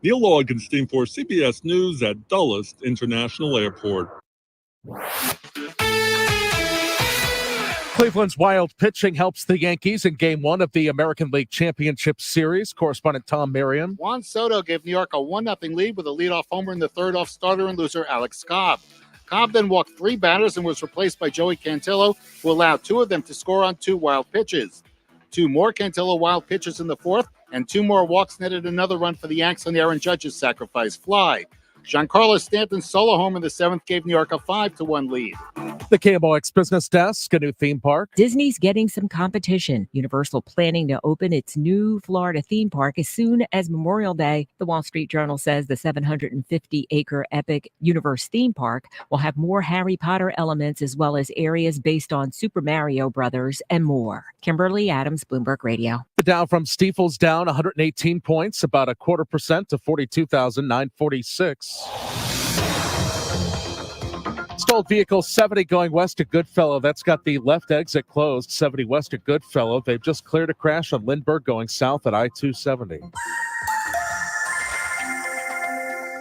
Neil Augenstein for CBS News at Dulles International Airport. Cleveland's wild pitching helps the Yankees in Game 1 of the American League Championship Series. Correspondent Tom Merriam. Juan Soto gave New York a 1-0 lead with a leadoff homer in the third off starter and loser Alex Cobb. Cobb then walked 3 batters and was replaced by Joey Cantillo, who allowed 2 of them to score on 2 wild pitches. 2 more Cantillo wild pitches in the fourth, and 2 more walks netted another run for the Yanks on Aaron Judge's sacrifice fly. Giancarlo Stanton's solo home in the 7th gave New York a 5-1 lead. The KMOX Business Desk, a new theme park. Disney's getting some competition. Universal planning to open its new Florida theme park as soon as Memorial Day. The Wall Street Journal says the 750-acre Epic Universe theme park will have more Harry Potter elements as well as areas based on Super Mario Brothers and more. Kimberly Adams, Bloomberg Radio. The Dow from Stifel's down 118 points, about 0.25% to 42,946. Stalled vehicle 70 going west to Goodfellow. That's got the left exit closed. 70 west to Goodfellow. They've just cleared a crash on Lindbergh going south at I-270.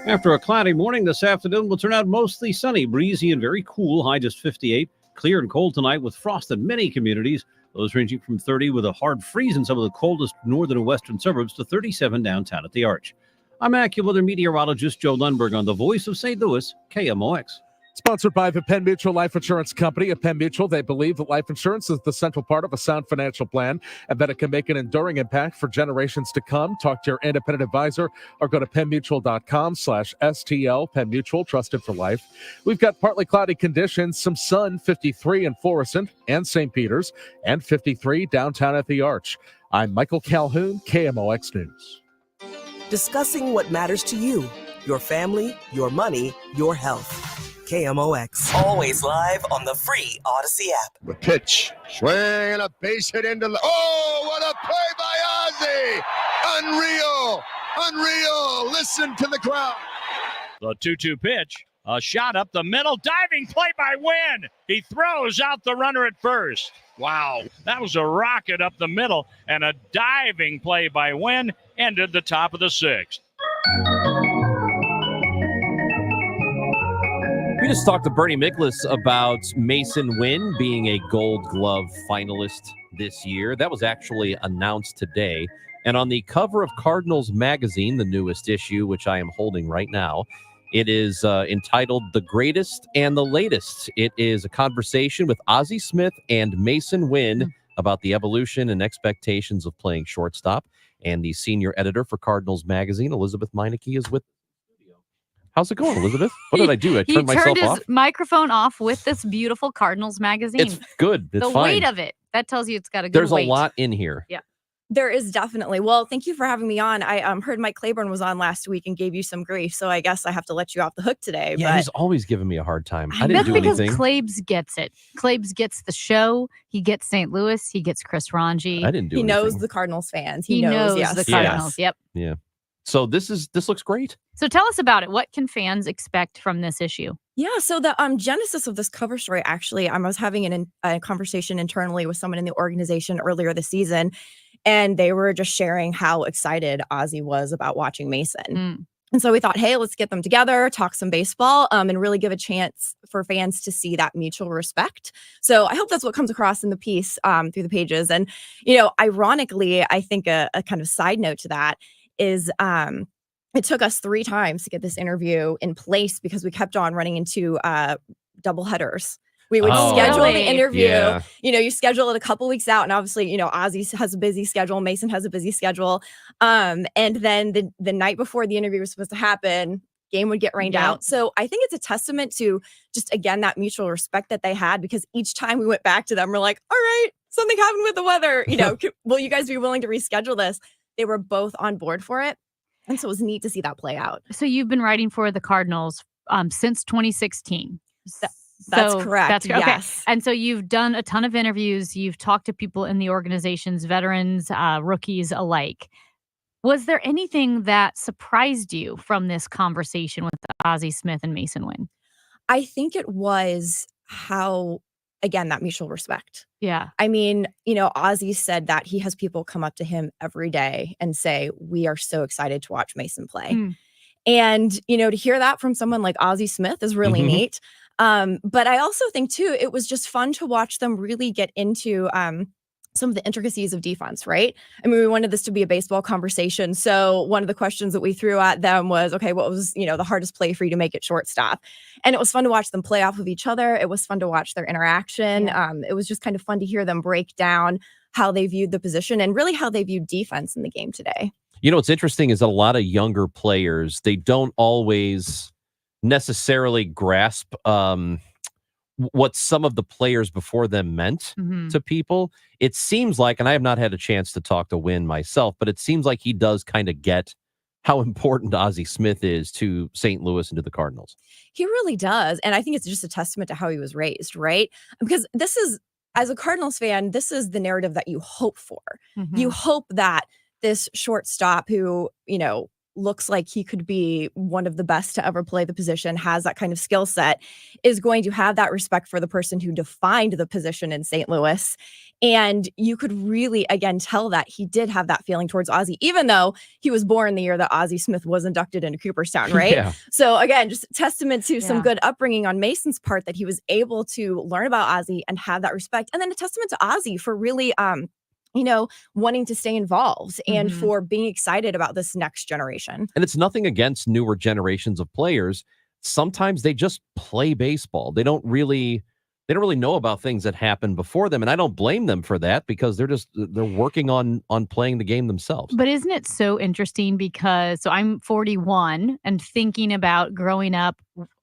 After a cloudy morning this afternoon, will turn out mostly sunny, breezy, and very cool. High just 58. Clear and cold tonight with frost in many communities. Those ranging from 30 with a hard freeze in some of the coldest northern and western suburbs to 37 downtown at the Arch. I'm AccuWeather meteorologist Joe Lundberg on the Voice of St. Louis, KMOX. Sponsored by the Penn Mutual Life Insurance Company. At Penn Mutual, they believe that life insurance is the central part of a sound financial plan and that it can make an enduring impact for generations to come. Talk to your independent advisor or go to PennMutual.com/STL. Penn Mutual, trusted for life. We've got partly cloudy conditions, some sun, 53 in Florissant and St. Peters, and 53 downtown at the Arch. I'm Michael Calhoun, KMOX News. Discussing what matters to you, your family, your money, your health. KMOX. Always live on the free Odyssey app. The pitch. Swing and a base hit into oh, what a play by Ozzie! Unreal! Unreal! Listen to the crowd. The 2-2 pitch. A shot up the middle. Diving play by Wynn. He throws out the runner at first. Wow. That was a rocket up the middle. And a diving play by Wynn ended the top of the 6th. We just talked to Bernie Miklasz about Masyn Winn being a Gold Glove finalist this year. That was actually announced today. And on the cover of Cardinals Magazine, the newest issue, which I am holding right now, it is entitled The Greatest and the Latest. It is a conversation with Ozzie Smith and Masyn Winn about the evolution and expectations of playing shortstop. And the senior editor for Cardinals Magazine, Elizabeth Meineke, is with. How's it going, Elizabeth? What did I do? I turned myself off? He turned his microphone off with this beautiful Cardinals magazine. It's good. It's the fine. weight of it. That tells you it's got a good There's weight. a lot in here. Yeah. There is definitely. Well, thank you for having me on. I heard Mike Claiborne was on last week and gave you some grief, so I guess I have to let you off the hook today. Yeah, but he's always giving me a hard time. I didn't That's do because anything. Claibs gets it. Claibs gets the show. He gets St. Louis. He gets Chris Ranji. I didn't do he anything. knows the Cardinals fans. He knows yes. the Cardinals. Yep. Yeah. So this looks great. So tell us about it. What can fans expect from this issue? Yeah, so the genesis of this cover story, actually, I was having a conversation internally with someone in the organization earlier this season, and they were just sharing how excited Ozzie was about watching Masyn. And so we thought, hey, let's get them together, talk some baseball, and really give a chance for fans to see that mutual respect. So I hope that's what comes across in the piece through the pages. And, ironically, I think a kind of side note to that is it took us 3 times to get this interview in place because we kept on running into double headers. We would schedule the interview. Yeah. You schedule it a couple weeks out, and obviously, Ozzie has a busy schedule. Masyn has a busy schedule. And then the night before the interview was supposed to happen, game would get rained out. So I think it's a testament to just, again, that mutual respect that they had, because each time we went back to them, we're like, all right, something happened with the weather. Will you guys be willing to reschedule this? They were both on board for it. And so it was neat to see that play out. So you've been writing for the Cardinals since 2016. That's correct. Okay. Yes. And so you've done a ton of interviews. You've talked to people in the organizations, veterans, rookies alike. Was there anything that surprised you from this conversation with Ozzie Smith and Masyn Winn? I think it was how, again, that mutual respect. Yeah. I mean, Ozzie said that he has people come up to him every day and say, we are so excited to watch Masyn play. And, to hear that from someone like Ozzie Smith is really neat. But I also think, too, it was just fun to watch them really get into some of the intricacies of defense, right? I mean, we wanted this to be a baseball conversation. So one of the questions that we threw at them was, okay, what was, the hardest play for you to make at shortstop? And it was fun to watch them play off of each other. It was fun to watch their interaction. Yeah. It was just kind of fun to hear them break down how they viewed the position and really how they viewed defense in the game today. What's interesting is that a lot of younger players, they don't always necessarily grasp what some of the players before them meant to people. It seems like, and I have not had a chance to talk to Wynn myself, but it seems like he does kind of get how important Ozzie Smith is to St. Louis and to the Cardinals. He really does. And I think it's just a testament to how he was raised, right? Because this is, as a Cardinals fan, this is the narrative that you hope for. You hope that this shortstop who, looks like he could be one of the best to ever play the position, has that kind of skill set, is going to have that respect for the person who defined the position in St. Louis. And you could really, again, tell that he did have that feeling towards Ozzie, even though he was born the year that Ozzie Smith was inducted into Cooperstown, right? Yeah. So again, just testament to some good upbringing on Mason's part that he was able to learn about Ozzie and have that respect. And then a testament to Ozzie for really, wanting to stay involved and for being excited about this next generation. And it's nothing against newer generations of players. Sometimes they just play baseball. They don't really know about things that happened before them. And I don't blame them for that, because they're working on playing the game themselves. But isn't it so interesting? Because I'm 41 and thinking about growing up,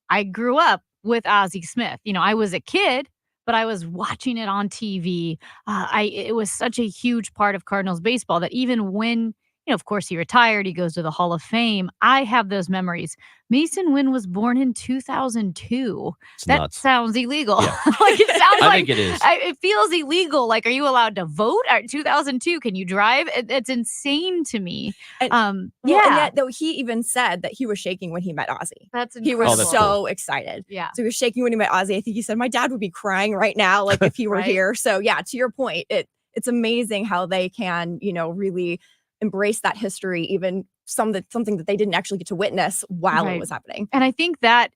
I grew up with Ozzie Smith. I was a kid, but I was watching it on TV. It was such a huge part of Cardinals baseball that even when, of course, he retired, he goes to the Hall of Fame. I have those memories. Masyn Winn was born in 2002. That nuts. Sounds illegal. Yeah. It sounds I think it is. It feels illegal. Are you allowed to vote? 2002, can you drive? It's insane to me. And yet, though, he even said that he was shaking when he met Ozzie. That's He incredible. was so excited. Yeah. So he was shaking when he met Ozzie. I think he said, my dad would be crying right now, like if he were here. So yeah, to your point, it's amazing how they can, really embrace that history, even something that they didn't actually get to witness while it was happening. And I think that,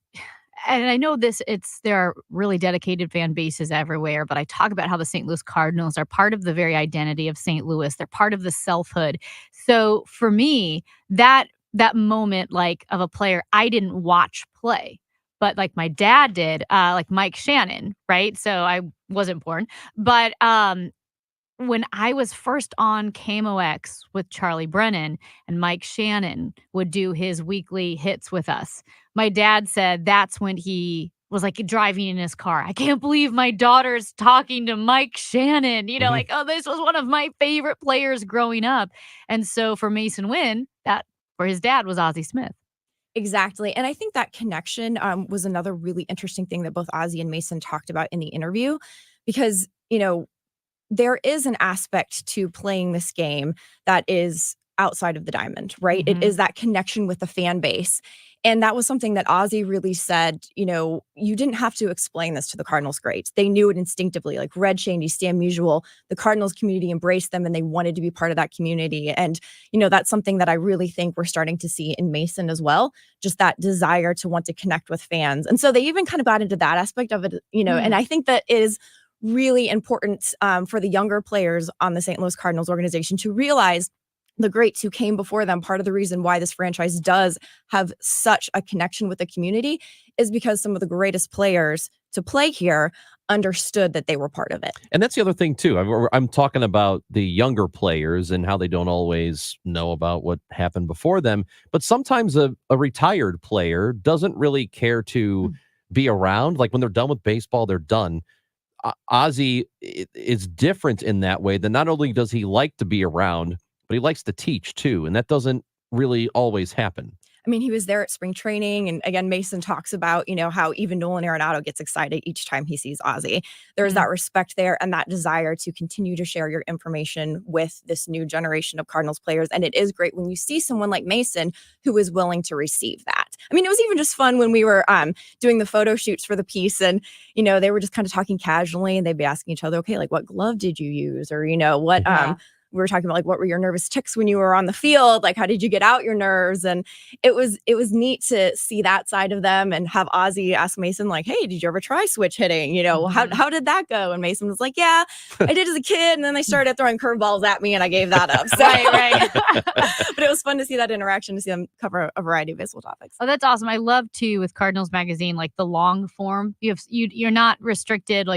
and I know there are really dedicated fan bases everywhere, but I talk about how the St. Louis Cardinals are part of the very identity of St. Louis. They're part of the selfhood. So for me, that moment, of a player I didn't watch play, but my dad did, like Mike Shannon, right? So I wasn't born, but when I was first on KMOX with Charlie Brennan and Mike Shannon would do his weekly hits with us, my dad said that's when he was driving in his car. I can't believe my daughter's talking to Mike Shannon, this was one of my favorite players growing up. And so for Masyn Winn, that for his dad was Ozzie Smith. Exactly. And I think that connection was another really interesting thing that both Ozzie and Masyn talked about in the interview, because, there is an aspect to playing this game that is outside of the diamond, right? It is that connection with the fan base. And that was something that Ozzie really said, you didn't have to explain this to the Cardinals greats. They knew it instinctively, like Red Shandy, Stan Musial, the Cardinals community embraced them and they wanted to be part of that community. And, that's something that I really think we're starting to see in Masyn as well, just that desire to want to connect with fans. And so they even kind of got into that aspect of it, and I think that is really important for the younger players on the St. Louis Cardinals organization to realize the greats who came before them. Part of the reason why this franchise does have such a connection with the community is because some of the greatest players to play here understood that they were part of it. And that's the other thing too. I'm talking about the younger players and how they don't always know about what happened before them. But sometimes a retired player doesn't really care to be around. When they're done with baseball, they're done. Ozzie is different in that way, that not only does he like to be around, but he likes to teach too. And that doesn't really always happen. I mean, he was there at spring training. And again, Masyn talks about, how even Nolan Arenado gets excited each time he sees Ozzie. There's that respect there and that desire to continue to share your information with this new generation of Cardinals players. And it is great when you see someone like Masyn who is willing to receive that. I mean, it was even just fun when we were doing the photo shoots for the piece and, they were just kind of talking casually and they'd be asking each other, okay, what glove did you use? Or, what, we were talking about what were your nervous tics when you were on the field? How did you get out your nerves? And it was neat to see that side of them and have Ozzie ask Masyn, hey, did you ever try switch hitting? How did that go? And Masyn was like, yeah, I did as a kid. And then they started throwing curveballs at me and I gave that up. So, right. But it was fun to see that interaction, to see them cover a variety of baseball topics. Oh, that's awesome. I love too with Cardinals Magazine, the long form. You're not restricted,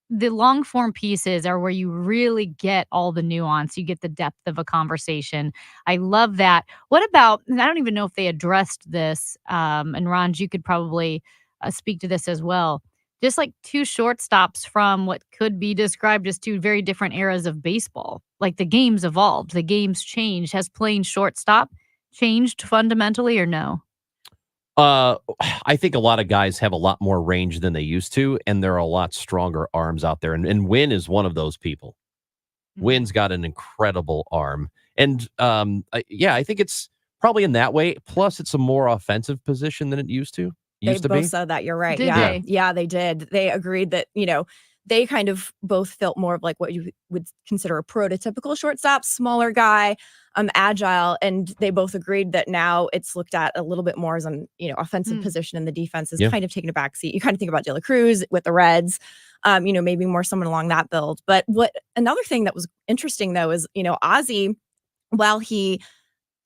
the long form pieces are where you really get all the nuance. You get the depth of a conversation. I love that. What about, and I don't even know if they addressed this, and Ron, you could probably speak to this as well. Just like two shortstops from what could be described as two very different eras of baseball. Like the game's evolved, the game's changed. Has playing shortstop changed fundamentally or no? I think a lot of guys have a lot more range than they used to, and there are a lot stronger arms out there. And Wynn is one of those people. Wynn's got an incredible arm. And I think it's probably in that way. Plus, it's a more offensive position than it used to. They both said that. You're right. Did Yeah. they? Yeah, they did. They agreed that, they kind of both felt more of like what you would consider a prototypical shortstop, smaller guy, agile. And they both agreed that now it's looked at a little bit more as an, offensive position, and the defense is kind of taking a back seat. You kind of think about De La Cruz with the Reds, maybe more someone along that build. But another thing that was interesting though is, Ozzie, while he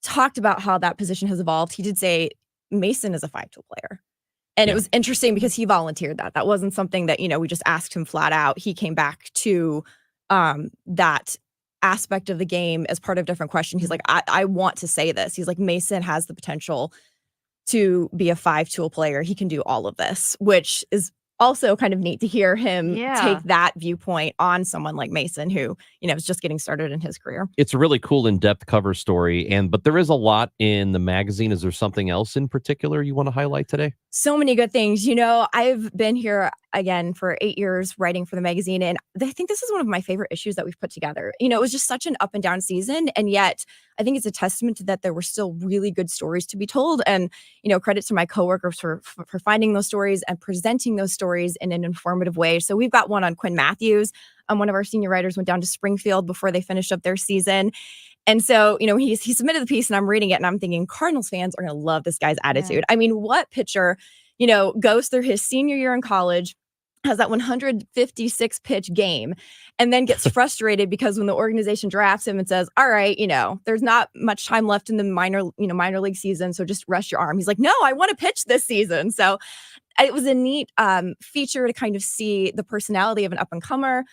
talked about how that position has evolved, he did say Mason is a 5-tool player. And it was interesting because he volunteered that. That wasn't something that, we just asked him flat out. He came back to that aspect of the game as part of a different question. He's like, I want to say this. He's like, Mason has the potential to be a 5-tool player. He can do all of this, which is also kind of neat to hear him take that viewpoint on someone like Mason, who, is just getting started in his career. It's a really cool in-depth cover story, but there is a lot in the magazine. Is there something else in particular you want to highlight today? So many good things. I've been here again for 8 years writing for the magazine, and I think this is one of my favorite issues that we've put together. It was just such an up and down season, and yet I think it's a testament to that there were still really good stories to be told. And credit to my coworkers for finding those stories and presenting those stories in an informative way. So we've got one on Quinn Matthews. One of our senior writers went down to Springfield before they finished up their season. And so, he submitted the piece, and I'm reading it and I'm thinking Cardinals fans are going to love this guy's attitude. Yeah. I mean, what pitcher, goes through his senior year in college, has that 156 pitch game, and then gets frustrated because when the organization drafts him and says, all right, there's not much time left in the minor league season, so just rest your arm. He's like, no, I want to pitch this season. So it was a neat feature to kind of see the personality of an up and comer.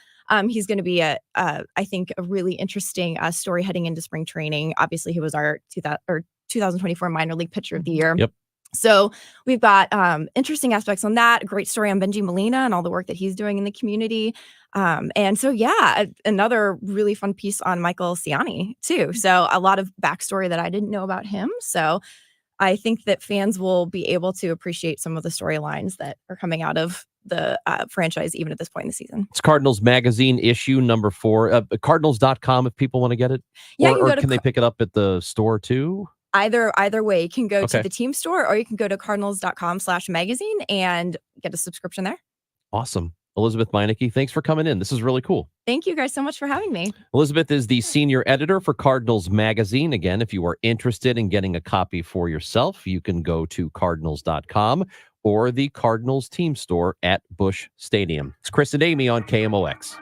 He's going to be I think a really interesting story heading into spring training. Obviously, he was our 2024 minor league pitcher of the year. Yep. So we've got interesting aspects on that. A great story on Benji Molina and all the work that he's doing in the community. And so, another really fun piece on Michael Ciani too. So a lot of backstory that I didn't know about him. So I think that fans will be able to appreciate some of the storylines that are coming out of the franchise, even at this point in the season. It's Cardinals Magazine issue number 4. Cardinals.com if people want to get it. Yeah, or can they pick it up at the store too? Either way, you can go to the team store, or you can go to cardinals.com/magazine and get a subscription there. Awesome. Elizabeth Meineke, thanks for coming in. This is really cool. Thank you guys so much for having me. Elizabeth is the senior editor for Cardinals Magazine. Again, if you are interested in getting a copy for yourself, you can go to cardinals.com or the Cardinals team store at Busch Stadium. It's Chris and Amy on KMOX.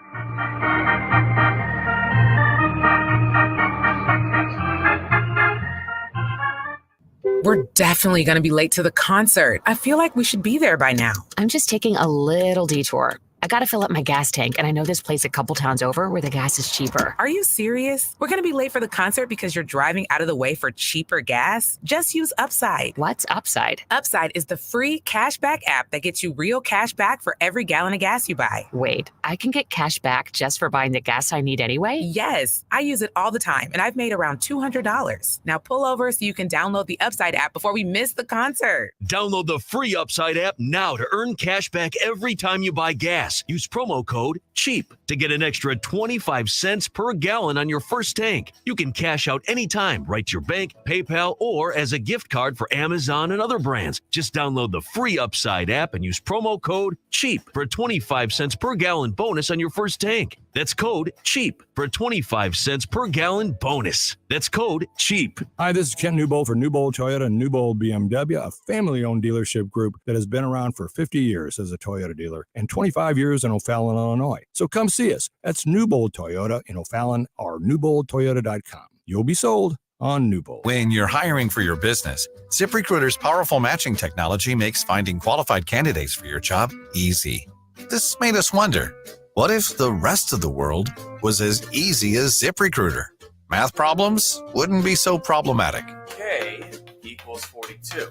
We're definitely going to be late to the concert. I feel like we should be there by now. I'm just taking a little detour. I got to fill up my gas tank, and I know this place a couple towns over where the gas is cheaper. Are you serious? We're going to be late for the concert because you're driving out of the way for cheaper gas? Just use Upside. What's Upside? Upside is the free cashback app that gets you real cash back for every gallon of gas you buy. Wait, I can get cash back just for buying the gas I need anyway? Yes, I use it all the time, and I've made around $200. Now pull over so you can download the Upside app before we miss the concert. Download the free Upside app now to earn cash back every time you buy gas. Use promo code CHEAP to get an extra 25 cents per gallon on your first tank. You can cash out anytime, right to your bank, PayPal, or as a gift card for Amazon and other brands. Just download the free Upside app and use promo code CHEAP for a 25 cents per gallon bonus on your first tank. That's code CHEAP for a 25 cents per gallon bonus. That's code CHEAP. Hi, this is Ken Newbold for Newbold Toyota and Newbold BMW, a family-owned dealership group that has been around for 50 years as a Toyota dealer and 25 years in O'Fallon, Illinois. So come see us. That's Newbold Toyota in O'Fallon or newboldtoyota.com. You'll be sold on Newbold. When you're hiring for your business, ZipRecruiter's powerful matching technology makes finding qualified candidates for your job easy. This made us wonder, What if the rest of the world was as easy as ZipRecruiter? Math problems wouldn't be so problematic. K equals 42.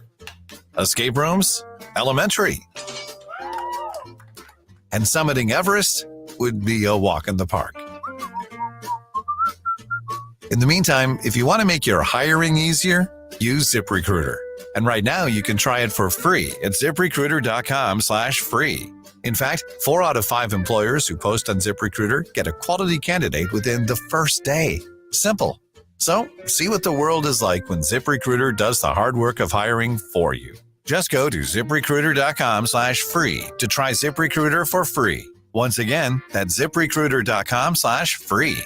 Escape rooms? Elementary. And summiting Everest would be a walk in the park. In the meantime, if you want to make your hiring easier, use ZipRecruiter. And right now you can try it for free at ZipRecruiter.com/free. In fact, 4 out of 5 employers who post on ZipRecruiter get a quality candidate within the first day. Simple. So, see what the world is like when ZipRecruiter does the hard work of hiring for you. Just go to ZipRecruiter.com/free to try ZipRecruiter for free. Once again, that's ZipRecruiter.com/free.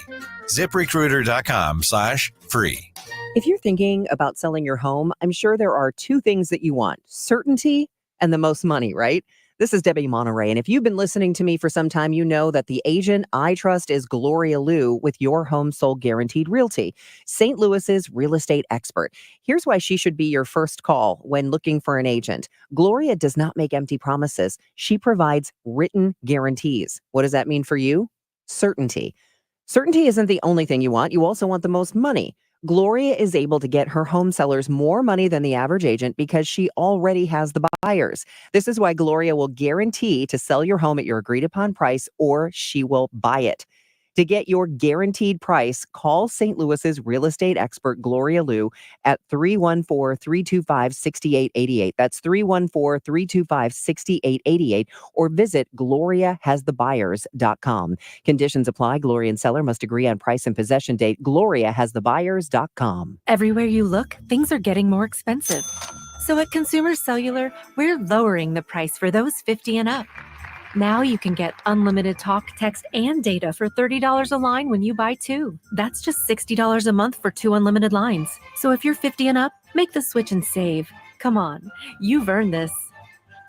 ZipRecruiter.com/free. If you're thinking about selling your home, I'm sure there are 2 things that you want: certainty and the most money, right? This is Debbie Monterey, and if you've been listening to me for some time, you know that the agent I trust is Gloria Liu with Your Home Sold Guaranteed Realty, St. Louis's real estate expert. Here's why she should be your first call when looking for an agent. Gloria does not make empty promises. She provides written guarantees. What does that mean for you? Certainty. Certainty isn't the only thing you want. You also want the most money. Gloria is able to get her home sellers more money than the average agent because she already has the buyers. This is why Gloria will guarantee to sell your home at your agreed upon price, or she will buy it. To get your guaranteed price, call St. Louis's real estate expert, Gloria Liu, at 314-325-6888. That's 314-325-6888, or visit GloriaHasTheBuyers.com. Conditions apply. Gloria and seller must agree on price and possession date. GloriaHasTheBuyers.com. Everywhere you look, things are getting more expensive. So at Consumer Cellular, we're lowering the price for those 50 and up. Now you can get unlimited talk, text, and data for $30 a line when you buy 2. That's just $60 a month for 2 unlimited lines. So if you're 50 and up, make the switch and save. Come on, you've earned this.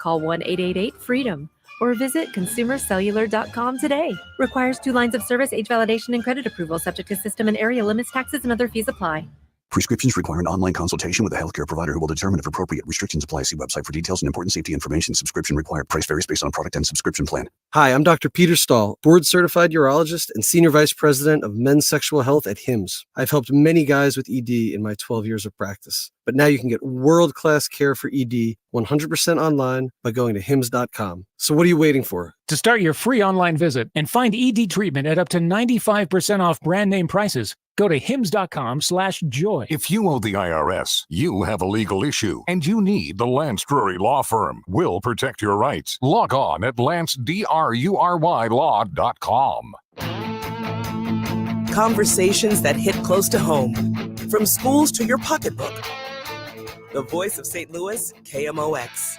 Call 1-888-FREEDOM or visit consumercellular.com today. Requires 2 lines of service, age validation, and credit approval, subject to system and area limits, taxes, and other fees apply. Prescriptions require an online consultation with a healthcare provider who will determine if appropriate. Restrictions apply. See website for details and important safety information. Subscription required. Price varies based on product and subscription plan. Hi, I'm Dr. Peter Stahl, board-certified urologist and senior vice president of men's sexual health at HIMSS. I've helped many guys with ED in my 12 years of practice. But now you can get world-class care for ED 100% online by going to HIMSS.com. So what are you waiting for? To start your free online visit and find ED treatment at up to 95% off brand name prices, go to hims.com/joy. If you owe the IRS, you have a legal issue, and you need the Lance Drury Law Firm. We'll protect your rights. Log on at lancedrurylaw.com. Conversations that hit close to home. From schools to your pocketbook. The voice of St. Louis, KMOX.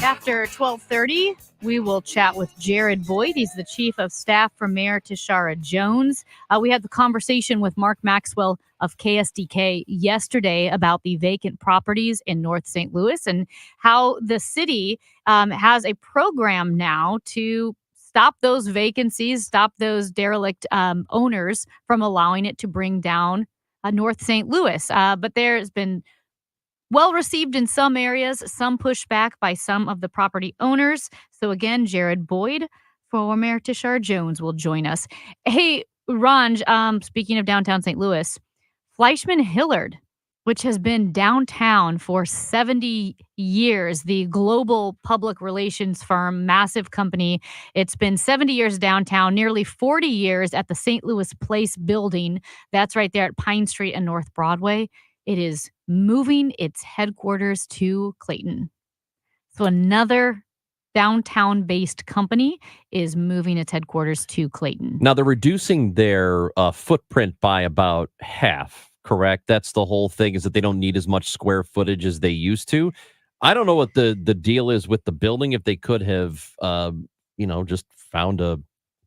After 12:30, we will chat with Jared Boyd. He's the chief of staff for Mayor Tishara Jones. We had the conversation with Mark Maxwell of KSDK yesterday about the vacant properties in North St. Louis and how the city has a program now to stop those vacancies, stop those derelict owners from allowing it to bring down North St. Louis. But there's been well received in some areas, some pushback by some of the property owners. So again, Jared Boyd for Mayor Tishara Jones will join us. Hey, Ranj, speaking of downtown St. Louis, Fleischman Hillard, which has been downtown for 70 years, the global public relations firm, massive company. It's been 70 years downtown, nearly 40 years at the St. Louis Place building. That's right there at Pine Street and North Broadway. It is moving its headquarters to Clayton. So another downtown-based company is moving its headquarters to Clayton. Now, they're reducing their footprint by about half, correct? That's the whole thing, is that they don't need as much square footage as they used to. I don't know what the deal is with the building. If they could have, just found a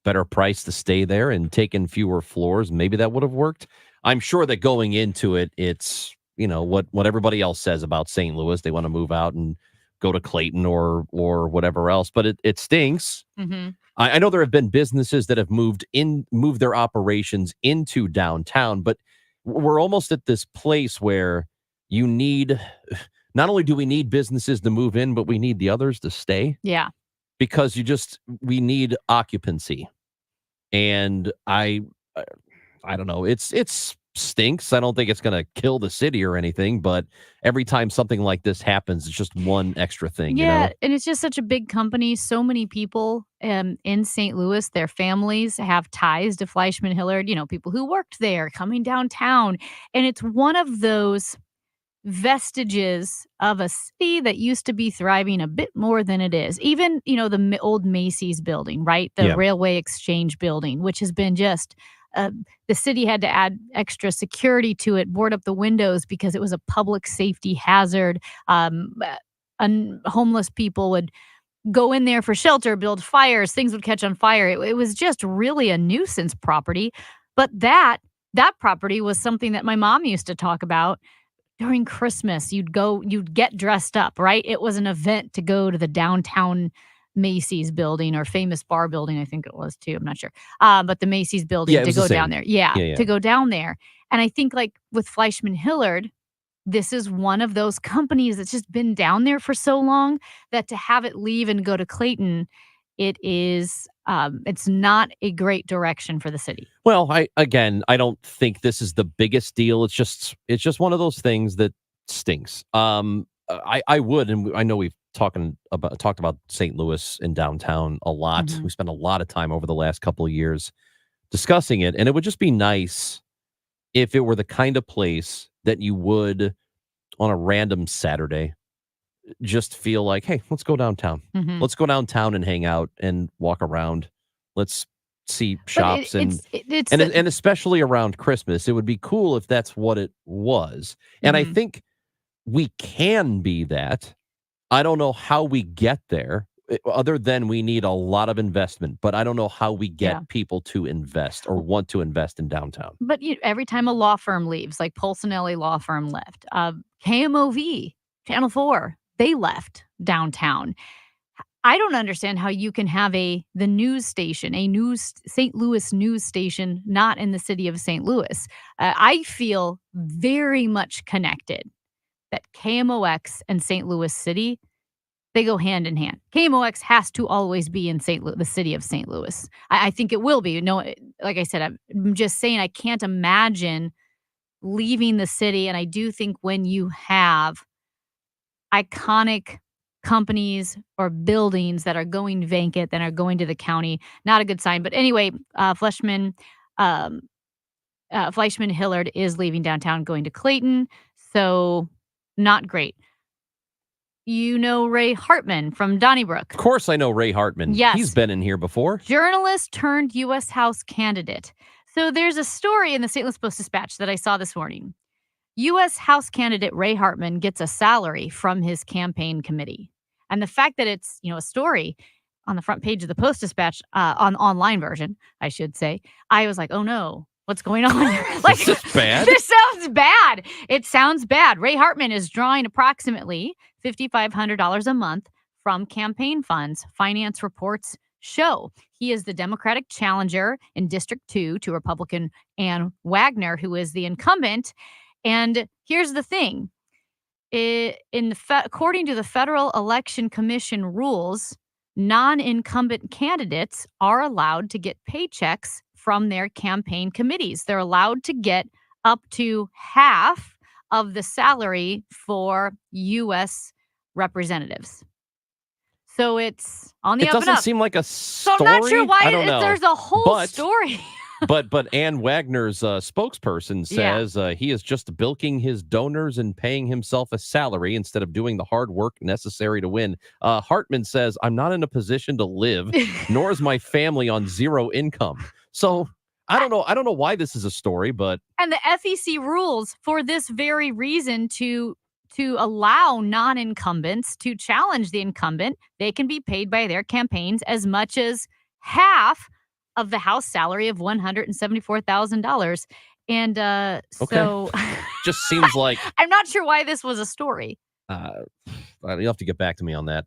better price to stay there and taken fewer floors, maybe that would have worked. I'm sure that going into it, it's, what everybody else says about St. Louis. They want to move out and go to Clayton or whatever else, but it stinks. Mm-hmm. I know there have been businesses that have moved their operations into downtown, but we're almost at this place where you need not only do we need businesses to move in, but we need the others to stay. Yeah. Because we need occupancy. And I don't know. It's stinks. I don't think it's going to kill the city or anything, but every time something like this happens, it's just one extra thing. Yeah, you know? and it's just such a big company. So many people in St. Louis, their families have ties to Fleischmann Hillard, people who worked there coming downtown. And it's one of those vestiges of a city that used to be thriving a bit more than it is. Even, the old Macy's building, right? The Railway Exchange building, which has been just the city had to add extra security to it, board up the windows because it was a public safety hazard. Homeless people would go in there for shelter, build fires, things would catch on fire. It was just really a nuisance property. But that property was something that my mom used to talk about during Christmas. You'd get dressed up, right? It was an event to go to the downtown Macy's building or Famous Bar building, I think it was too. I'm not sure. But the Macy's building to go down there. Yeah, to go down there. And I think like with Fleischmann Hillard, this is one of those companies that's just been down there for so long that to have it leave and go to Clayton, it's not a great direction for the city. Well, I don't think this is the biggest deal. It's just one of those things that stinks. I would, and I know we've talked about St. Louis and downtown a lot. Mm-hmm. We spent a lot of time over the last couple of years discussing it, and it would just be nice if it were the kind of place that you would on a random Saturday just feel like, hey, let's go downtown. Mm-hmm. Let's go downtown and hang out and walk around. Let's see shops and especially around Christmas. It would be cool if that's what it was. And I think we can be that. I don't know how we get there other than we need a lot of investment, but I don't know how we get people to invest or want to invest in downtown. But every time a law firm leaves, like Polsinelli Law Firm left, KMOV, Channel 4, they left downtown. I don't understand how you can have the news station, St. Louis news station, not in the city of St. Louis. I feel very much connected that KMOX and St. Louis City, they go hand in hand. KMOX has to always be in the city of St. Louis. I think it will be. No, like I said, I'm just saying I can't imagine leaving the city. And I do think when you have iconic companies or buildings that are going vacant, that are going to the county, not a good sign. But anyway, Fleischmann Hillard is leaving downtown, going to Clayton. So not great. Ray Hartman from Donnybrook. Of course I know Ray Hartman. Yes. He's been in here before. Journalist turned U.S. House candidate. So there's a story in the St. Louis Post-Dispatch that I saw this morning. U.S. House candidate Ray Hartman gets a salary from his campaign committee. And the fact that it's, a story on the front page of the Post-Dispatch, on online version, I should say, I was like, oh no. What's going on here? Like, is this bad? This sounds bad. It sounds bad. Ray Hartman is drawing approximately $5,500 a month from campaign funds, finance reports show. He is the Democratic challenger in District 2 to Republican Ann Wagner, who is the incumbent. And here's the thing. According to the Federal Election Commission rules, non-incumbent candidates are allowed to get paychecks from their campaign committees. They're allowed to get up to half of the salary for U.S. representatives. So it's on the up and up. It doesn't seem like a story. So I'm not sure why I don't know. There's a whole story. But Ann Wagner's spokesperson says he is just bilking his donors and paying himself a salary instead of doing the hard work necessary to win. Hartman says, I'm not in a position to live, nor is my family on zero income. So I don't know why this is a story, but. And the FEC rules for this very reason to allow non-incumbents to challenge the incumbent, they can be paid by their campaigns as much as half of the House salary of $174,000. And so just seems like I'm not sure why this was a story. You'll have to get back to me on that.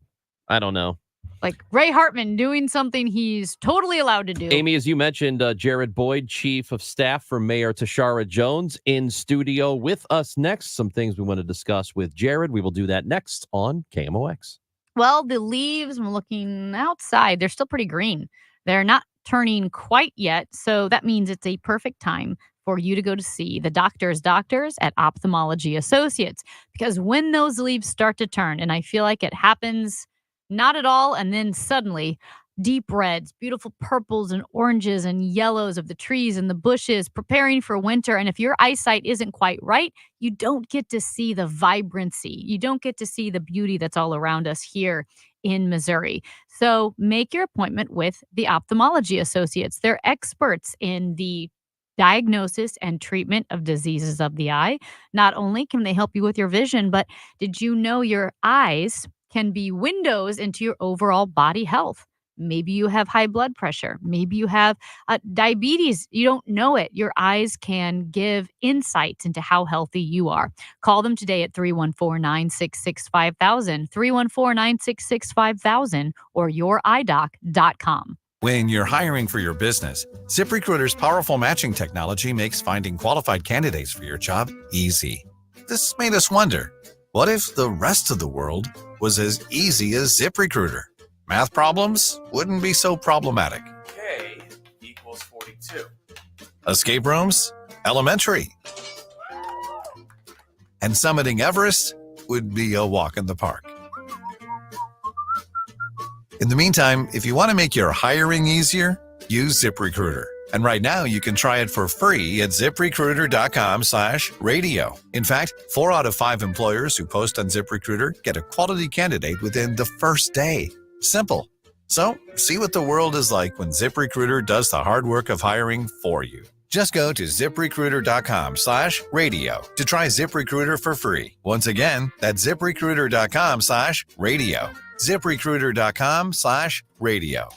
I don't know. Like Ray Hartman doing something he's totally allowed to do. Amy, as you mentioned, Jared Boyd, Chief of Staff for Mayor Tashara Jones, in studio with us next. Some things we want to discuss with Jared. We will do that next on KMOX. Well, the leaves, I'm looking outside, they're still pretty green. They're not turning quite yet, so that means it's a perfect time for you to go to see the doctors at Ophthalmology Associates. Because when those leaves start to turn, and I feel like it happens not at all, and then suddenly deep reds, beautiful purples and oranges and yellows of the trees and the bushes preparing for winter. And if your eyesight isn't quite right, you don't get to see the vibrancy. You don't get to see the beauty that's all around us here in Missouri. So make your appointment with the Ophthalmology Associates. They're experts in the diagnosis and treatment of diseases of the eye. Not only can they help you with your vision, but did you know your eyes can be windows into your overall body health? Maybe you have high blood pressure. Maybe you have diabetes. You don't know it. Your eyes can give insights into how healthy you are. Call them today at 314-966-5000, 314-966-5000, or youridoc.com. When you're hiring for your business, ZipRecruiter's powerful matching technology makes finding qualified candidates for your job easy. This made us wonder, what if the rest of the world was as easy as ZipRecruiter? Math problems wouldn't be so problematic. K equals 42. Escape rooms? Elementary. And summiting Everest would be a walk in the park. In the meantime, if you want to make your hiring easier, use ZipRecruiter. And right now, you can try it for free at ZipRecruiter.com/radio. In fact, 4 out of 5 employers who post on ZipRecruiter get a quality candidate within the first day. Simple. So, see what the world is like when ZipRecruiter does the hard work of hiring for you. Just go to ZipRecruiter.com/radio to try ZipRecruiter for free. Once again, that's ZipRecruiter.com/radio. ZipRecruiter.com/radio.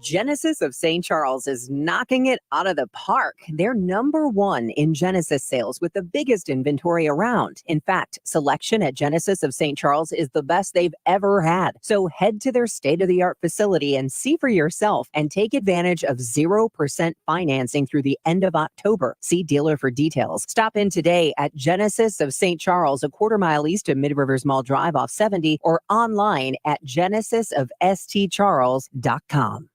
Genesis of St. Charles is knocking it out of the park. They're #1 in Genesis sales with the biggest inventory around. In fact, selection at Genesis of St. Charles is the best they've ever had. So head to their state-of-the-art facility and see for yourself and take advantage of 0% financing through the end of October. See dealer for details. Stop in today at Genesis of St. Charles, a quarter-mile east of Mid-Rivers Mall Drive off 70, or online at genesisofstcharles.com.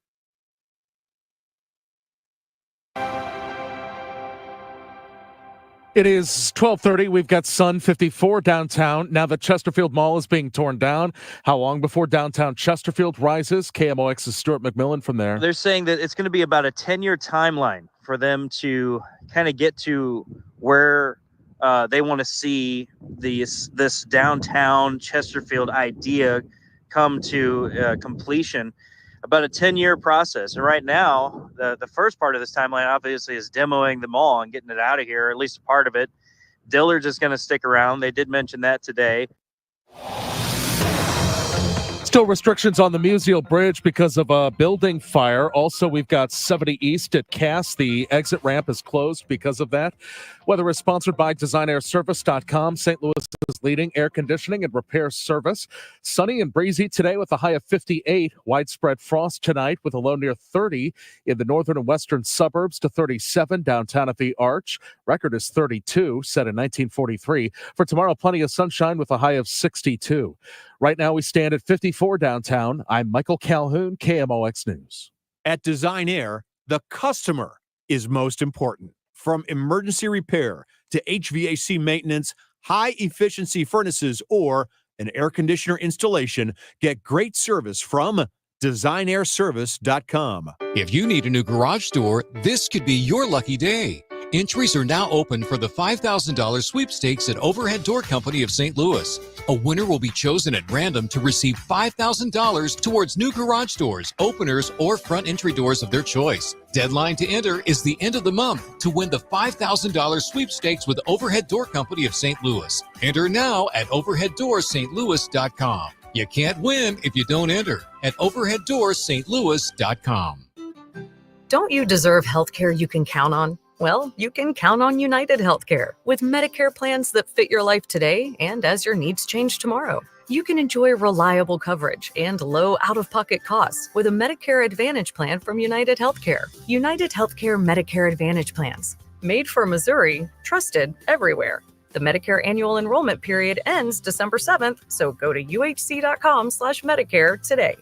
It is 12:30. We've got sun, 54 downtown. Now the Chesterfield Mall is being torn down. How long before downtown Chesterfield rises? KMOX's Stuart McMillan from there. They're saying that it's going to be about a 10-year timeline for them to kind of get to where they want to see this downtown Chesterfield idea come to completion. About a 10-year process. And right now, the first part of this timeline obviously is demoing the mall and getting it out of here, or at least a part of it. Dillard's is going to stick around. They did mention that today. Still restrictions on the Musial Bridge because of a building fire. Also, we've got 70 East at Cass. The exit ramp is closed because of that. Weather is sponsored by DesignAirService.com, St. Louis's leading air conditioning and repair service. Sunny and breezy today with a high of 58. Widespread frost tonight with a low near 30 in the northern and western suburbs to 37 downtown at the Arch. Record is 32, set in 1943. For tomorrow, plenty of sunshine with a high of 62. Right now, we stand at 54 downtown. I'm Michael Calhoun, KMOX News. At Design Air, the customer is most important. From emergency repair to HVAC maintenance, high-efficiency furnaces, or an air conditioner installation, get great service from DesignAirService.com. If you need a new garage door, this could be your lucky day. Entries are now open for the $5,000 sweepstakes at Overhead Door Company of St. Louis. A winner will be chosen at random to receive $5,000 towards new garage doors, openers, or front entry doors of their choice. Deadline to enter is the end of the month to win the $5,000 sweepstakes with Overhead Door Company of St. Louis. Enter now at overheaddoorsstlouis.com. You can't win if you don't enter at overheaddoorsstlouis.com. Don't you deserve healthcare you can count on? Well, you can count on United Healthcare with Medicare plans that fit your life today and as your needs change tomorrow. You can enjoy reliable coverage and low out-of-pocket costs with a Medicare Advantage plan from United Healthcare. United Healthcare Medicare Advantage plans. Made for Missouri, trusted everywhere. The Medicare annual enrollment period ends December 7th, so go to uhc.com/Medicare today.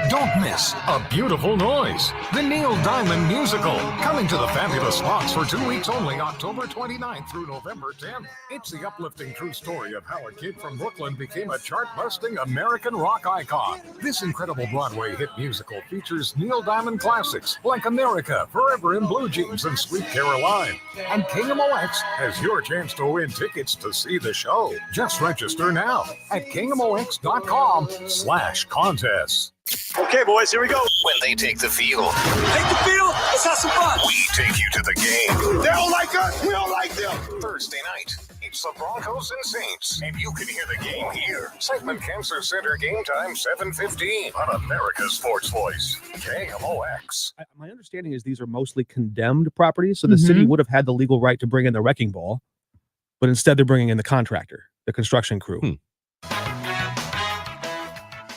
Don't miss A Beautiful Noise, the Neil Diamond musical, coming to the fabulous Fox for 2 weeks only, October 29th through November 10th. It's the uplifting true story of how a kid from Brooklyn became a chart-busting American rock icon. This incredible Broadway hit musical features Neil Diamond classics like America, Forever in Blue Jeans, and Sweet Caroline. And KMOX has your chance to win tickets to see the show. Just register now at KMOX.com/contests. Okay, boys, here we go. When they take the field, Take the field. Let's have some fun. we take you to the game. They don't like us. We don't like them. Thursday night, it's the Broncos and Saints, and you can hear the game here. Segment Cancer Center game time 7:15 on America's Sports Voice, KMOX. My understanding is these are mostly condemned properties, so the city would have had the legal right to bring in the wrecking ball, but instead they're bringing in the contractor, the construction crew.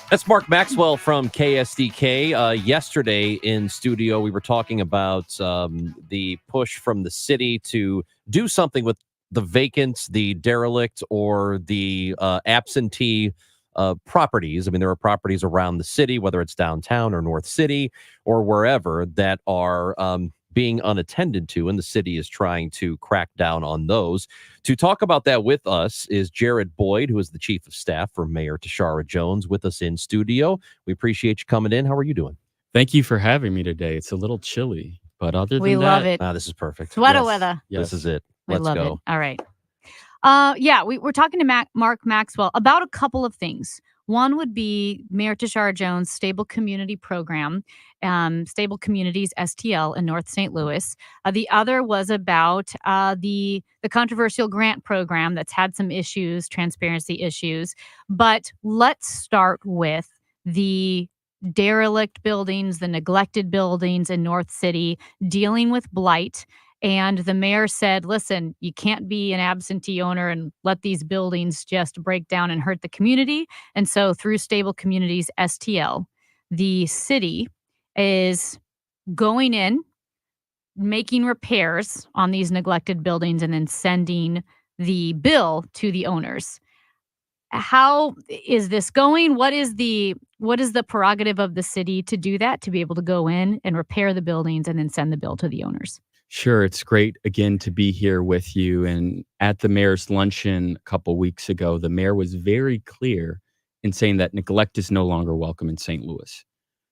That's Mark Maxwell from KSDK. Yesterday in studio, we were talking about the push from the city to do something with the vacant, the derelict, or the absentee properties. I mean, there are properties around the city, whether it's downtown or North City or wherever, that are being unattended to, and the city is trying to crack down on those. To talk about that with us is Jared Boyd, who is the chief of staff for Mayor Tashara Jones, with us in studio. We appreciate you coming in. How are you doing? Thank you for having me today. It's a little chilly, but other than we that, love it. This is perfect. Sweater weather. This is it. We Let's love go. it. All right. We're talking to Mark Maxwell about a couple of things. One would be Mayor Tashara Jones' Stable Community Program, Stable Communities STL in North St. Louis. The other was about the controversial grant program that's had some issues, transparency issues. But let's start with the derelict buildings, the neglected buildings in North City, dealing with blight. And the mayor said, listen, you can't be an absentee owner and let these buildings just break down and hurt the community. And so through Stable Communities STL, the city is going in, making repairs on these neglected buildings, and then sending the bill to the owners. How is this going? What is the prerogative of the city to do that, to be able to go in and repair the buildings and then send the bill to the owners? Sure. It's great, again, to be here with you. And at the mayor's luncheon a couple weeks ago, the mayor was very clear in saying that neglect is no longer welcome in St. Louis.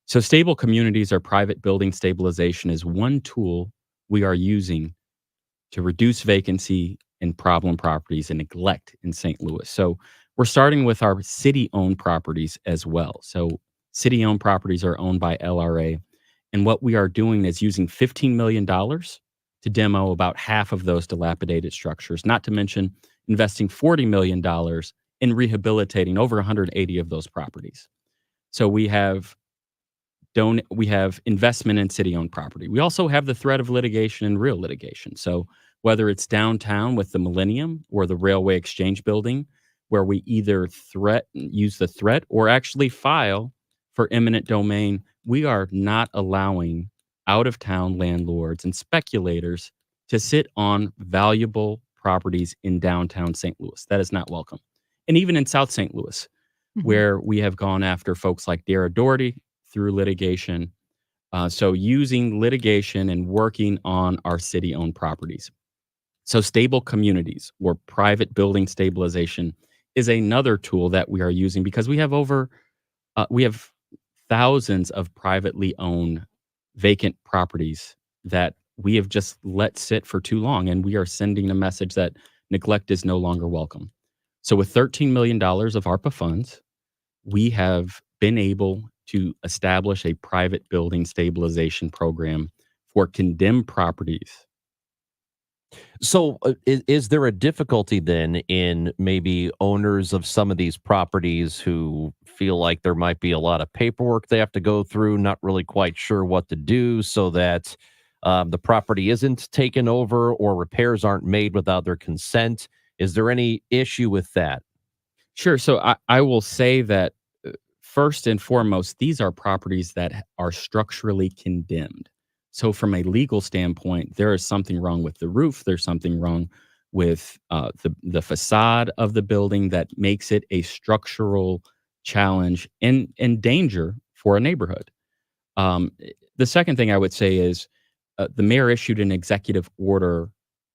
So Stable Communities, our private building stabilization, is one tool we are using to reduce vacancy in problem properties and neglect in St. Louis. So we're starting with our city-owned properties as well. So city-owned properties are owned by LRA. And what we are doing is using $15 million to demo about half of those dilapidated structures, not to mention investing $40 million in rehabilitating over 180 of those properties. So we have investment in city-owned property. We also have the threat of litigation and real litigation. So whether it's downtown with the Millennium or the Railway Exchange Building, where we either use the threat or actually file for eminent domain, we are not allowing out-of-town landlords and speculators to sit on valuable properties in downtown St. Louis. That is not welcome. And even in South St. Louis, where we have gone after folks like Dara Doherty through litigation. So using litigation and working on our city-owned properties. So Stable Communities, or private building stabilization, is another tool that we are using because we have thousands of privately owned vacant properties that we have just let sit for too long. And we are sending a message that neglect is no longer welcome. So with $13 million of ARPA funds, we have been able to establish a private building stabilization program for condemned properties. So is there a difficulty then in maybe owners of some of these properties who feel like there might be a lot of paperwork they have to go through, not really quite sure what to do, so that the property isn't taken over or repairs aren't made without their consent? Is there any issue with that? Sure. So I will say that first and foremost, these are properties that are structurally condemned. So from a legal standpoint, there is something wrong with the roof. There's something wrong with the facade of the building that makes it a structural challenge and danger for a neighborhood. The second thing I would say is the mayor issued an executive order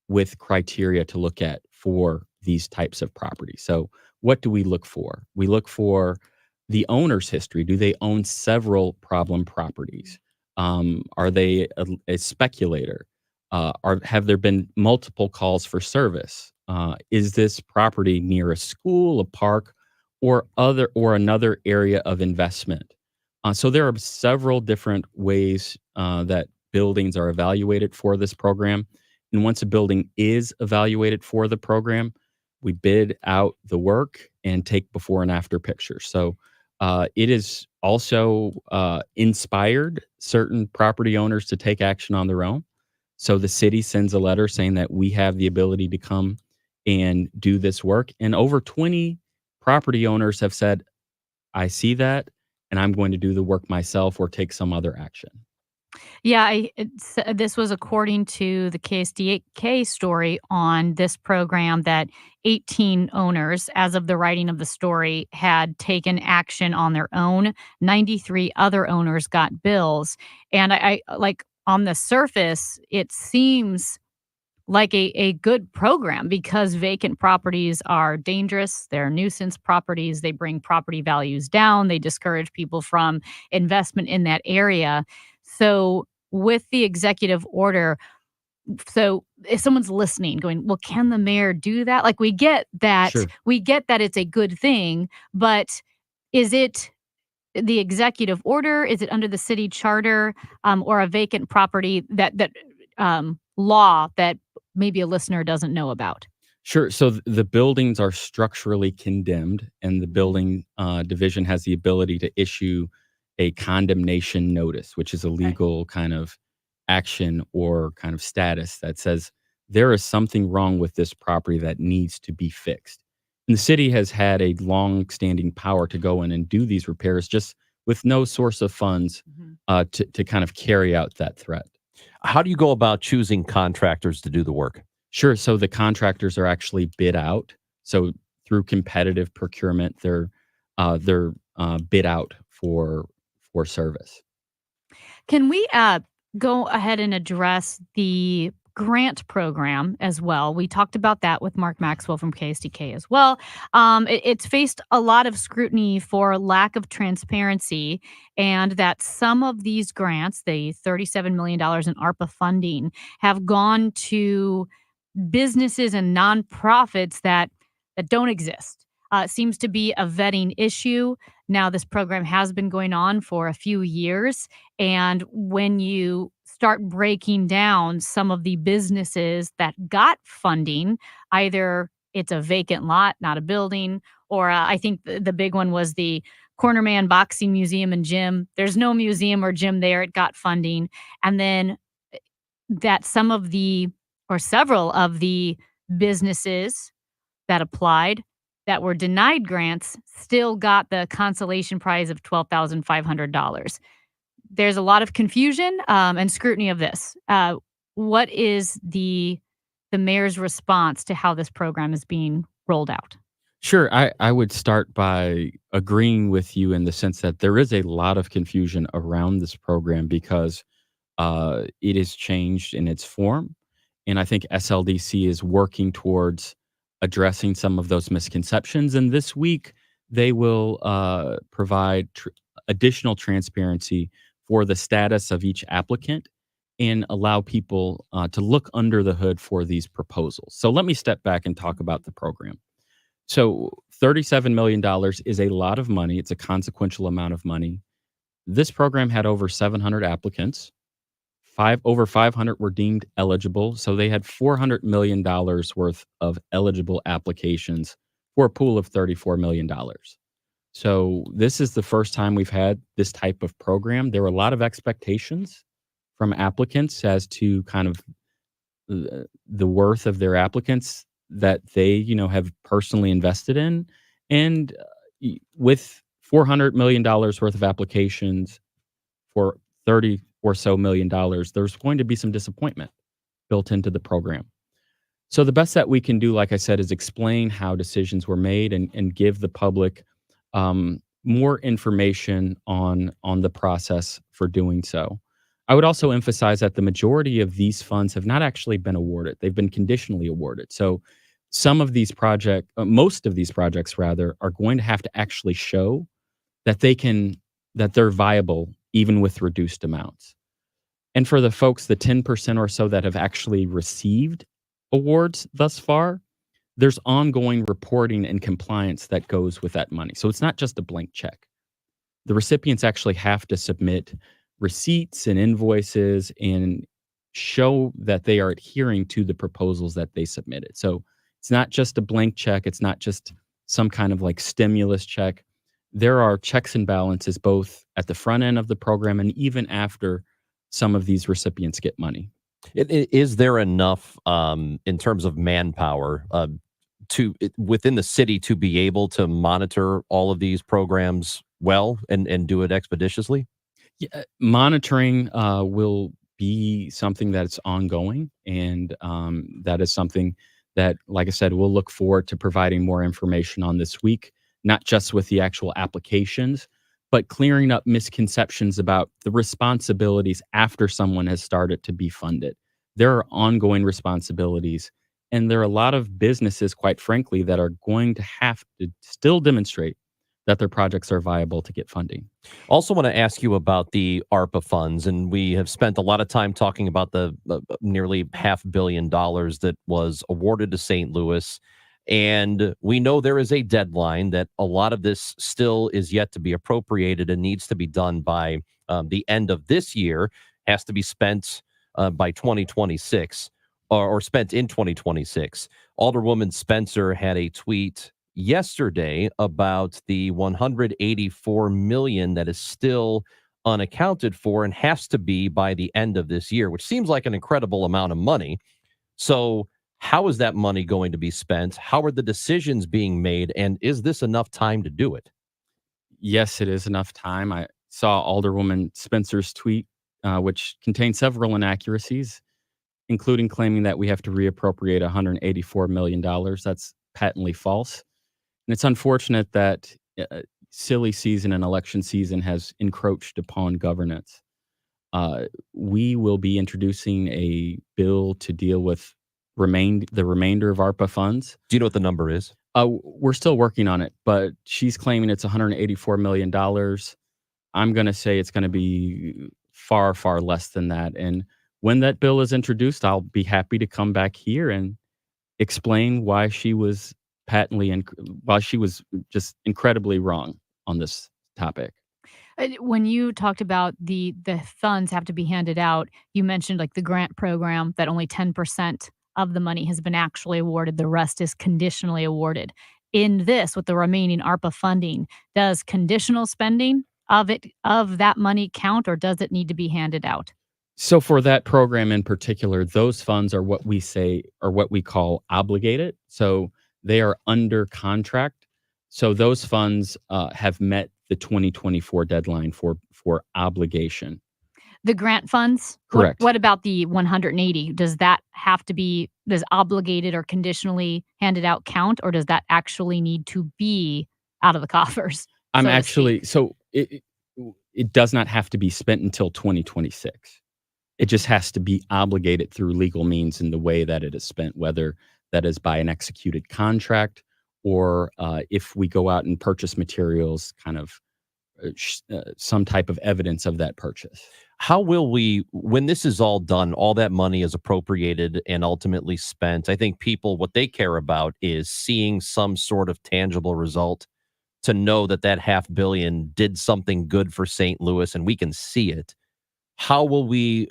with criteria to look at for these types of properties. So what do we look for? We look for the owner's history. Do they own several problem properties? Are they a speculator? Have there been multiple calls for service? Is this property near a school, a park, or another area of investment? So there are several different ways that buildings are evaluated for this program. And once a building is evaluated for the program, we bid out the work and take before and after pictures. So it is also inspired certain property owners to take action on their own. So the city sends a letter saying that we have the ability to come and do this work. And over 20 property owners have said, I see that, and I'm going to do the work myself or take some other action. Yeah, this was according to the KSDK story on this program that 18 owners, as of the writing of the story, had taken action on their own. 93 other owners got bills. And I like on the surface, it seems like a good program because vacant properties are dangerous. They're nuisance properties. They bring property values down. They discourage people from investment in that area. So with the executive order, so if someone's listening going, well, can the mayor do that? Like we get that, Sure. we get that it's a good thing, but is it the executive order? Is it under the city charter or a vacant property that law that maybe a listener doesn't know about? Sure. So the buildings are structurally condemned, and the building division has the ability to issue a condemnation notice, which is a legal kind of action or kind of status that says there is something wrong with this property that needs to be fixed. And the city has had a long-standing power to go in and do these repairs just with no source of funds to kind of carry out that threat. How do you go about choosing contractors to do the work? Sure. So the contractors are actually bid out. So through competitive procurement, they're bid out for service. Can we go ahead and address the grant program as well? We talked about that with Mark Maxwell from KSDK as well. It's faced a lot of scrutiny for lack of transparency, and that some of these grants, the $37 million in ARPA funding, have gone to businesses and nonprofits that don't exist. It seems to be a vetting issue. Now, this program has been going on for a few years, and when you start breaking down some of the businesses that got funding, either it's a vacant lot, not a building, or I think the big one was the Cornerman Boxing Museum and Gym. There's no museum or gym there. It got funding. And then that some of the, or several of the businesses that applied that were denied grants still got the consolation prize of $12,500. There's a lot of confusion and scrutiny of this. What is the mayor's response to how this program is being rolled out? Sure. I would start by agreeing with you in the sense that there is a lot of confusion around this program because it has changed in its form. And I think SLDC is working towards addressing some of those misconceptions. And this week, they will provide additional transparency for the status of each applicant and allow people to look under the hood for these proposals. So let me step back and talk about the program. So $37 million is a lot of money. It's a consequential amount of money. This program had over 700 applicants. Over 500 were deemed eligible. So they had $400 million worth of eligible applications for a pool of $34 million. So this is the first time we've had this type of program. There were a lot of expectations from applicants as to kind of the worth of their applicants. that they, have personally invested in. And with $400 million worth of applications for 30 or so million dollars, there's going to be some disappointment built into the program. So the best that we can do, like I said, is explain how decisions were made and give the public more information on the process for doing so. I would also emphasize that the majority of these funds have not actually been awarded. They've been conditionally awarded. So some of these most of these projects rather, are going to have to actually show that they're viable even with reduced amounts. And for the folks, the 10% or so that have actually received awards thus far, there's ongoing reporting and compliance that goes with that money. So it's not just a blank check. The recipients actually have to submit receipts and invoices and show that they are adhering to the proposals that they submitted. So it's not just a blank check. It's not just some kind of like stimulus check. There are checks and balances both at the front end of the program and even after some of these recipients get money. Is there enough in terms of manpower within the city to be able to monitor all of these programs well and do it expeditiously? Yeah, monitoring will be something that's ongoing, and that is something that, like I said, we'll look forward to providing more information on this week, not just with the actual applications, but clearing up misconceptions about the responsibilities after someone has started to be funded. There are ongoing responsibilities, and there are a lot of businesses, quite frankly, that are going to have to still demonstrate that their projects are viable to get funding. Also want to ask you about the ARPA funds, and we have spent a lot of time talking about the nearly $500 million that was awarded to St. Louis. And we know there is a deadline that a lot of this still is yet to be appropriated and needs to be done by the end of this year, has to be spent by 2026 or spent in 2026. Alderwoman Spencer had a tweet yesterday about the $184 million that is still unaccounted for and has to be by the end of this year, which seems like an incredible amount of money. So how is that money going to be spent? How are the decisions being made? And is this enough time to do it? Yes, it is enough time. I saw Alderwoman Spencer's tweet, which contained several inaccuracies, including claiming that we have to reappropriate $184 million. That's patently false. And it's unfortunate that silly season and election season has encroached upon governance. We will be introducing a bill to deal with the remainder of ARPA funds. Do you know what the number is? We're still working on it, but she's claiming it's $184 million. I'm going to say it's going to be far, far less than that. And when that bill is introduced, I'll be happy to come back here and explain why she was patently and why she was just incredibly wrong on this topic. When you talked about the funds have to be handed out, you mentioned like the grant program that only 10% of the money has been actually awarded. The rest is conditionally awarded. In this, with the remaining ARPA funding, does conditional spending of that money count, or does it need to be handed out? So for that program in particular, those funds are what we call obligated. So they are under contract. So those funds have met the 2024 deadline for obligation. The grant funds? Correct. What about the 180? Does that have to be, does obligated or conditionally handed out count, or does that actually need to be out of the coffers? It does not have to be spent until 2026. It just has to be obligated through legal means in the way that it is spent, whether that is by an executed contract or if we go out and purchase materials, kind of some type of evidence of that purchase. How will we, when this is all done, all that money is appropriated and ultimately spent? I think people, what they care about is seeing some sort of tangible result to know that $500 million did something good for St. Louis and we can see it. How will we,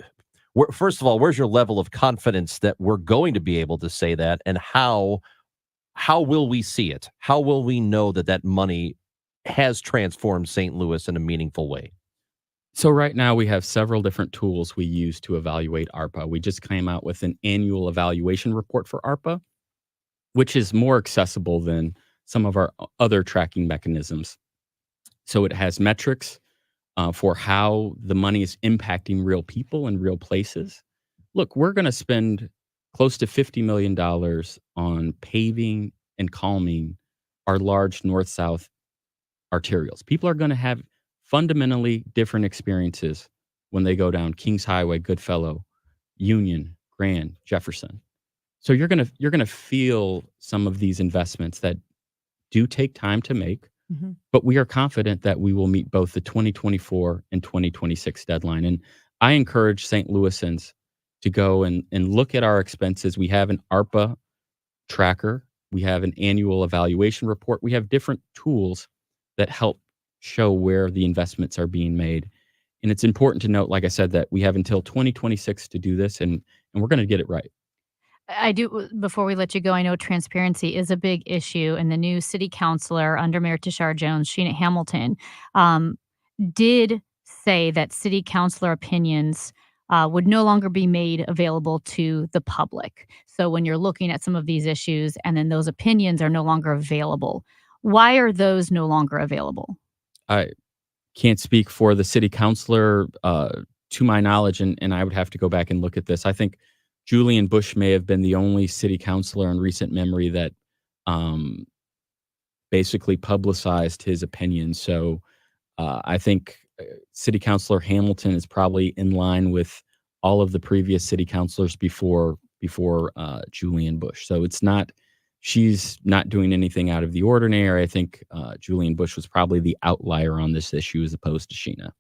first of all, where's your level of confidence that we're going to be able to say that? And how will we see it? How will we know that that money has transformed St. Louis in a meaningful way? So right now we have several different tools we use to evaluate ARPA. We just came out with an annual evaluation report for ARPA. which is more accessible than some of our other tracking mechanisms. So it has metrics for how the money is impacting real people and real places. Look, we're going to spend close to $50 million on paving and calming our large north-south arterials. People are going to have fundamentally different experiences when they go down Kings Highway, Goodfellow, Union, Grand, Jefferson. So you're gonna feel some of these investments that do take time to make, but we are confident that we will meet both the 2024 and 2026 deadline. And I encourage St. Louisans to go and look at our expenses. We have an ARPA tracker. We have an annual evaluation report. We have different tools that help show where the investments are being made. And it's important to note, like I said, that we have until 2026 to do this, and we're going to get it right. I do, before we let you go, I know transparency is a big issue, and the new city councilor under Mayor Tashara Jones, Sheena Hamilton, did say that city councilor opinions would no longer be made available to the public. So when you're looking at some of these issues and then those opinions are no longer available, why are those no longer available? I can't speak for the city councilor to my knowledge, and I would have to go back and look at this. I think Julian Bush may have been the only city councilor in recent memory that basically publicized his opinion. So I think City Councilor Hamilton is probably in line with all of the previous city councilors before Julian Bush. So she's not doing anything out of the ordinary. I think Julian Bush was probably the outlier on this issue as opposed to Sheena.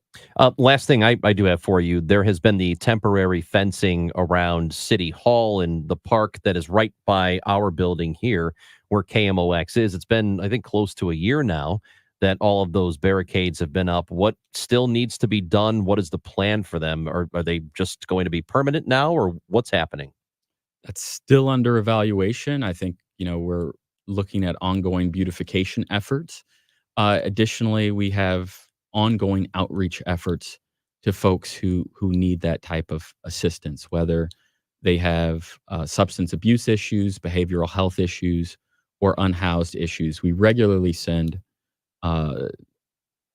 Last thing I do have for you, there has been the temporary fencing around City Hall and the park that is right by our building here where KMOX is. It's been, I think, close to a year now that all of those barricades have been up. What still needs to be done? What is the plan for them? Or are they just going to be permanent now, or what's happening? That's still under evaluation. I think, we're looking at ongoing beautification efforts. Additionally, we have ongoing outreach efforts to folks who need that type of assistance, whether they have substance abuse issues, behavioral health issues, or unhoused issues. We regularly send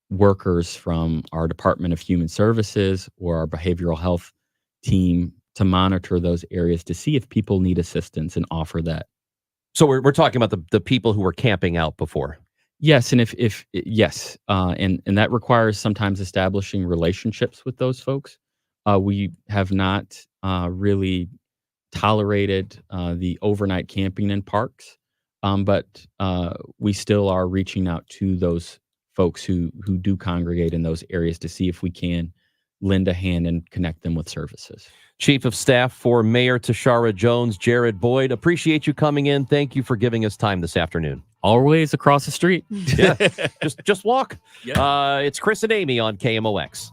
workers from our Department of Human Services or our behavioral health team to monitor those areas to see if people need assistance and offer that. So we're talking about the people who were camping out before. Yes, and yes, and that requires sometimes establishing relationships with those folks. We have not really tolerated the overnight camping in parks, but we still are reaching out to those folks who do congregate in those areas to see if we can lend a hand and connect them with services. Chief of Staff for Mayor Tashara Jones, Jared Boyd, appreciate you coming in. Thank you for giving us time this afternoon. Always across the street. Yeah, just walk. Yeah. It's Chris and Amy on KMOX.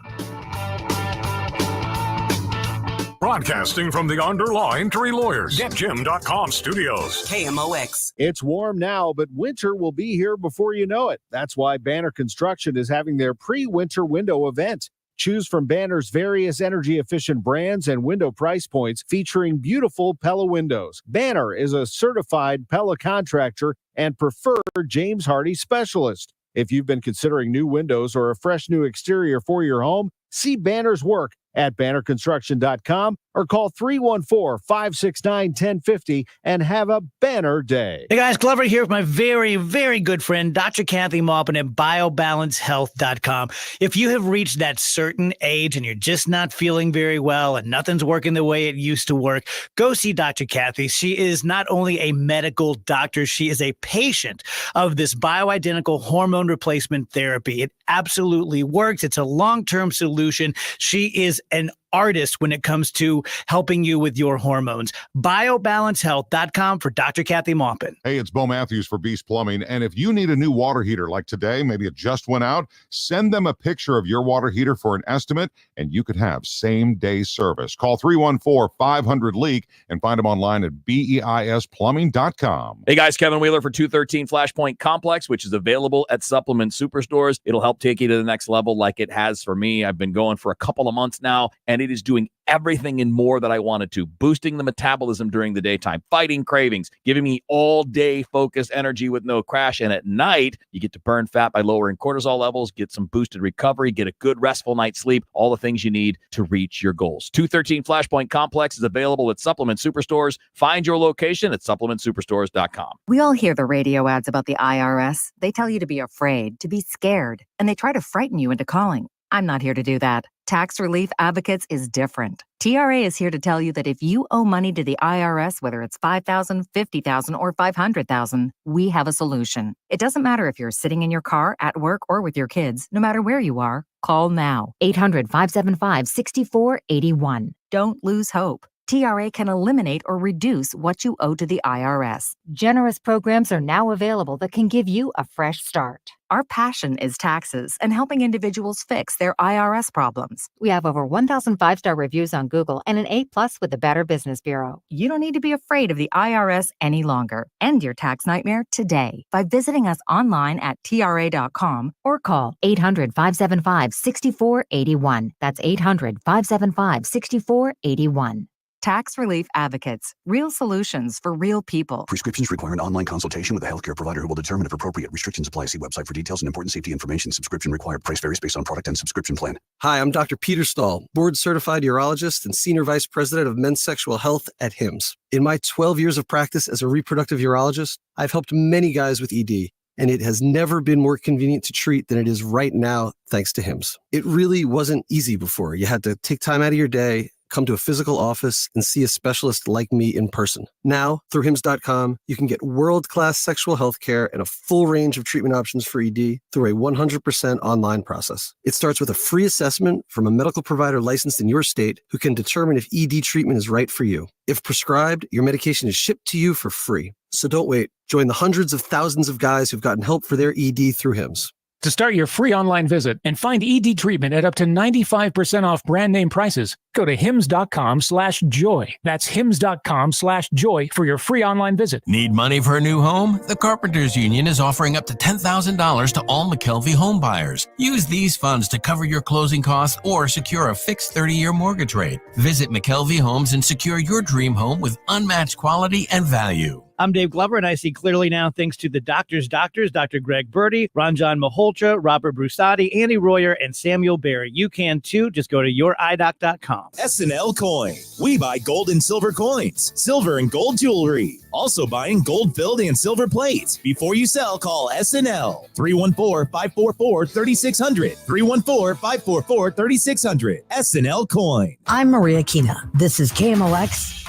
Broadcasting from the Underlaw Injury Lawyers, GetJim.com studios. KMOX. It's warm now, but winter will be here before you know it. That's why Banner Construction is having their pre-winter window event. Choose from Banner's various energy-efficient brands and window price points featuring beautiful Pella windows. Banner is a certified Pella contractor and preferred James Hardie specialist. If you've been considering new windows or a fresh new exterior for your home, see Banner's work at bannerconstruction.com or call 314-569-1050 and have a banner day. Hey guys, Glover here with my very, very good friend, Dr. Kathy Maupin at BioBalanceHealth.com. If you have reached that certain age and you're just not feeling very well and nothing's working the way it used to work, go see Dr. Kathy. She is not only a medical doctor, she is a patient of this bioidentical hormone replacement therapy. It absolutely works. It's a long-term solution. She is an artist when it comes to helping you with your hormones. BioBalanceHealth.com for Dr. Kathy Maupin. Hey, it's Bo Matthews for Beast Plumbing. And if you need a new water heater like today, maybe it just went out, send them a picture of your water heater for an estimate, and you could have same-day service. Call 314-500-LEAK and find them online at BEISplumbing.com. Hey, guys, Kevin Wheeler for 213 Flashpoint Complex, which is available at Supplement Superstores. It'll help take you to the next level like it has for me. I've been going for a couple of months now, and and it is doing everything and more that I wanted to, boosting the metabolism during the daytime, fighting cravings, giving me all day focused energy with no crash. And at night, you get to burn fat by lowering cortisol levels, get some boosted recovery, get a good restful night's sleep, all the things you need to reach your goals. 213 Flashpoint Complex is available at Supplement Superstores. Find your location at supplementsuperstores.com. We all hear the radio ads about the IRS. They tell you to be afraid, to be scared, and they try to frighten you into calling. I'm not here to do that. Tax Relief Advocates is different. TRA is here to tell you that if you owe money to the IRS, whether it's $5,000, $50,000, or $500,000, we have a solution. It doesn't matter if you're sitting in your car, at work, or with your kids. No matter where you are, call now. 800-575-6481. Don't lose hope. TRA can eliminate or reduce what you owe to the IRS. Generous programs are now available that can give you a fresh start. Our passion is taxes and helping individuals fix their IRS problems. We have over 1,000 5-star reviews on Google and an A+ with the Better Business Bureau. You don't need to be afraid of the IRS any longer. End your tax nightmare today by visiting us online at TRA.com or call 800-575-6481. That's 800-575-6481. Tax Relief Advocates. Real solutions for real people. Prescriptions require an online consultation with a healthcare provider who will determine if appropriate. Restrictions apply. See website for details and important safety information. Subscription required. Price varies based on product and subscription plan. Hi, I'm Dr. Peter Stahl, board-certified urologist and senior vice president of men's sexual health at HIMSS. In my 12 years of practice as a reproductive urologist, I've helped many guys with ED, and it has never been more convenient to treat than it is right now, thanks to HIMSS. It really wasn't easy before. You had to take time out of your day, come to a physical office, and see a specialist like me in person. Now, through HIMSS.com, you can get world-class sexual health care and a full range of treatment options for ED through a 100% online process. It starts with a free assessment from a medical provider licensed in your state who can determine if ED treatment is right for you. If prescribed, your medication is shipped to you for free. So don't wait. Join the hundreds of thousands of guys who've gotten help for their ED through HIMSS. To start your free online visit and find ED treatment at up to 95% off brand name prices, go to hims.com/joy. That's hims.com/joy for your free online visit. Need money for a new home? The Carpenters Union is offering up to $10,000 to all McKelvey home buyers. Use these funds to cover your closing costs or secure a fixed 30-year mortgage rate. Visit McKelvey Homes and secure your dream home with unmatched quality and value. I'm Dave Glover, and I see clearly now thanks to the doctors, Dr. Greg Birdie, Ranjan Malhotra, Robert Brusati, Andy Royer, and Samuel Barry. You can too. Just go to youridoc.com. SNL Coin. We buy gold and silver coins, silver and gold jewelry. Also buying gold-filled and silver plates. Before you sell, call SNL. 314-544-3600. 314-544-3600. SNL Coin. I'm Maria Kina. This is KMOX,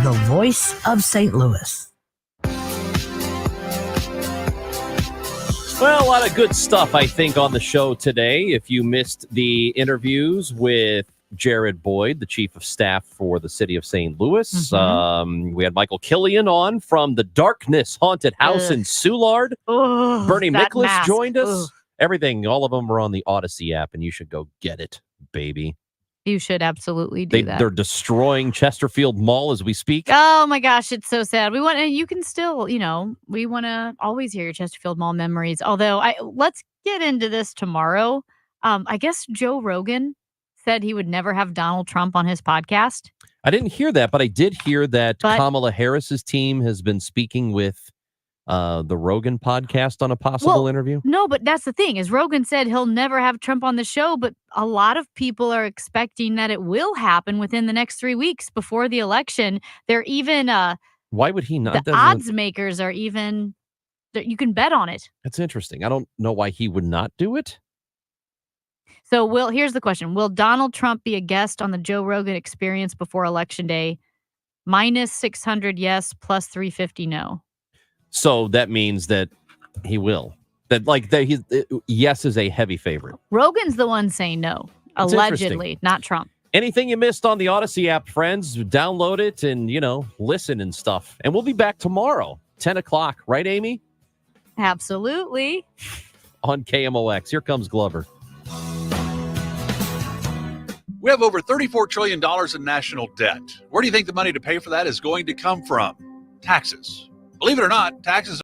the voice of St. Louis. Well, a lot of good stuff, I think, on the show today. If you missed the interviews with Jared Boyd, the chief of staff for the city of St. Louis, we had Michael Killian on from the Darkness Haunted House in Soulard. Bernie Miklasz joined us. Everything, all of them are on the Odyssey app, and you should go get it, baby. You should absolutely do that. They're destroying Chesterfield Mall as we speak. Oh my gosh, it's so sad. We want, and you can still, we want to always hear your Chesterfield Mall memories. Although, let's get into this tomorrow. I guess Joe Rogan said he would never have Donald Trump on his podcast. I didn't hear that, but I did hear that Kamala Harris's team has been speaking with the Rogan podcast on a possible interview. No, but that's the thing is Rogan said he'll never have Trump on the show, but a lot of people are expecting that it will happen within the next 3 weeks before the election. They're even why would he not? The odds makers are even you can bet on it. That's interesting. I don't know why he would not do it. So here's the question. Will Donald Trump be a guest on the Joe Rogan Experience before Election Day? -600 yes, +350 no. So that means that he will. Yes is a heavy favorite. Rogan's the one saying no, allegedly, not Trump. Anything you missed on the Odyssey app, friends, download it and, listen and stuff. And we'll be back tomorrow, 10 o'clock. Right, Amy? Absolutely. On KMOX. Here comes Glover. We have over $34 trillion in national debt. Where do you think the money to pay for that is going to come from? Taxes. Believe it or not, taxes